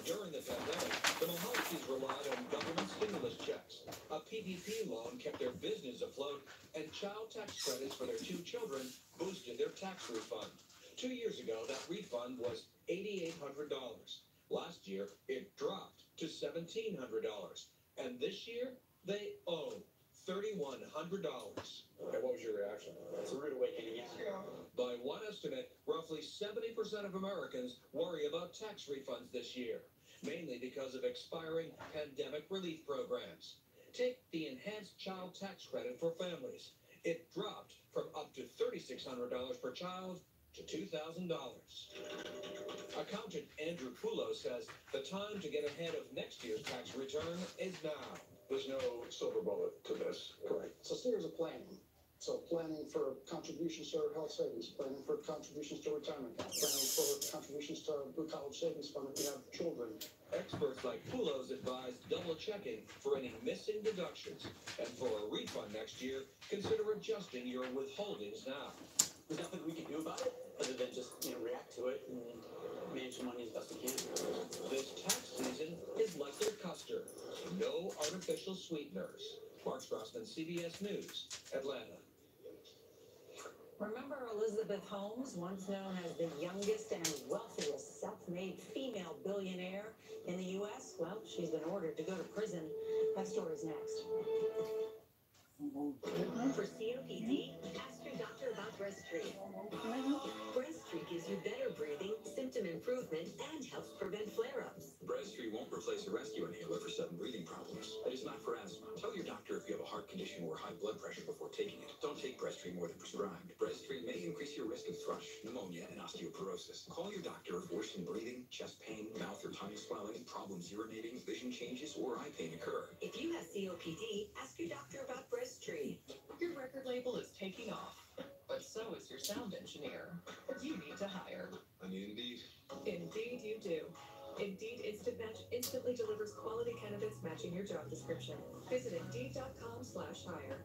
During the pandemic, the Mahalskis relied on government stimulus checks. A PPP loan kept their business afloat, and child tax credits for their 2 children boosted their tax refund. 2 years ago, that refund was $8,800. Last year, it dropped to $1,700. And this year, they owe $3,100. And what was your reaction? It's a rude awakening, yeah. By one estimate, roughly 70% of Americans worry about tax refunds this year, mainly because of expiring pandemic relief programs. Take the enhanced child tax credit for families. It dropped from up to $3,600 per child to $2,000. Accountant Andrew Pulo says the time to get ahead of next year's tax return is now. There's no silver bullet to this, correct? It's a series of planning. So planning for contributions to our health savings, planning for contributions to retirement accounts, planning for contributions to our college savings fund if we have children. Experts like Pulos advise double-checking for any missing deductions. And for a refund next year, consider adjusting your withholdings now. There's nothing we can do about it other than just, react to it and manage the money as best we can. This tax season is like their custard. No artificial sweeteners. Mark Strassman, CBS News, Atlanta. Remember Elizabeth Holmes, once known as the youngest and wealthiest self-made female billionaire in the U.S.? Well, she's been ordered to go to prison. That story's next. For COPD, ask your doctor about Breasttree. Breasttree gives you better breathing, symptom improvement, and helps prevent flare-ups. Breasttree won't replace a rescue inhaler for sudden breathing problems. It is not for asthma. Tell your doctor if you have a heart condition or high blood pressure before taking it. Don't take Breasttree more than prescribed. Breasttree may increase your risk of thrush, pneumonia, and osteoporosis. Call your doctor if worsened breathing, chest pain, mouth or tongue swelling, problems urinating, vision changes, or eye pain occur. If you have COPD, ask your doctor about Breasttree. Your record label is taking off, but so is your sound engineer. You need to hire. I need Indeed. Indeed you do. Indeed Instant Match instantly delivers quality candidates matching your job description. Visit Indeed.com/hire.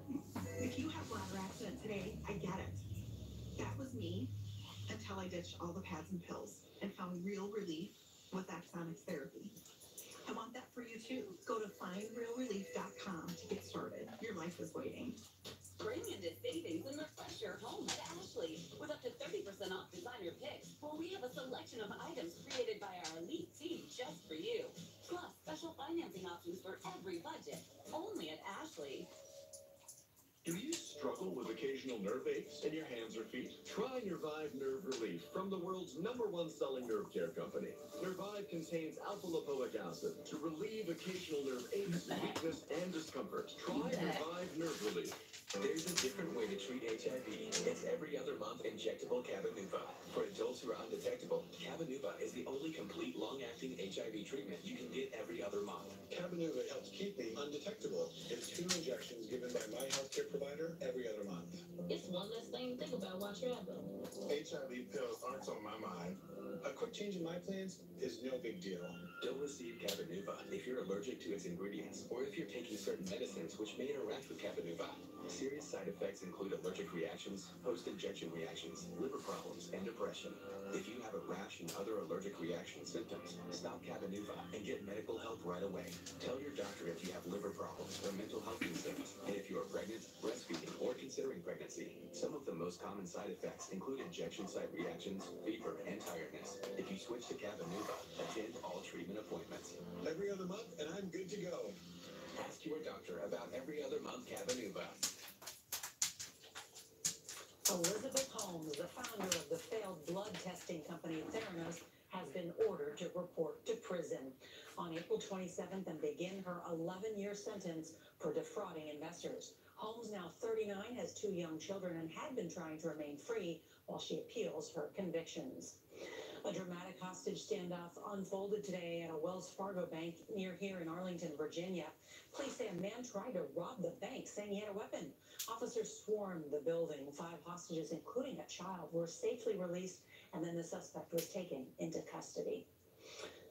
If you have bladder accident today, I get it. That was me until I ditched all the pads and pills and found real relief with Axonics therapy. I want that for you too. Go to findrealrelief.com to get started. Your life is waiting. Spring into savings and refresh your home at Ashley with up to 30% off designer picks, where we have a selection of items created by our elite team just for you. Plus, special financing options for every budget, only at Ashley. Do you struggle with occasional nerve aches in your hands or feet? Try Nervive Nerve Relief from the world's #1 selling nerve care company. Nervive contains alpha-lipoic acid to relieve occasional nerve aches, weakness, and discomfort. Try Nervive Nerve Relief. There's a different way to treat HIV. It's every other month injectable Cabenuva. For adults who are undetectable, Cabenuva is the only complete long-acting HIV treatment you can get every other month. Cabenuva helps keep me undetectable. It's 2 injections given by my healthcare provider every other month. It's one less thing to think about while traveling. HIV pills aren't on my mind. A quick change in my plans is no big deal. Don't receive Cabenuva if you're allergic to its ingredients or if you're taking certain medicines which may interact with Cabenuva. Serious side effects include allergic reactions, post-injection reactions, liver problems, and depression. If you have a rash and other allergic reaction symptoms, stop Cabenuva and get medical help right away. Tell your doctor if you have liver problems or mental health concerns, and if you are pregnant, breastfeeding, or considering pregnancy. Some of the most common side effects include injection site reactions, fever, and tiredness. If you switch to Cabenuva, attend all treatment appointments. Every other month, and I'm good to go. Ask your doctor about every other month Cabenuva. Elizabeth Holmes, the founder of the failed blood testing company Theranos, has been ordered to report to prison on April 27th and begin her 11-year sentence for defrauding investors. Holmes, now 39, has 2 young children and had been trying to remain free while she appeals her convictions. A dramatic hostage standoff unfolded today at a Wells Fargo bank near here in Arlington, Virginia. Police say a man tried to rob the bank, saying he had a weapon. Officers swarmed the building. 5 hostages, including a child, were safely released, and then the suspect was taken into custody.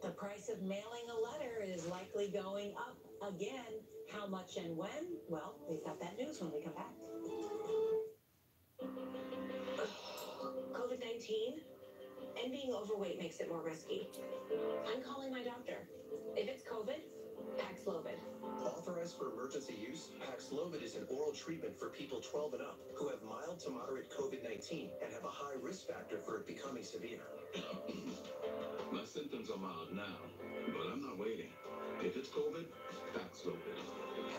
The price of mailing a letter is likely going up again. How much and when? Well, we've got that news when we come back. COVID-19? And being overweight makes it more risky. I'm calling my doctor. If it's COVID, Paxlovid. Authorized for emergency use, Paxlovid is an oral treatment for people 12 and up who have mild to moderate COVID-19 and have a high risk factor for it becoming severe. My symptoms are mild now, But I'm not waiting. If it's COVID, Paxlovid.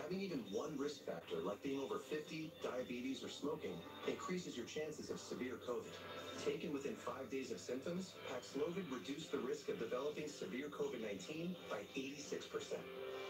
Having even one risk factor, like being over 50, diabetes, or smoking, increases your chances of severe COVID. Taken within 5 days of symptoms, Paxlovid reduced the risk of developing severe COVID-19 by 86%.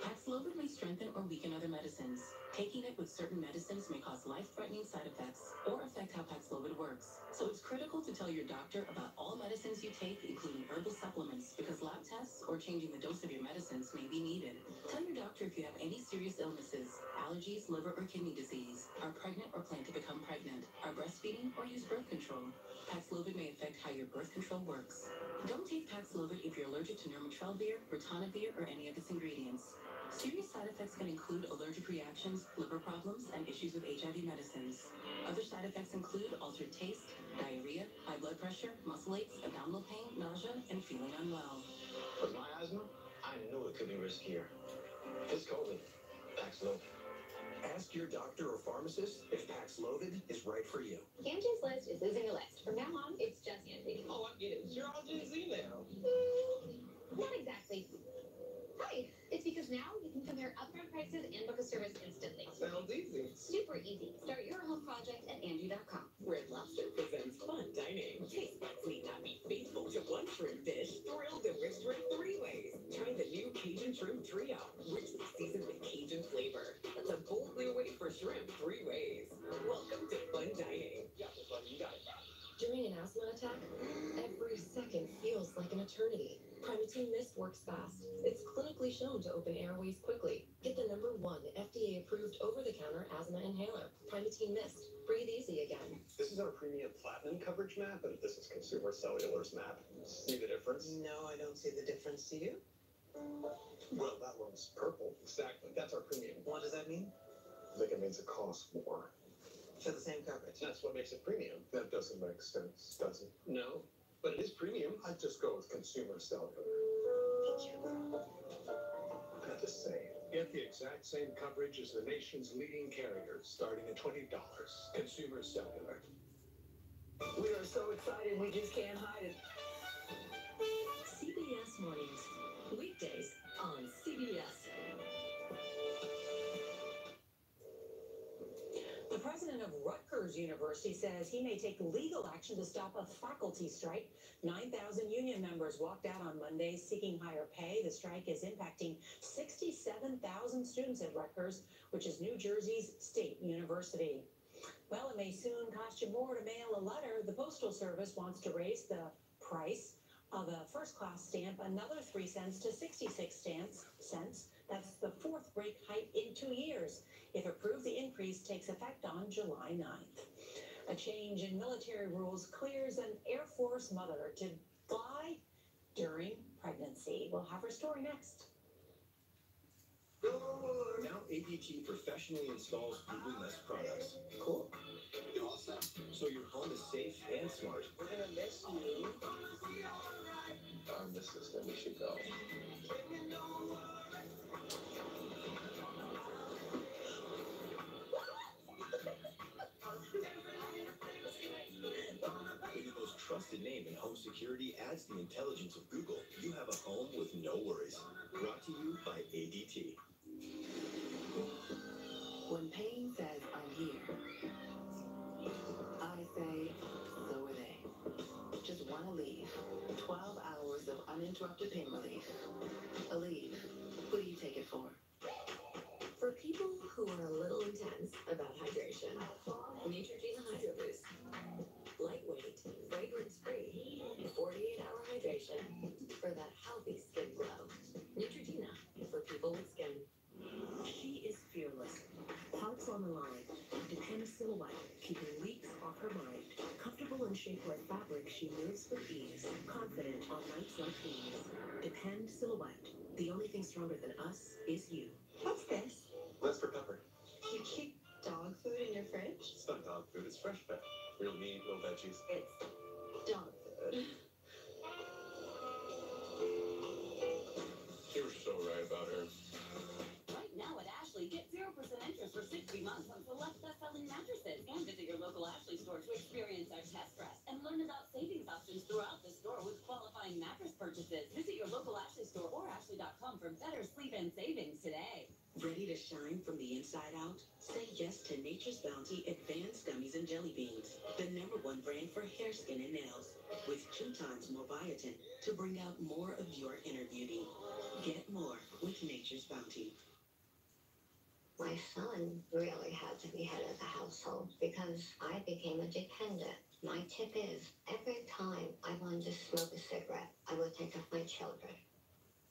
Paxlovid may strengthen or weaken other medicines. Taking it with certain medicines may cause life-threatening side effects or affect how Paxlovid works. So it's critical to tell your doctor about all medicines you take, including herbal supplements, because lab tests or changing the dose of your medicines may be needed. Tell your doctor if you have any serious illnesses, allergies, liver or kidney disease, are pregnant or plan to become pregnant, are breastfeeding or use birth control. Paxlovid may affect how your birth control works. Don't take Paxlovid if you're allergic to nirmatrelvir, ritonavir, or any of its ingredients. Serious side effects can include allergic reactions, liver problems, and issues with HIV medicines. Other side effects include altered taste, diarrhea, high blood pressure, muscle aches, abdominal pain, nausea, and feeling unwell. With my asthma, I knew it could be riskier. It's COVID. Paxlovid. Ask your doctor or pharmacist if Paxlovid is right for you. Angie's List is losing a list. From now on, it's just Angie. Oh, I get it. You're all Gen Z now. Not exactly. Hi, it's because now you can compare upfront prices and book a service instantly. Sounds easy. Super easy. Start your home project at Angie.com. Red Lobster presents fun dining. Taste buds need not be faithful to one shrimp dish. Thrill the rich shrimp 3 ways. Try the new Cajun Shrimp Trio, richly seasoned with Cajun flavor. That's a bold new way for shrimp 3 ways. Welcome to fun dining. Yeah, that's what you got. During an asthma attack, every second feels like an eternity. Primatene Mist works fast. It's clinically shown to open airways quickly. Get the #1 FDA-approved over-the-counter asthma inhaler. Primatene Mist. Breathe easy again. This is our premium platinum coverage map, and this is consumer cellular's map. See the difference? No, I don't see the difference. Do you? Well, that one's purple. Exactly. That's our premium. What does that mean? I think it means it costs more. For the same coverage. That's what makes it premium. That doesn't make sense, does it? No, but it is premium. I'd just go with consumer cellular. I have to say, get the exact same coverage as the nation's leading carriers, starting at $20. Consumer cellular. We are so excited we just can't hide it. CBS Mornings. Weekdays on CBS. The president of Rutgers University says he may take legal action to stop a faculty strike. 9,000 union members walked out on Monday seeking higher pay. The strike is impacting 67,000 students at Rutgers, which is New Jersey's state university. Well, it may soon cost you more to mail a letter. The Postal Service wants to raise the price of a first-class stamp another 3 cents to 66 cents. That's the 4th rate hike in 2 years. If approved, the increase takes effect on July 9th. A change in military rules clears an Air Force mother to fly during pregnancy. We'll have her story next. Now ADT professionally installs Google Nest products. Cool. Awesome. So your home is safe and smart. We're gonna miss you. Our assistant, we should go. With your most trusted name in home security adds the intelligence of Google, you have a home with no worries. Brought to you by ADT. When pain says, I'm here, I say, so are they. Just want to leave. 12 hours of uninterrupted pain relief. Aleve. Who do you take it for? For people who are a little intense about hydration, Neutrogena Hydro Boost. Lightweight, fragrance-free, 48-hour hydration for that healthy skin glow. Neutrogena for people with skin. She is fearless. Hearts on the line. Depend Silhouette, keeping leaks off her mind. Comfortable in shapewear fabric, she moves with ease. Confident on nights like these. Depend Silhouette. The only thing stronger than us is you. What's this? That's for Pepper. You keep dog food in your fridge? It's not dog food, it's fresh pet. Real meat, no veggies. It's dog food. She was so right about her. Right now at Ashley, get 0% interest for 60 months on select best-selling mattresses. And visit your local Ashley store to experience our test press and learn about savings options throughout the store with qualifying mattress purchases. Visit your local Ashley store or Ashley for better sleep and savings today. Ready to shine from the inside out? Say yes to Nature's Bounty Advanced Gummies and Jelly Beans, the #1 brand for hair, skin, and nails, with 2 times more biotin to bring out more of your inner beauty. Get more with Nature's Bounty. My son really had to be head of the household because I became a dependent. My tip is, every time I wanted to smoke a cigarette, I would think of my children.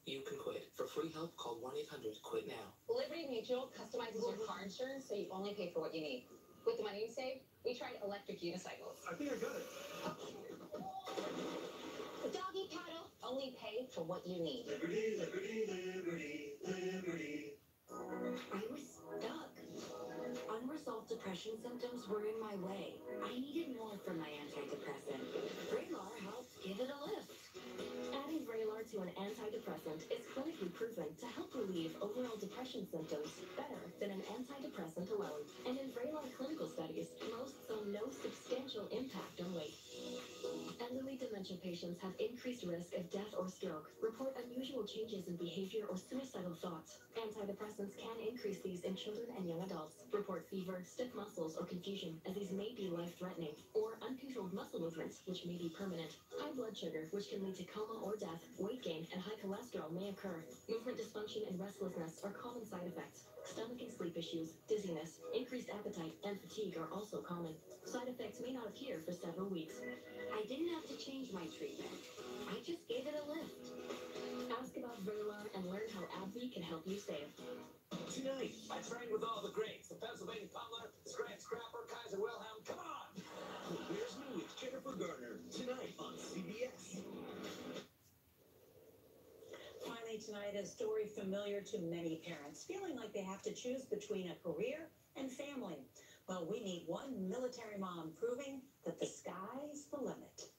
You can quit. For free help, call 1-800-QUIT NOW. Liberty Mutual customizes your car insurance so you only pay for what you need. With the money you save, we tried electric unicycles. I think I got it. Doggy paddle, only pay for what you need. Liberty, liberty, liberty, liberty. I was stuck. Unresolved depression symptoms were in my way. I needed more from my antidepressant. Vraylar helped give it a lift. Adding Vraylar to an antidepressant is clinically proven to help relieve overall depression symptoms better than an antidepressant alone. And in Vraylar clinical studies, most saw no substantial impact on weight. Elderly dementia patients have increased risk of death or stroke, report unusual changes in behavior or suicidal thoughts. Antidepressants can increase these in children and young adults, report fever, stiff muscles, or confusion, as these may be life-threatening, or uncontrolled muscle movements, which may be permanent. High blood sugar, which can lead to coma or death, weight gain, and high cholesterol may occur. Movement dysfunction and restlessness are common side effects. Stomach and sleep issues, dizziness, increased appetite, and fatigue are also common. Side effects may not appear for several weeks. I didn't have to change my treatment. I just gave it a lift. Ask about Vraylar and learn how AbbVie can help you save. Tonight, I trained with all the greats. The Pennsylvania Pummler, Scratch Scrapper, Kaiser Wilhelm. Come on! Here's New with Jennifer Garner. Tonight on CBS. Finally tonight, a story familiar to many parents, feeling like they have to choose between a career and family. Well, we meet one military mom proving that the sky's the limit.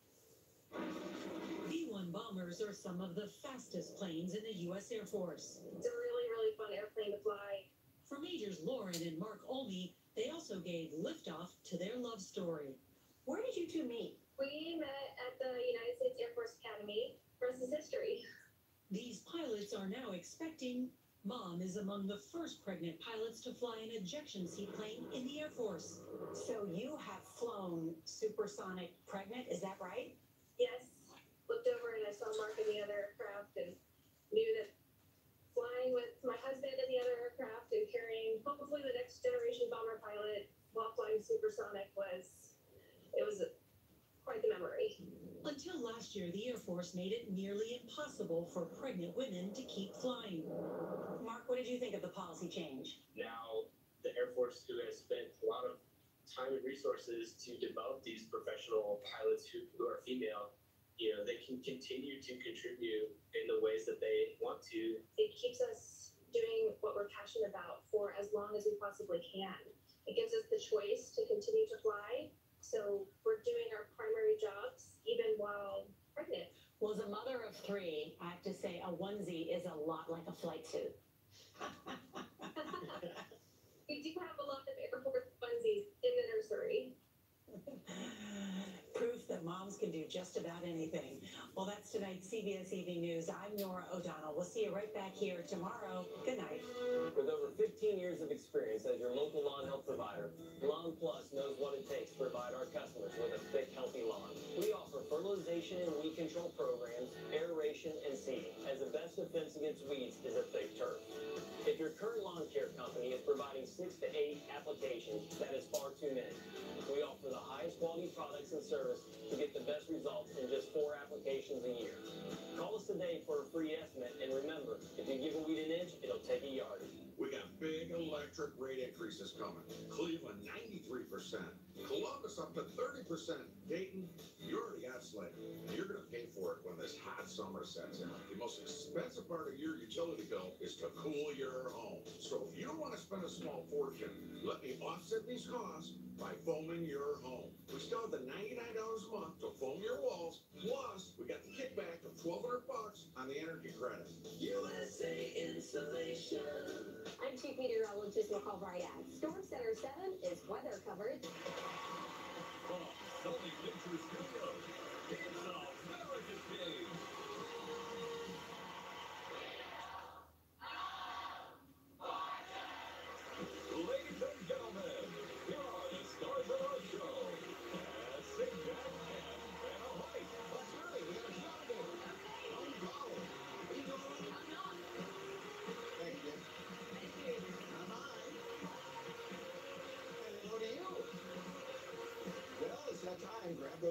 B-1 bombers are some of the fastest planes in the U.S. Air Force. It's a really, really fun airplane to fly. For Majors Lauren and Mark Olney, they also gave liftoff to their love story. Where did you two meet? We met at the United States Air Force Academy. The rest is history. These pilots are now expecting. Mom is among the first pregnant pilots to fly an ejection seat plane in the Air Force. So you have flown supersonic pregnant, is that right? Yes. Looked over and I saw Mark in the other aircraft and knew that flying with my husband in the other aircraft and carrying hopefully the next generation bomber pilot while flying supersonic was quite the memory. Until last year, the Air Force made it nearly impossible for pregnant women to keep flying. Mark, what did you think of the policy change? Now, the Air Force, who has spent a lot of time and resources to develop these professional pilots who are female, they can continue to contribute in the ways that they want to. It keeps us doing what we're passionate about for as long as we possibly can. It gives us the choice to continue to fly. So we're doing our primary jobs even while pregnant. Well, as a mother of 3, I have to say a onesie is a lot like a flight suit. We do have a lot of Air Force onesies in the nursery. Proof that moms can do just about anything. Well, that's tonight's CBS Evening News. I'm Nora O'Donnell. We'll see you right back here tomorrow. Good night. With over 15 years of experience as your local lawn health provider, Lawn Plus knows what it takes to provide our customers with a thick, healthy lawn. We offer fertilization and weed control programs, aeration, and seeding, as the best defense against weeds is a thick turf. If your current lawn care company is providing 6 to 8 applications, that is far too many. We offer the highest quality products and service to get the best results in just 4 applications a year. Call us today for a free estimate, and remember, if you give a weed an inch, it'll take a yard. We got big electric rate increases coming. Cleveland, 93%. Columbus, up to 30%. Dayton, you already got slate. You're going to pay for it when this hot summer sets in. The most expensive part of your utility bill is to cool your home. So if you don't want to spend a small fortune, let me offset these costs by foaming your home. We still have the $99 a month to foam your walls. Plus, we got the kickback of $1,200 on the energy credit. USA Insulation. I'm Chief Meteorologist Nicole Bryan. Storm Center 7 is weather covered. From Sunny Picture Studios, it's America's Day.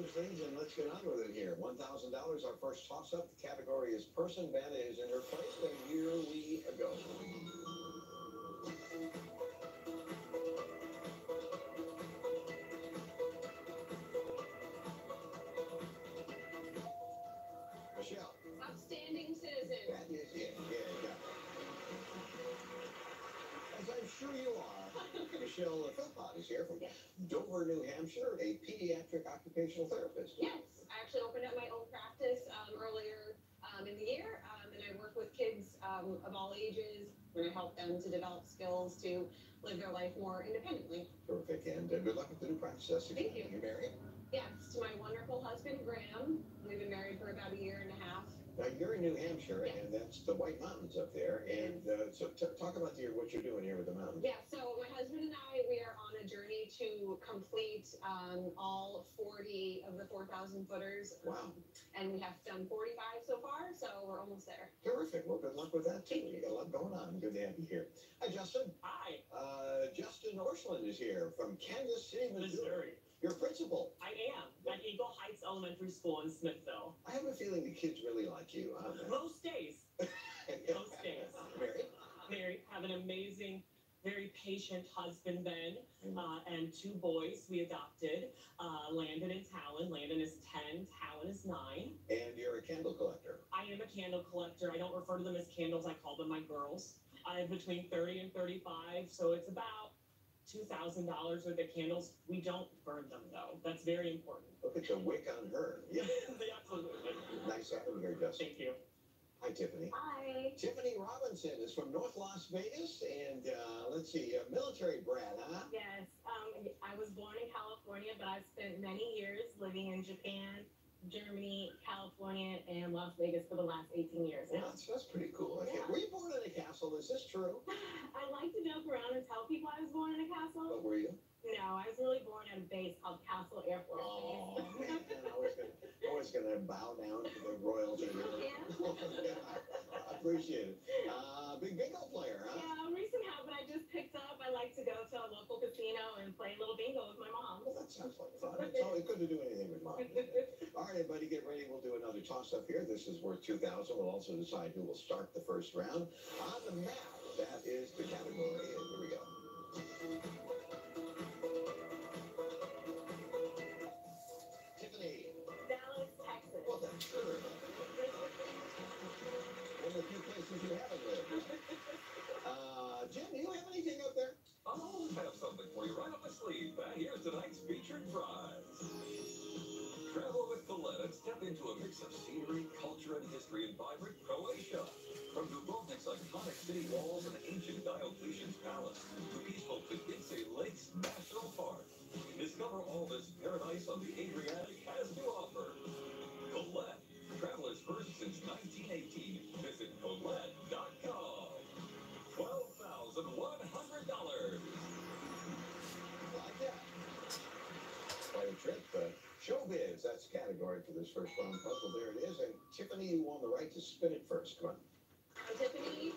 those things and let's get on with it here. $1,000, our first toss-up. The category is person. Vanna is in her place, and here we go. Michelle. Upstanding citizen. That is it. Yeah. As I'm sure you are. Michelle Philpott is here from Dover, New Hampshire, a pediatric occupational therapist. Yes, I actually opened up my own practice earlier in the year, and I work with kids of all ages, and I help them to develop skills to live their life more independently. Terrific, and good luck with the new practice. Thank you. You're married? Yes, to my wonderful husband, Graham. We've been married for about a year and a half. Now, you're in New Hampshire, and that's the White Mountains up there. And so talk about what you're doing here with the mountains. Yeah, so my husband and I, we are on a journey to complete all 40 of the 4,000 footers. Wow. And we have done 45 so far, so we're almost there. Terrific. Well, good luck with that, too. You got a lot going on. Good to have you here. Hi, Justin. Hi. Justin Orshland is here from Kansas City, Missouri. Your principal. I am at Eagle Heights Elementary School in Smithville. I have a feeling the kids really like you, huh? Most days. Most days. Married? Married. Have an amazing, very patient husband, Ben, and 2 boys we adopted, Landon and Talon. Landon is 10, Talon is 9. And you're a candle collector. I am a candle collector. I don't refer to them as candles. I call them my girls. I have between 30 and 35, so it's about $2,000 worth of candles. We don't burn them, though. That's very important. Look at the wick on her. Yeah. Absolutely. Nice having you here, Justin. Thank you. Hi, Tiffany. Hi. Tiffany Robinson is from North Las Vegas, and let's see, military brat, huh? Yes. I was born in California, but I've spent many years living in Japan, Germany, California, and Las Vegas for the last 18 years now. That's pretty cool. Okay. Yeah. Were you born in a castle? Is this true? I like to joke around and tell people I was born in a castle. What were you? No, I was really born at a base called Castle Air Force Oh, Base. man, always gonna bow down to the royalty. Yeah. I appreciate it. Big bingo player, huh? Yeah, a recent habit I just picked up. I like to go to a local casino and play a little bingo with my mom. Well, that sounds like fun. It's always good to do anything with mom. All right, everybody, get ready. We'll do another toss-up here. This is worth $2,000. We'll also decide who will start the first round. On the map, that is the category. And here we go. Tiffany. Dallas, Texas. Well, that's sure. One of the few places you haven't lived. Jim, do you have anything up there? I'll have something for you right up my sleeve. Here's tonight's featured prize. Travel with Colette and step into a mix of scenery, culture, and history in vibrant Croatia. From Dubrovnik's iconic city walls and ancient Diocletian's palace to peaceful Kiditse Lakes National Park. Discover all this paradise on the Adriatic has to offer. Colette, travelers first since 1918. Visit Colette.com. $12,100. Like that. Quite a trip. Showbiz, that's the category for this first round puzzle. There it is. And Tiffany, you won the right to spin it first. Come on. Tiffany.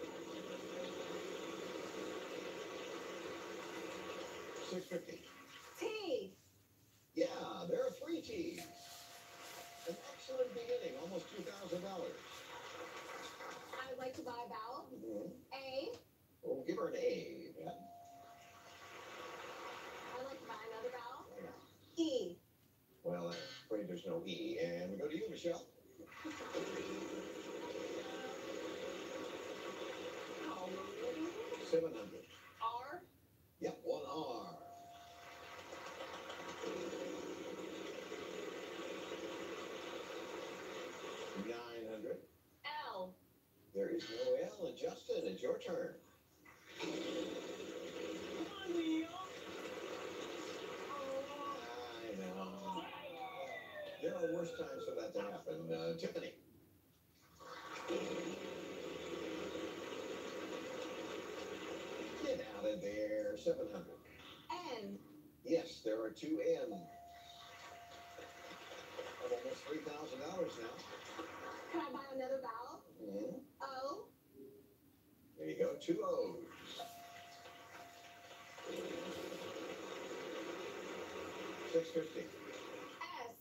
650. T. Yeah, there are 3 T's. An excellent beginning, almost $2,000. I'd like to buy a vowel. A. We'll give her an A. Yeah. I'd like to buy another vowel. E. Well, I'm afraid there's no E. And we go to you, Michelle. 700. R. Yep, 1 R. 900. L. There is no L. And Justin, it's your turn. Come on, Leo. I know. There are worse times for that to happen. Tiffany. Get out of there. 700. N. Yes, there are 2 N. Almost $3,000 now. Can I buy another vowel? O. There you go. 2 O's. 650. S.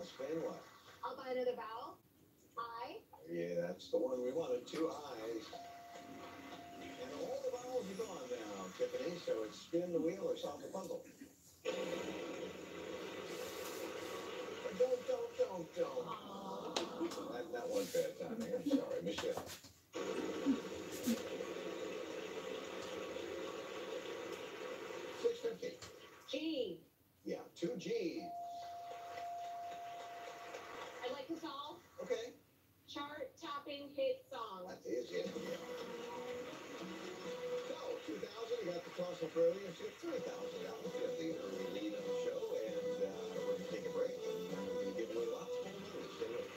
vowel. Spin what? I'll buy another vowel. I. Yeah, that's the one we wanted. 2 I's. And all the vowels are gone now, Tiffany. So it's spin the wheel or solve the puzzle. Don't. That one bad timing. I'm sorry, Michelle. 650. G. Yeah, 2 G's. I'd like to solve Okay. chart-topping hit song. That is it. Yeah. So, 2,000, you got the toss up earlier. So you have $3,000. You have the early lead on the show, and we're going to take a break, and then we're going to give away lots more money. Stay with us.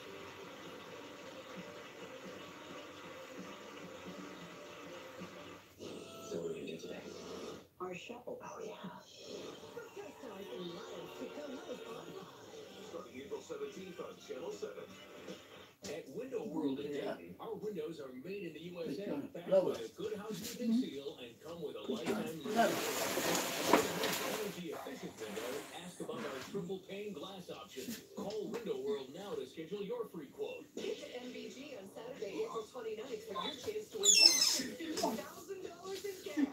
So what do we do today? Our show. Oh, yeah. Starting April 17th on Channel 7. At Window World in Dayton, our windows are made in the USA, backed by a good housekeeping seal, and come with a lifetime energy efficient window. Ask about our triple pane glass option. Call Window World now to schedule your free quote. Get to MBG on Saturday, April 29th for your chance to win $50,000 in cash.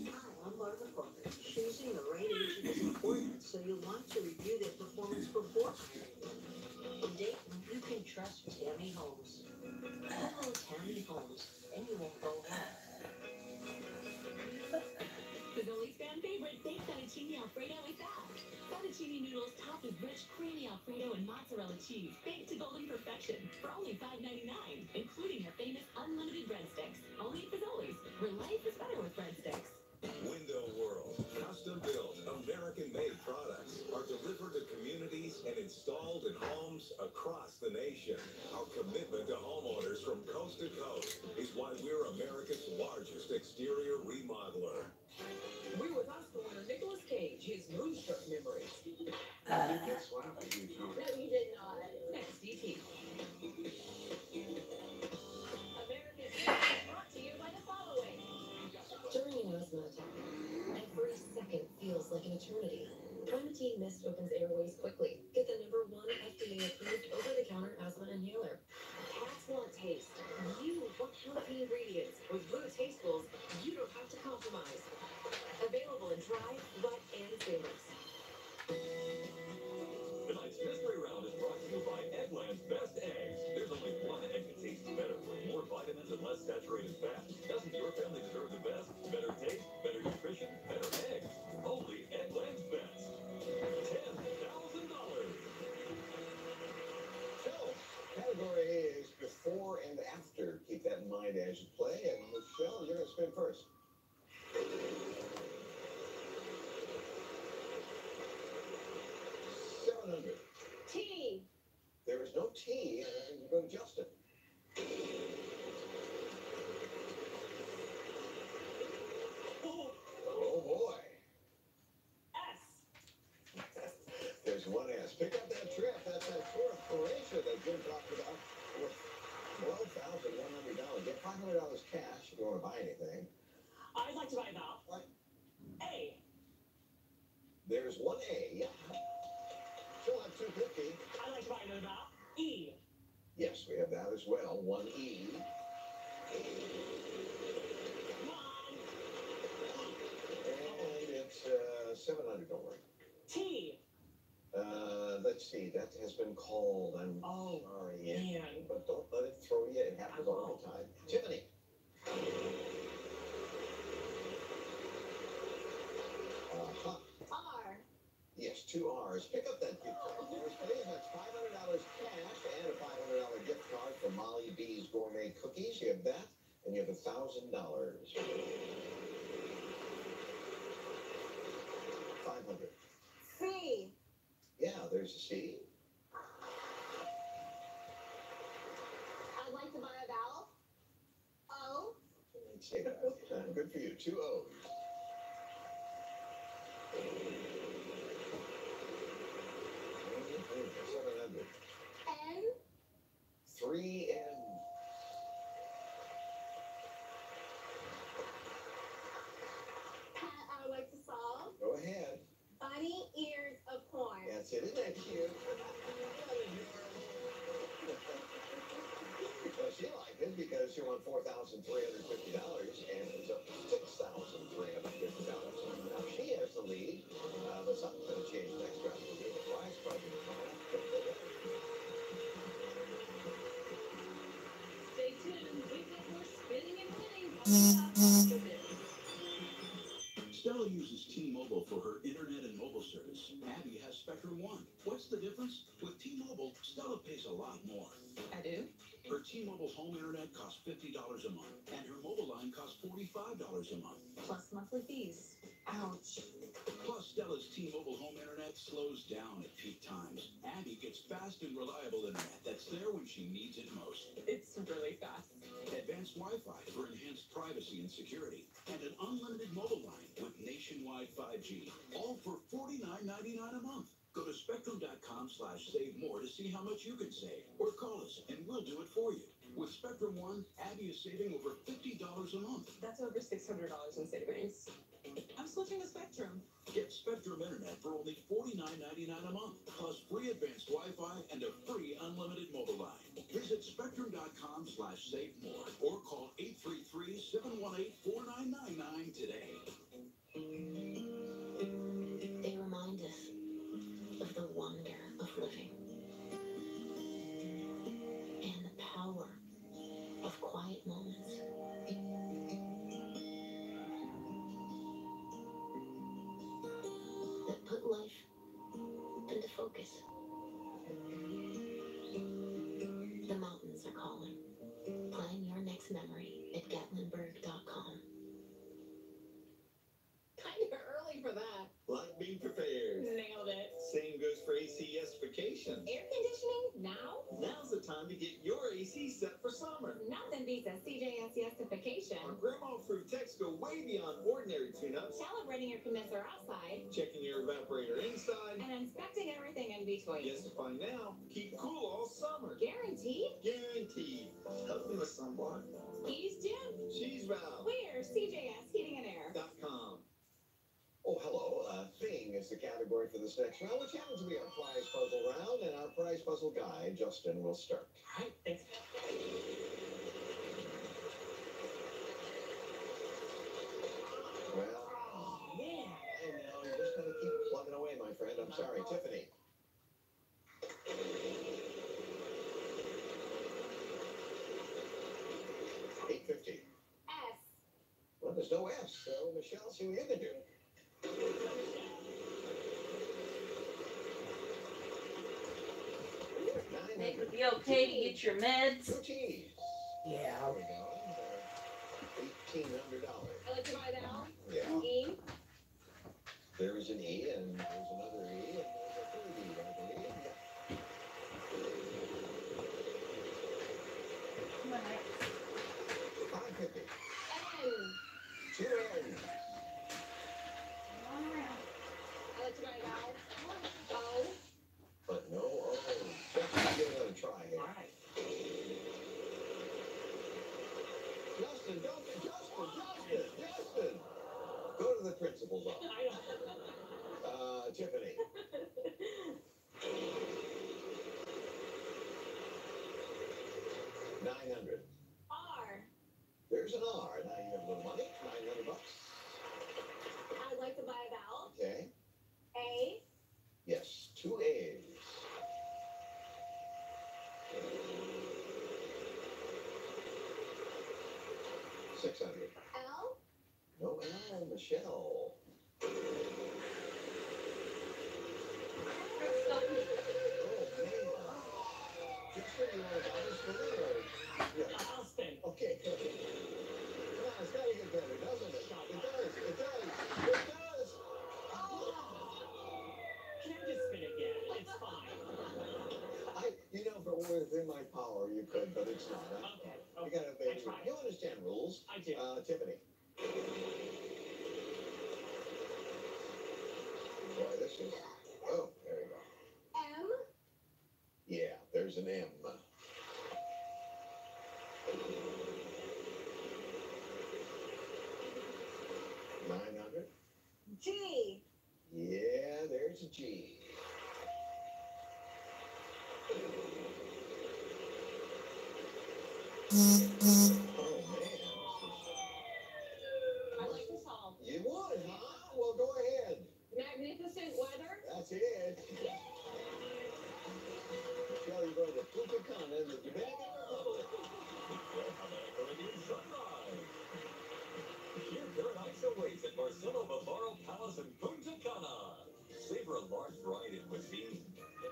Hi, I'm Barbara Corker. Choosing the right agent is important, so you'll want to review their performance before hiring. In Dayton, you can trust Tammy Holmes. Hello, Tammy Holmes, and you won't go home. Fazoli's fan favorite baked fettuccine alfredo is back. Fettuccine noodles topped with rich, creamy alfredo and mozzarella cheese, baked to golden perfection for only $5.99, including our famous unlimited breadsticks. Only at Fazoli's, where life is better with breadsticks. Window World. Custom-built, American-made products are delivered to communities and installed in homes across the nation. Our commitment to homeowners from coast to coast is why we're America's largest exterior remodeler. We're with Oscar winner Nicolas Cage, his Moonstruck memories. Guess what? I do too. No, you did not. Next, DT. America's Music brought to you by the following. During an asthma attack, every second feels like an eternity. Primatene Mist opens airways quickly. Get the #1 FDA-approved over-the-counter asthma inhaler. Cats want taste. You want healthy ingredients. With Blue Tastefuls, you don't have to compromise. Available in dry, wet, and seamless. Tonight's mystery round is brought to you by Eggland's Best Eggs. There's only one egg that tastes better, with more vitamins and less saturated fat. Doesn't your family deserve the best? Better taste, better nutrition, better eggs. Only Eggland's Best. $10,000. So, category A is before and after. Keep that in mind as you play. And Michelle, you're going to spin first. 700. T. There is no T, and you go to Justin. Oh boy. S. There's one S. Pick up that trip. That's that tour of Croatia that Jim talked about with $12,100. Get $500 cash if you want to buy anything. I'd like to buy a vowel. Right. A. There's one A. Yeah. Still have 250. I'd like to buy another vowel. E. Yes, we have that as well. One E. Come on. And it's 700. Don't worry. T. Let's see. That has been called. I'm sorry. Yeah. Man. But don't let it throw you. It happens all the time. Tiffany. R. Yes, 2 R's. Pick up that gift card. Please, that's $500 cash and a $500 gift card for Molly B's Gourmet Cookies. You have that, and you have $1,000. 500. C. Yeah, there's a C. I'd like to buy a vowel. O. Let's say that. Good for you. 2 O's. 700. N. 3 N. Pat, I would like to solve Go ahead. sitting next to you. Well, she liked it because she won $4,350 and it was up to $6,350. Now she has the lead, but something's going to change next round. We'll do the prize puzzle coming up. Stay tuned. We've got more spinning and winning coming up after this. Stella uses T-Mobile for her internet and mobile service. Abby has Spectrum One. What's the difference? With T-Mobile, Stella pays a lot more. I do? Her T-Mobile home internet costs $50 a month, and her mobile line costs $45 a month. Plus monthly fees. Ouch. Plus, Stella's T-Mobile home internet slows down at peak times. Abby gets fast and reliable internet that's there when she needs it most. It's really fast. Advanced Wi-Fi for enhanced privacy and security, and an unlimited mobile line with nationwide 5G, all for $49.99 a month. Go to spectrum.com/save more to see how much you can save, or call us and we'll do it for you. With Spectrum One, Abby is saving over $50 a month. That's over $600 in savings. I'm switching to Spectrum. Get Spectrum Internet for only $49.99 a month, plus free advanced Wi-Fi and a free unlimited mobile line. Visit spectrum.com/save more or call 833-718-4999 today. They remind us of the wonder of living and the power of quiet moments. That put life into focus. The mountains are calling. Plan your next memory at gatlinburg.com. Kind of early for that. Like being prepared. Nailed it. Same goes for ACSification. Air conditioning now? Now's the time to get your AC set for summer. Nothing beats a CJSification. Our grandma-approved techs go way beyond ordinary tune-ups. Calibrating your condenser outside. Checking your evaporator inside. And inspecting everything in between. Yes, to find out. Keep cool all summer. Guaranteed? Guaranteed. Help me with someone. He's Jim. She's Val. We're CJS Heating and Air. .com. Oh, hello. Thing is the category for this next round, which happens to be our prize puzzle round, and our prize puzzle guy, Justin, will start. All right, thanks. Well, Yeah. I know, you're just going to keep plugging away, my friend. I'm sorry. Tiffany. $8.50. S. Well, there's no S, so Michelle, see what you can do. It would be okay to get your meds. Two T's. Yeah. There we go. $1,800. I like to buy that all. Yeah. E. There is an E, and there's another E, and there's a third E, I believe. Yeah. $5.50. N. Two N's. I like to buy vowels. O. But no O. Let's give it another try here. All right. Justin, Justin! Go to the principal's office. Tiffany. $900. R. There's an R. Now you have a little money. $900. I'd like to buy a vowel. Okay. A. Yes, two A's. $600. L. No L, Michelle. Oh, man. Just when you want to buy this for me, yeah. I'll spin. Okay. Come on, it's got to get better, doesn't it? It does. It does. Oh. Can I just spin again? It's fine. If it were within my power, you could, but it's not. Okay. You gotta obey. You understand rules. I do. Tiffany. Boy, this is. Oh, there you go. M. Yeah, there's an M. $900. G. Yeah, there's a G. I like this all. You would, huh? Well, go ahead. Magnificent weather. That's it. Michelle, you're going to Punta Cana in the Dominican Republic. Caribbean sunrise. Your paradise awaits at Marcelo Bavaro Palace in Punta Cana. Savor a large variety of cuisine.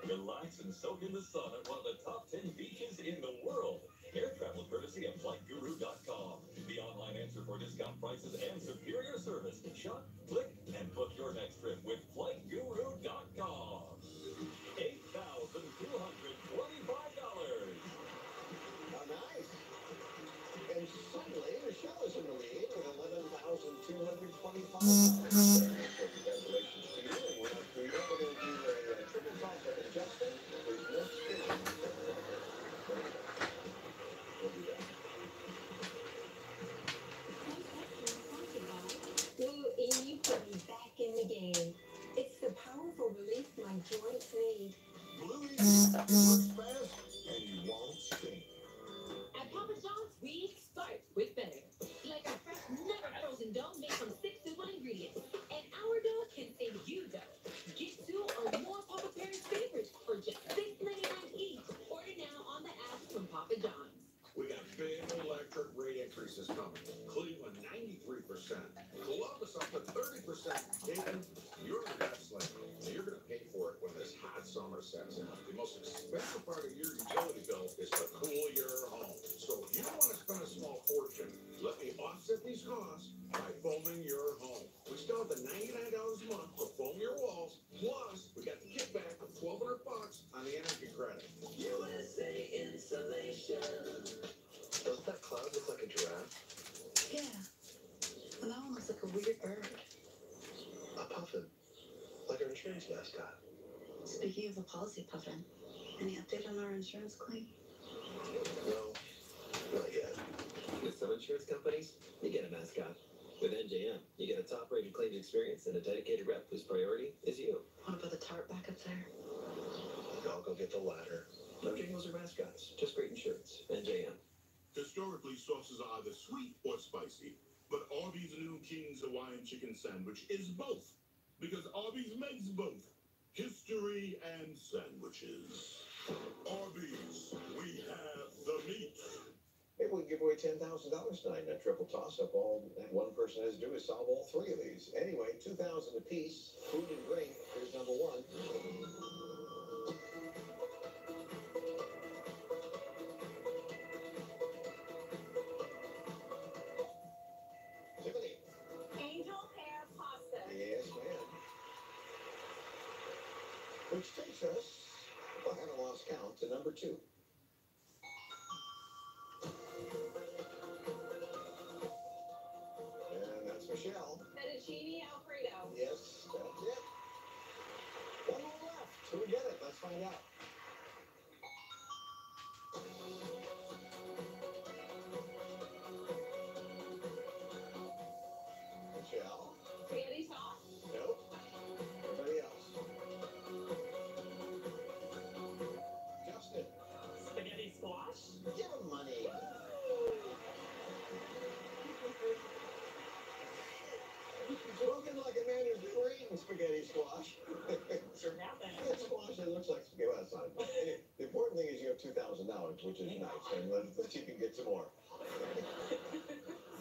Relax and soak in the sun at one of the top 10 beaches in the world. Air travel courtesy of FlightGuru.com. The online answer for discount prices and superior service. Shop, click, and book your next trip with FlightGuru.com. $8,225. How nice. And suddenly, Michelle is in the lead with $11,225. Congratulations to you. And we're going to do a triple toss up in Justin. There's no spinning. We'll do that. Blue E put me back in the game. It's the powerful relief my joints need. Blue E, it works fast and you won't stink. At Papa John's, we start with better. Like our fresh, never frozen dough made from 6 simple ingredients. And our dough can save you dough. Get 2 or more Papa Parents favorites for just $6.99 each. Order now on the app from Papa John's. We got big electric rate increases coming. Cleveland, 93%. Columbus up to 30%. Dayton, you're the best lane. Now you're going to pay for it when this hot summer sets in. The most expensive part of your utility bill is to cool your home. So if you don't want to spend a small fortune, let me offset these costs by foaming your home. We still have the $99 a month to foam your walls. Plus, we got the kickback of $1,200 on the energy credit. USA Insulation. Doesn't that cloud look like a giraffe? Yeah. And that one looks like a weird bird. A puffin. Like our insurance mascot. Speaking of the policy puffin, any update on our insurance claim? No, not yet. With some insurance companies, you get a mascot. With NJM, you get a top-rated claims experience and a dedicated rep whose priority is you. What about the tarp back up there? I'll go get the ladder. No jingles or mascots, just great insurance. NJM. Historically, sauces are either sweet or spicy, but Arby's new King's Hawaiian Chicken Sandwich is both, because Arby's makes both. History and sandwiches. Arby's, we have the meat. Maybe we can give away $10,000 tonight in a triple toss-up. All that one person has to do is solve all 3 of these. Anyway, $2,000 apiece. Food and drink. Here's number 1. Tiffany. Angel hair pasta. Yes, ma'am. Which takes us, if I haven't lost count, to number 2. And that's Michelle. Fettuccine Alfredo. Yes, that's it. One more left. Who will get it? Let's find out. Michelle. Spaghetti sauce. Nope. Everybody else. Justin. Spaghetti squash. Give him money. Looking like a man who's creating spaghetti squash. Sure happened. It's squash that looks like spaghetti. Well, that's not. The important thing is you have $2,000, which is nice, and let's see if you can get some more.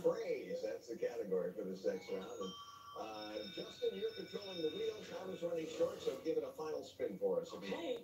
Phrase, that's the category for this next round. And, Justin, you're controlling the wheel. Time is running short, so give it a final spin for us. Okay.